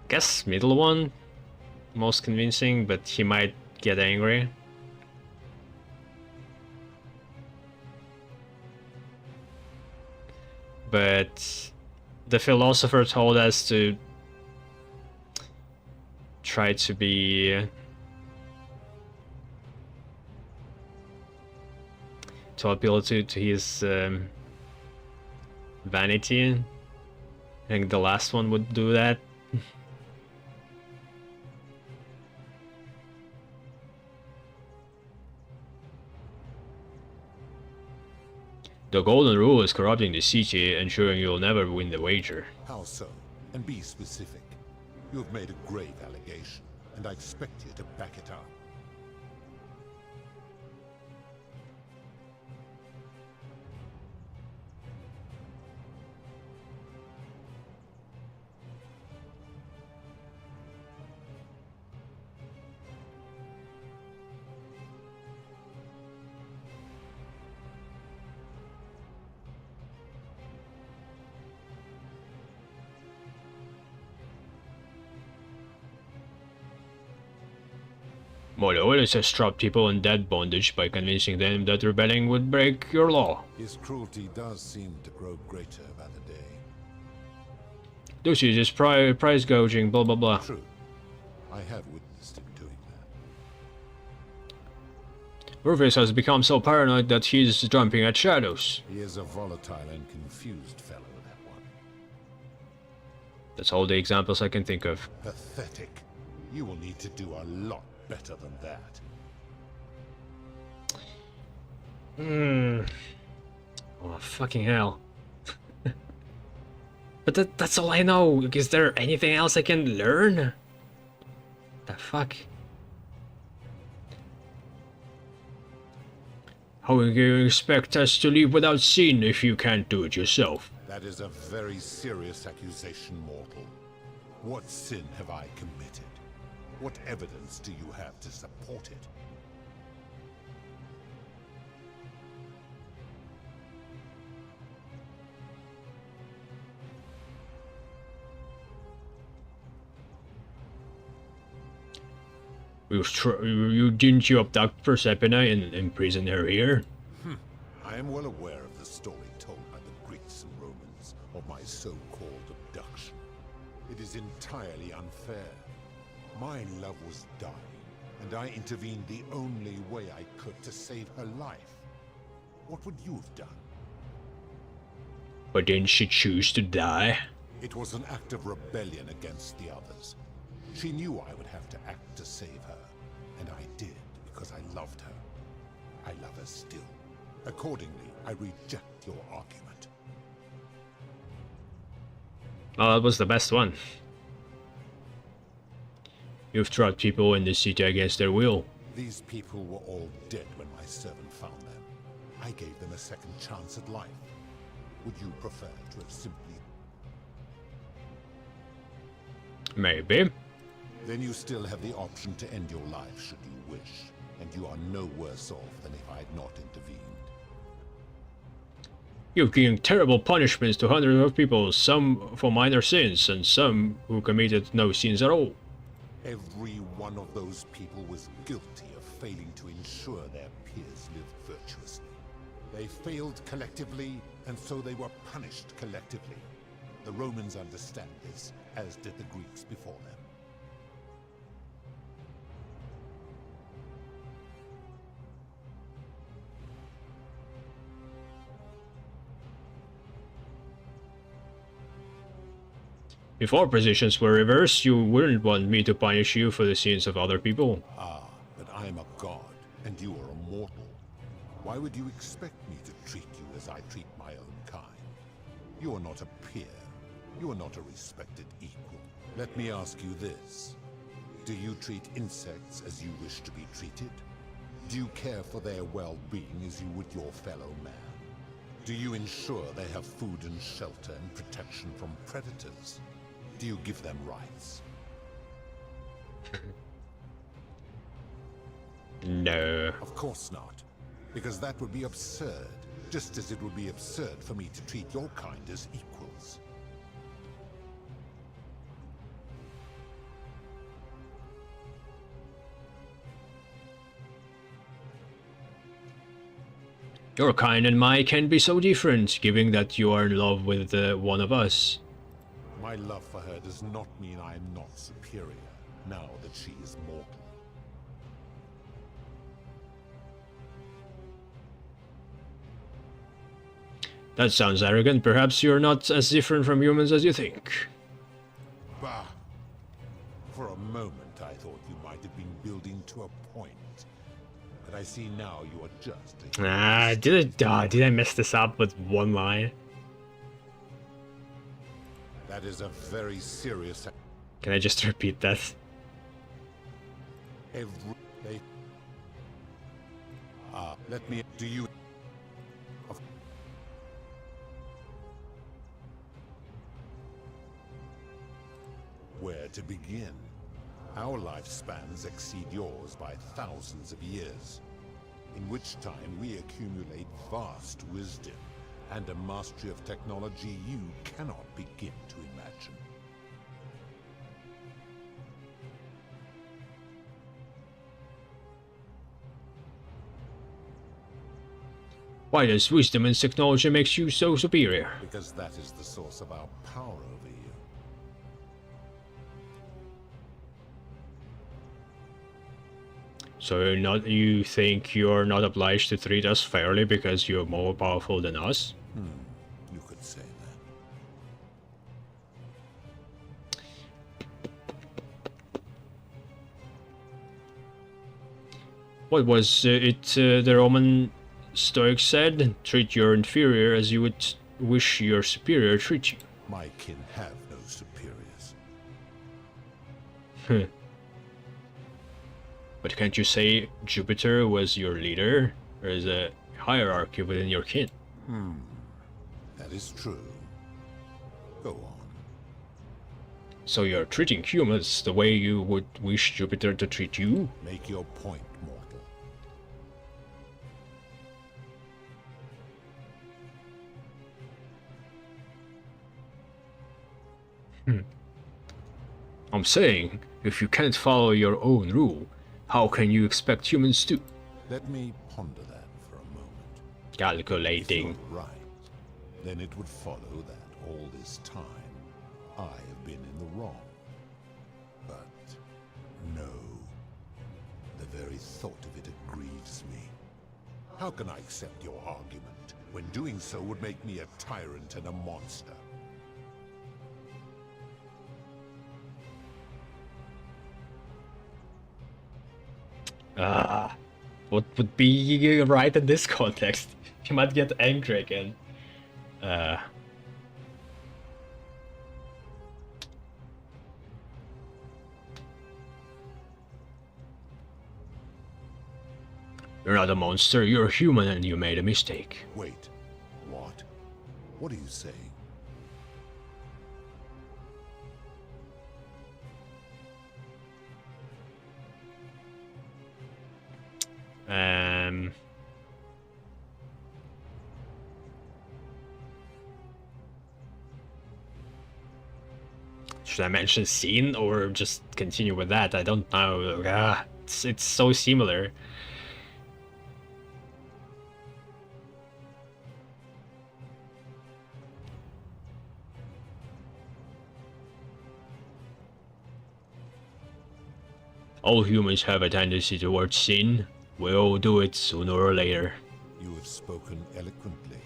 Guess middle one, most convincing, but he might get angry. But the philosopher told us to try to be to appeal to his vanity. I think the last one would do that. The golden rule is corrupting the city, ensuring you'll never win the wager.
How so? And be specific. You have made a grave allegation, and I expect you to back it up.
Maloelis has trapped people in dead bondage by convincing them that rebelling would break your law.
His cruelty does seem to grow greater by the day.
Lucy is price gouging, blah blah blah.
True. I have witnessed him doing that.
Rufus has become so paranoid that he's jumping at shadows.
He is a volatile and confused fellow, that one.
That's all the examples I can think of.
Pathetic. You will need to do a lot better than that.
Oh, fucking hell. But that's all I know. Is there anything else I can learn? The fuck? How do you expect us to live without sin if you can't do it yourself?
That is a very serious accusation, mortal. What sin have I committed? What evidence do you have to support it?
You didn't you abduct Persephone and imprison her here?
I am well aware of the story told by the Greeks and Romans of my so-called abduction. It is entirely unfair. My love was dying, and I intervened the only way I could to save her life. What would you have done?
But didn't she choose to die?
It was an act of rebellion against the others. She knew I would have to act to save her, and I did because I loved her. I love her still. Accordingly, I reject your argument.
Oh, that was the best one. You've trapped people in the city against their will.
These people were all dead when my servant found them. I gave them a second chance at life. Would you prefer to have simply...
Maybe.
Then you still have the option to end your life should you wish, and you are no worse off than if I had not intervened.
You've given terrible punishments to hundreds of people, some for minor sins, and some who committed no sins at all.
Every one of those people was guilty of failing to ensure their peers lived virtuously. They failed collectively, and so they were punished collectively. The Romans understand this, as did the Greeks before them.
If our positions were reversed, you wouldn't want me to punish you for the sins of other people.
Ah, but I am a god, and you are a mortal. Why would you expect me to treat you as I treat my own kind? You are not a peer. You are not a respected equal. Let me ask you this. Do you treat insects as you wish to be treated? Do you care for their well-being as you would your fellow man? Do you ensure they have food and shelter and protection from predators? Do you give them rights?
No.
Of course not. Because that would be absurd. Just as it would be absurd for me to treat your kind as equals.
Your kind and mine can be so different, given that you are in love with one of us.
My love for her does not mean I am not superior, now that she is mortal.
That sounds arrogant. Perhaps you're not as different from humans as you think.
Bah! For a moment I thought you might have been building to a point. But I see now you are just a...
Did I mess this up with one line?
That is a very serious...
Can I just repeat that?
Let me... Do you... Where to begin? Our lifespans exceed yours by thousands of years, in which time we accumulate vast wisdom and a mastery of technology you cannot begin to imagine.
Why does wisdom and technology makes you so superior?
Because that is the source of our power over you.
So you think you're not obliged to treat us fairly because you're more powerful than us?
You could say that.
What was the Roman Stoics said? Treat your inferior as you would wish your superior treat you.
My kin have no superiors.
But can't you say Jupiter was your leader? There is a hierarchy within your kin.
That is true. Go on.
So you're treating humans the way you would wish Jupiter to treat you?
Make your point, mortal.
I'm saying, if you can't follow your own rule, How can you expect humans to?
Let me ponder that for a moment.
Calculating.
If you're right, then it would follow that all this time I have been in the wrong. But no, the very thought of it grieves me. How can I accept your argument when doing so would make me a tyrant and a monster?
What would be right in this context? You might get angry again. You're not a monster, you're a human and you made a mistake.
Wait, what? What are you saying?
Should I mention scene or just continue with that? I don't know. It's so similar. All humans have a tendency towards sin. We all do it sooner or later.
You have spoken eloquently,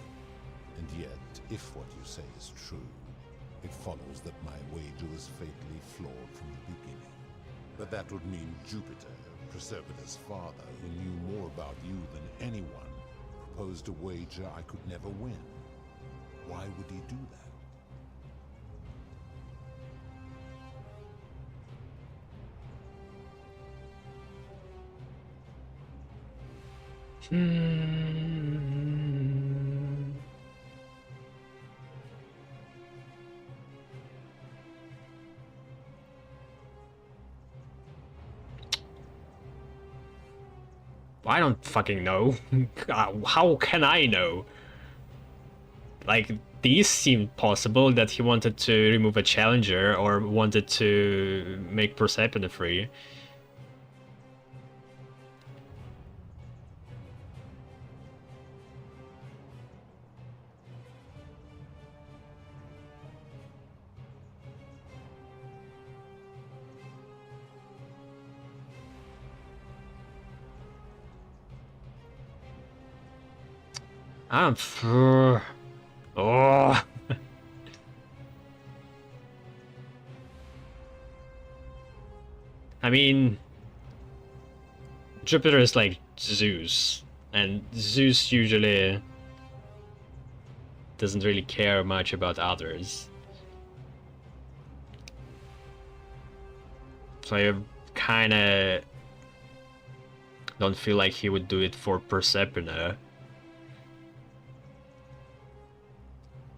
and yet, if what you say is true, it follows that my wager was fatally flawed from the beginning. But that would mean Jupiter, Proserpina's father, who knew more about you than anyone, proposed a wager I could never win. Why would he do that?
I don't fucking know. How can I know? Like, these seem possible that he wanted to remove a challenger or wanted to make Proserpina free. I'm oh. I mean, Jupiter is like Zeus, and Zeus usually doesn't really care much about others. So I kinda don't feel like he would do it for Proserpina.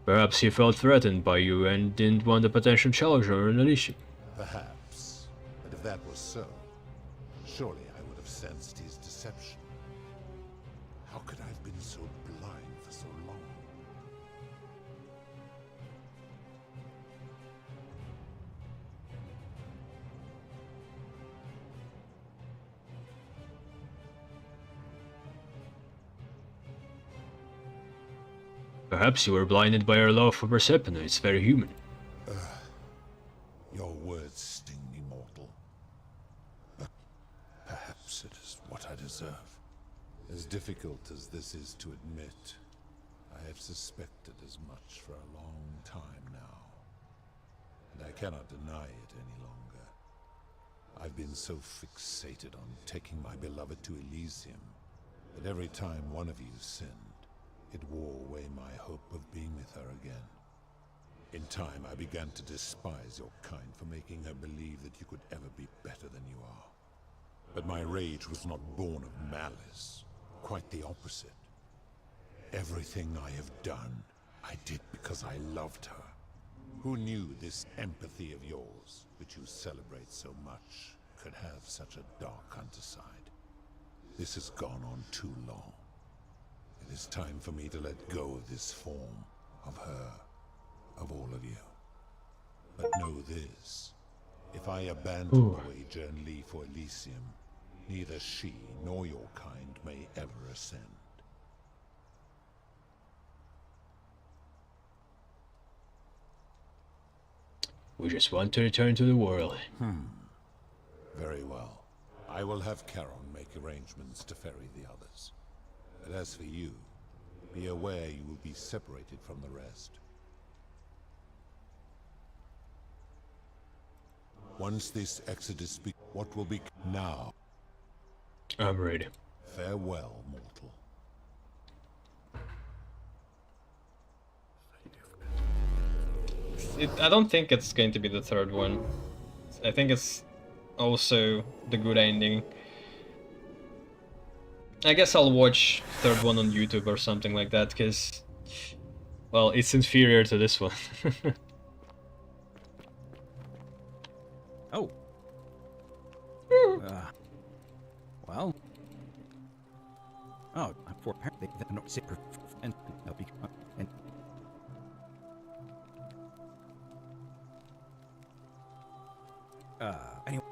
Perhaps he felt threatened by you and didn't want a potential challenger in addition.
Perhaps. But if that was so, surely I would have sensed his deception. How could I have been so blind for so long?
Perhaps you were blinded by your love for Proserpina. It's very human.
Your words sting me, mortal. But perhaps it is what I deserve. As difficult as this is to admit, I have suspected as much for a long time now. And I cannot deny it any longer. I've been so fixated on taking my beloved to Elysium that every time one of you sinned, it wore away my hope of being with her again. In time, I began to despise your kind for making her believe that you could ever be better than you are. But my rage was not born of malice. Quite the opposite. Everything I have done, I did because I loved her. Who knew this empathy of yours, which you celebrate so much, could have such a dark underside? This has gone on too long. It is time for me to let go of this form, of her, of all of you. But know this, if I abandon the wager and leave for Elysium, Neither she nor your kind may ever ascend.
We just want to return to the world.
Very well. I will have Charon make arrangements to ferry the others. But as for you, be aware you will be separated from the rest. Once this exodus what will be now?
I'm ready.
Farewell, mortal.
I don't think it's going to be the third one. I think it's also the good ending. I guess I'll watch third one on YouTube or something like that, because, well, it's inferior to this one.
Oh. Well. Oh, for apparently the no safer and anyway.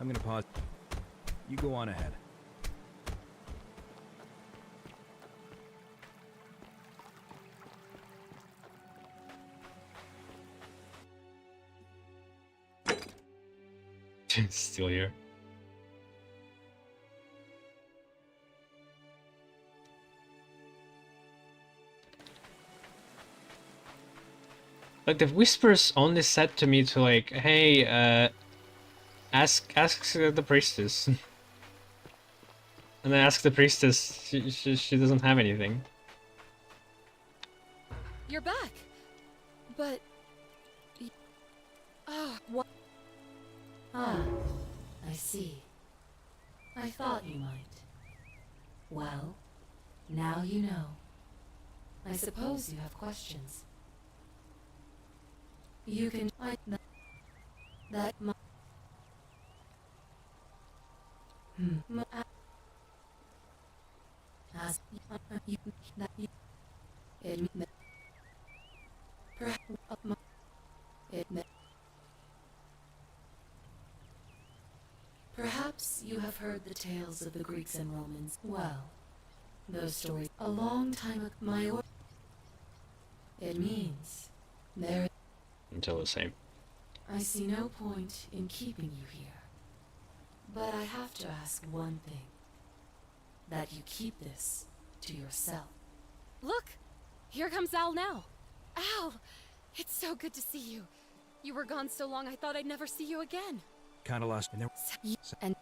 I'm gonna pause. You go on ahead.
Still here. Like, the whispers only said to me to, like, hey, ask the priestess. And I asked the priestess, she doesn't have anything.
You're back. But... what?
Ah, I see. I thought you might. Well, now you know. I suppose you have questions. You can... That... As you that you admit perhaps you have heard the tales of the Greeks and Romans. Well, those stories a long time ago. My or it means there.
Until the same.
I see no point in keeping you here. But I have to ask one thing. That you keep this to yourself.
Look! Here comes Al now. Al! It's so good to see you. You were gone so long I thought I'd never see you again.
Kinda lost in there.
And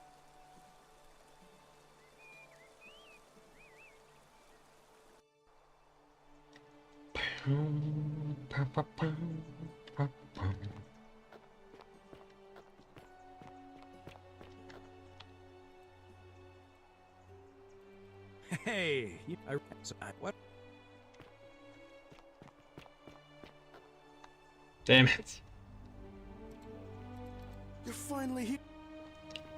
Hey, what?
Damn it.
You're finally here.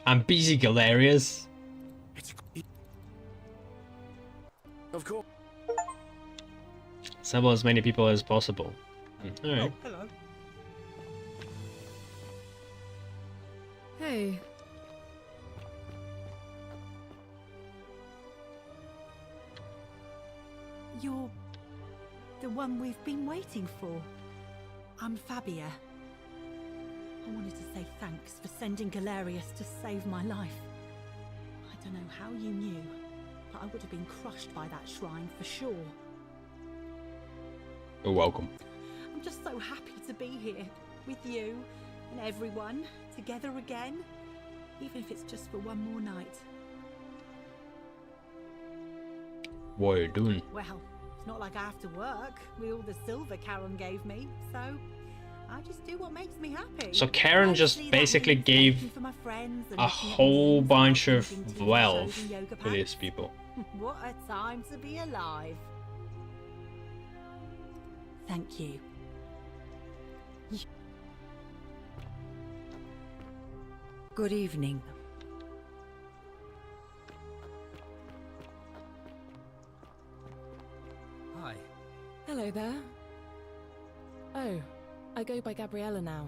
I'm busy, Galerius.
Of course.
Assemble as many people as possible. Alright.
Oh, hello.
Hey.
You're the one we've been waiting for. I'm Fabia. I wanted to say thanks for sending Galerius to save my life. I don't know how you knew, but I would have been crushed by that shrine for sure.
You're welcome.
I'm just so happy to be here with you and everyone together again, even if it's just for one more night.
What are you doing?
Well, it's not like I have to work with all the silver Charon gave me, so I just do what makes me happy.
So Charon just basically gave a whole bunch of wealth to these people.
What a time to be alive. Thank you.
Good evening.
Hi.
Hello there. Oh, I go by Gabriella now.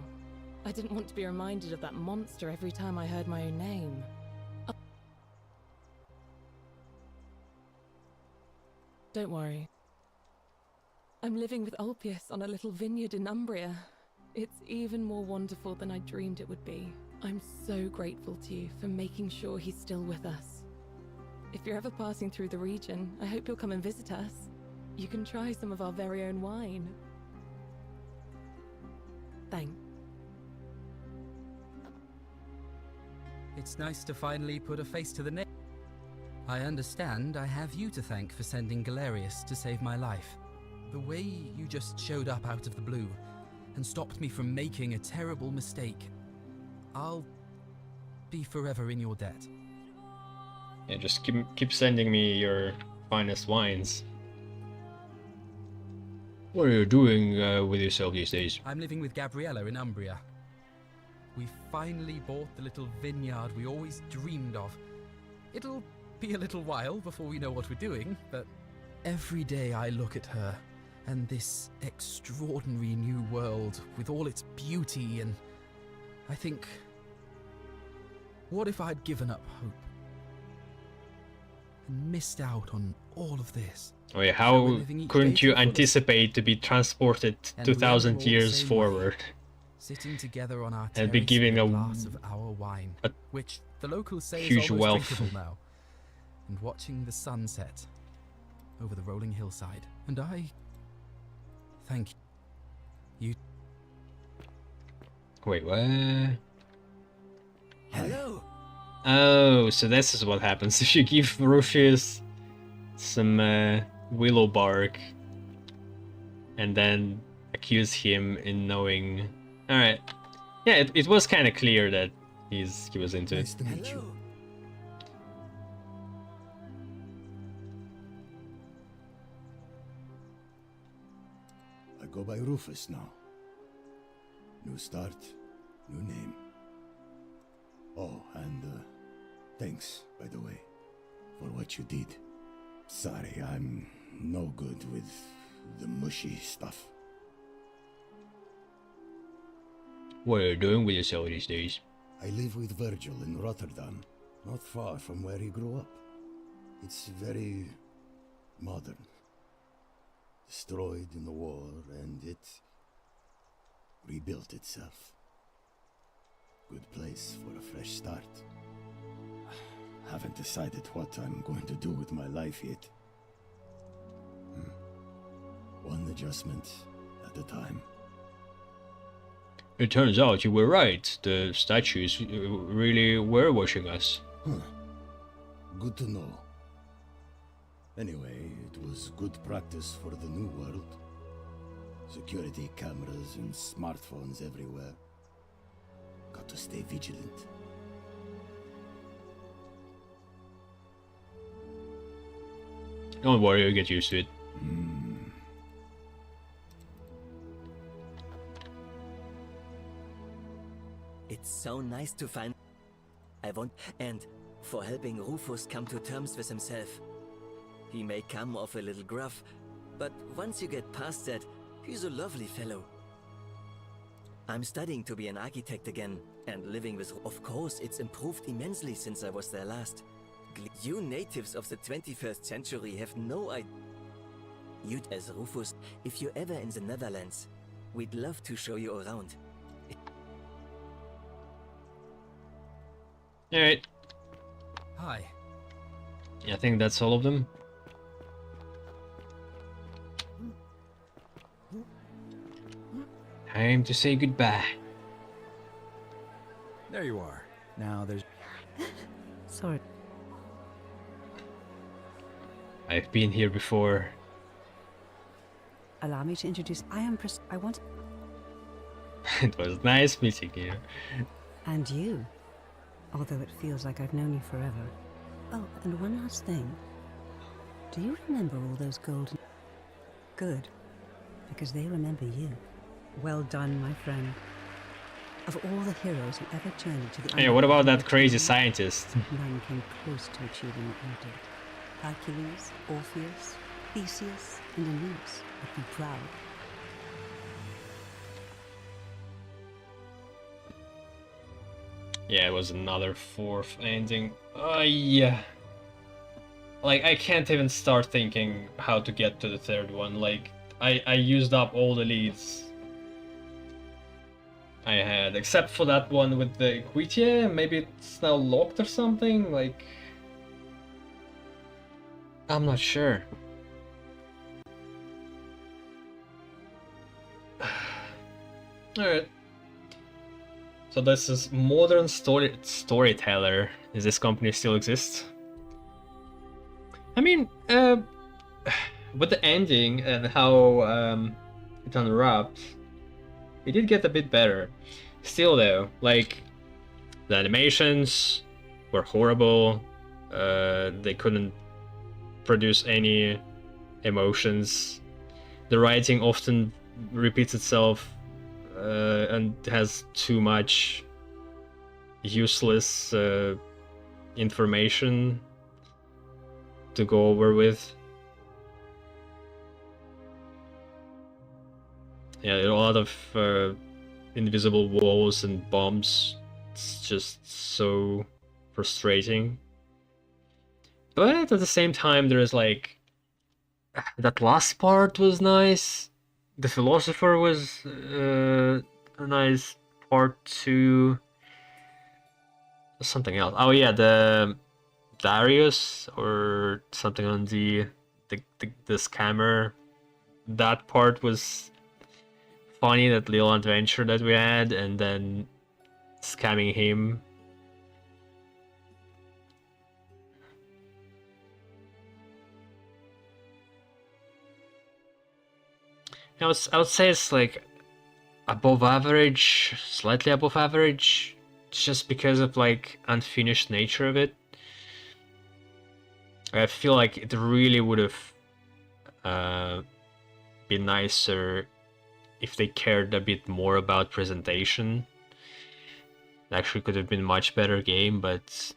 I didn't want to be reminded of that monster every time I heard my own name. Don't worry. I'm living with Ulpius on a little vineyard in Umbria. It's even more wonderful than I dreamed it would be. I'm so grateful to you for making sure he's still with us. If you're ever passing through the region, I hope you'll come and visit us. You can try some of our very own wine. Thanks.
It's nice to finally put a face to the name. I understand I have you to thank for sending Galerius to save my life. The way you just showed up out of the blue and stopped me from making a terrible mistake. I'll be forever in your debt.
Yeah, just keep sending me your finest wines. What are you doing with yourself these days?
I'm living with Gabriella in Umbria. We finally bought the little vineyard we always dreamed of. It'll be a little while before we know what we're doing, but every day I look at her and this extraordinary new world with all its beauty, and I think, what if I'd given up hope and missed out on all of this?
Oh yeah, how couldn't you anticipate to be transported 2,000 years forward?
Sitting together on our
and be
terrace
given
with
a
glass of our wine, which the locals say
huge
is almost
wealth.
drinkable now, and watching the sunset over the rolling hillside. And I thank you.
Wait, what?
Hello.
Oh, so this is what happens if you give Rufus some willow bark and then accuse him in knowing. All right, yeah, it was kind of clear that he was into
Nice
it.
to meet you. I go by Rufus now. New start, new name. Oh, and thanks, by the way, for what you did. Sorry, I'm no good with the mushy stuff.
What are you doing with yourself these days?
I live with Virgil in Rotterdam, not far from where he grew up. It's very modern. Destroyed in the war, and it rebuilt itself. Good place for a fresh start. Haven't decided what I'm going to do with my life yet. One adjustment at a time.
It turns out you were right. The statues really were watching us.
Huh. Good to know. Anyway, it was good practice for the new world. Security cameras and smartphones everywhere. Got to stay vigilant.
Don't worry, you'll get used to it.
It's so nice to find. I want, and for helping Rufus come to terms with himself. He may come off a little gruff, but once you get past that, he's a lovely fellow. I'm studying to be an architect again, and living with. Of course, it's improved immensely since I was there last. You natives of the 21st century have no idea. You as Rufus, if you're ever in the Netherlands, we'd love to show you around.
Alright.
Hi.
Yeah, I think that's all of them. Time to say goodbye.
There you are. Now there's...
Sorry.
I've been here before.
Allow me to introduce. I want.
It was nice meeting you.
And you. Although it feels like I've known you forever. Oh, and one last thing. Do you remember all those golden... Good. Because they remember you. Well done, my friend. Of all the heroes who ever journeyed to the
Hey, what about that
unknown
crazy
beyond,
scientist?
none came close to achieving what you did. Hercules, Orpheus, Theseus, and Aeneas would be proud.
Yeah, it was another 4th ending. Yeah. Like, I can't even start thinking how to get to the 3rd one. Like, I used up all the leads I had, except for that one with the Equitia. Maybe it's now locked or something, like... I'm not sure. Alright. So this is Modern Storyteller. Does this company still exist? I mean, with the ending and how it unwrapped, it did get a bit better. Still though, like, the animations were horrible. They couldn't produce any emotions. The writing often repeats itself and has too much useless information to go over with. Yeah, a lot of invisible walls and bombs. It's just so frustrating. But at the same time, there's like... that last part was nice. The Philosopher was a nice part too. Something else. Oh yeah, the Darius or something on the scammer. That part was funny, that little adventure that we had, and then scamming him. I would say it's like above average, slightly above average, just because of like unfinished nature of it. I feel like it really would have been nicer if they cared a bit more about presentation. It actually could have been a much better game, but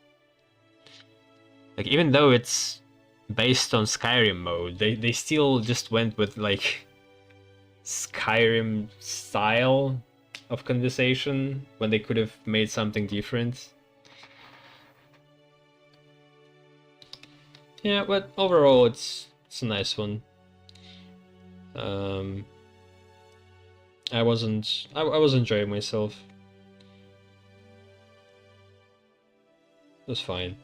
like, even though it's based on Skyrim mode, they still just went with like Skyrim style of conversation when they could have made something different. Yeah, but overall it's a nice one. I was enjoying myself. It was fine.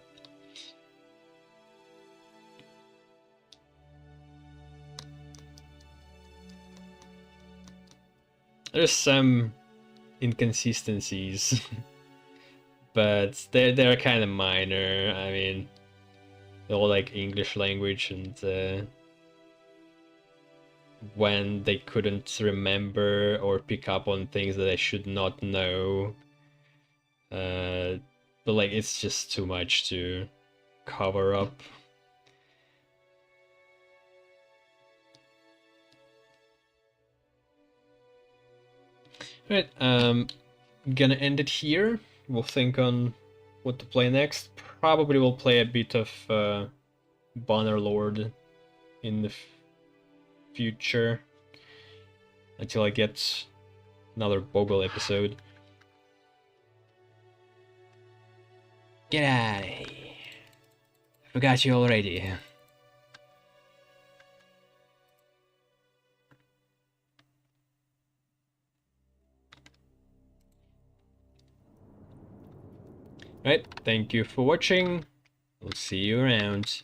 There's some inconsistencies, but they're kind of minor. I mean, they're all like English language, and when they couldn't remember or pick up on things that I should not know. But like, it's just too much to cover up. Right, gonna end it here. We'll think on what to play next. Probably we'll play a bit of Bannerlord in the future until I get another Bogle episode. Get out of here. Forgot you already. Right, thank you for watching. We'll see you around.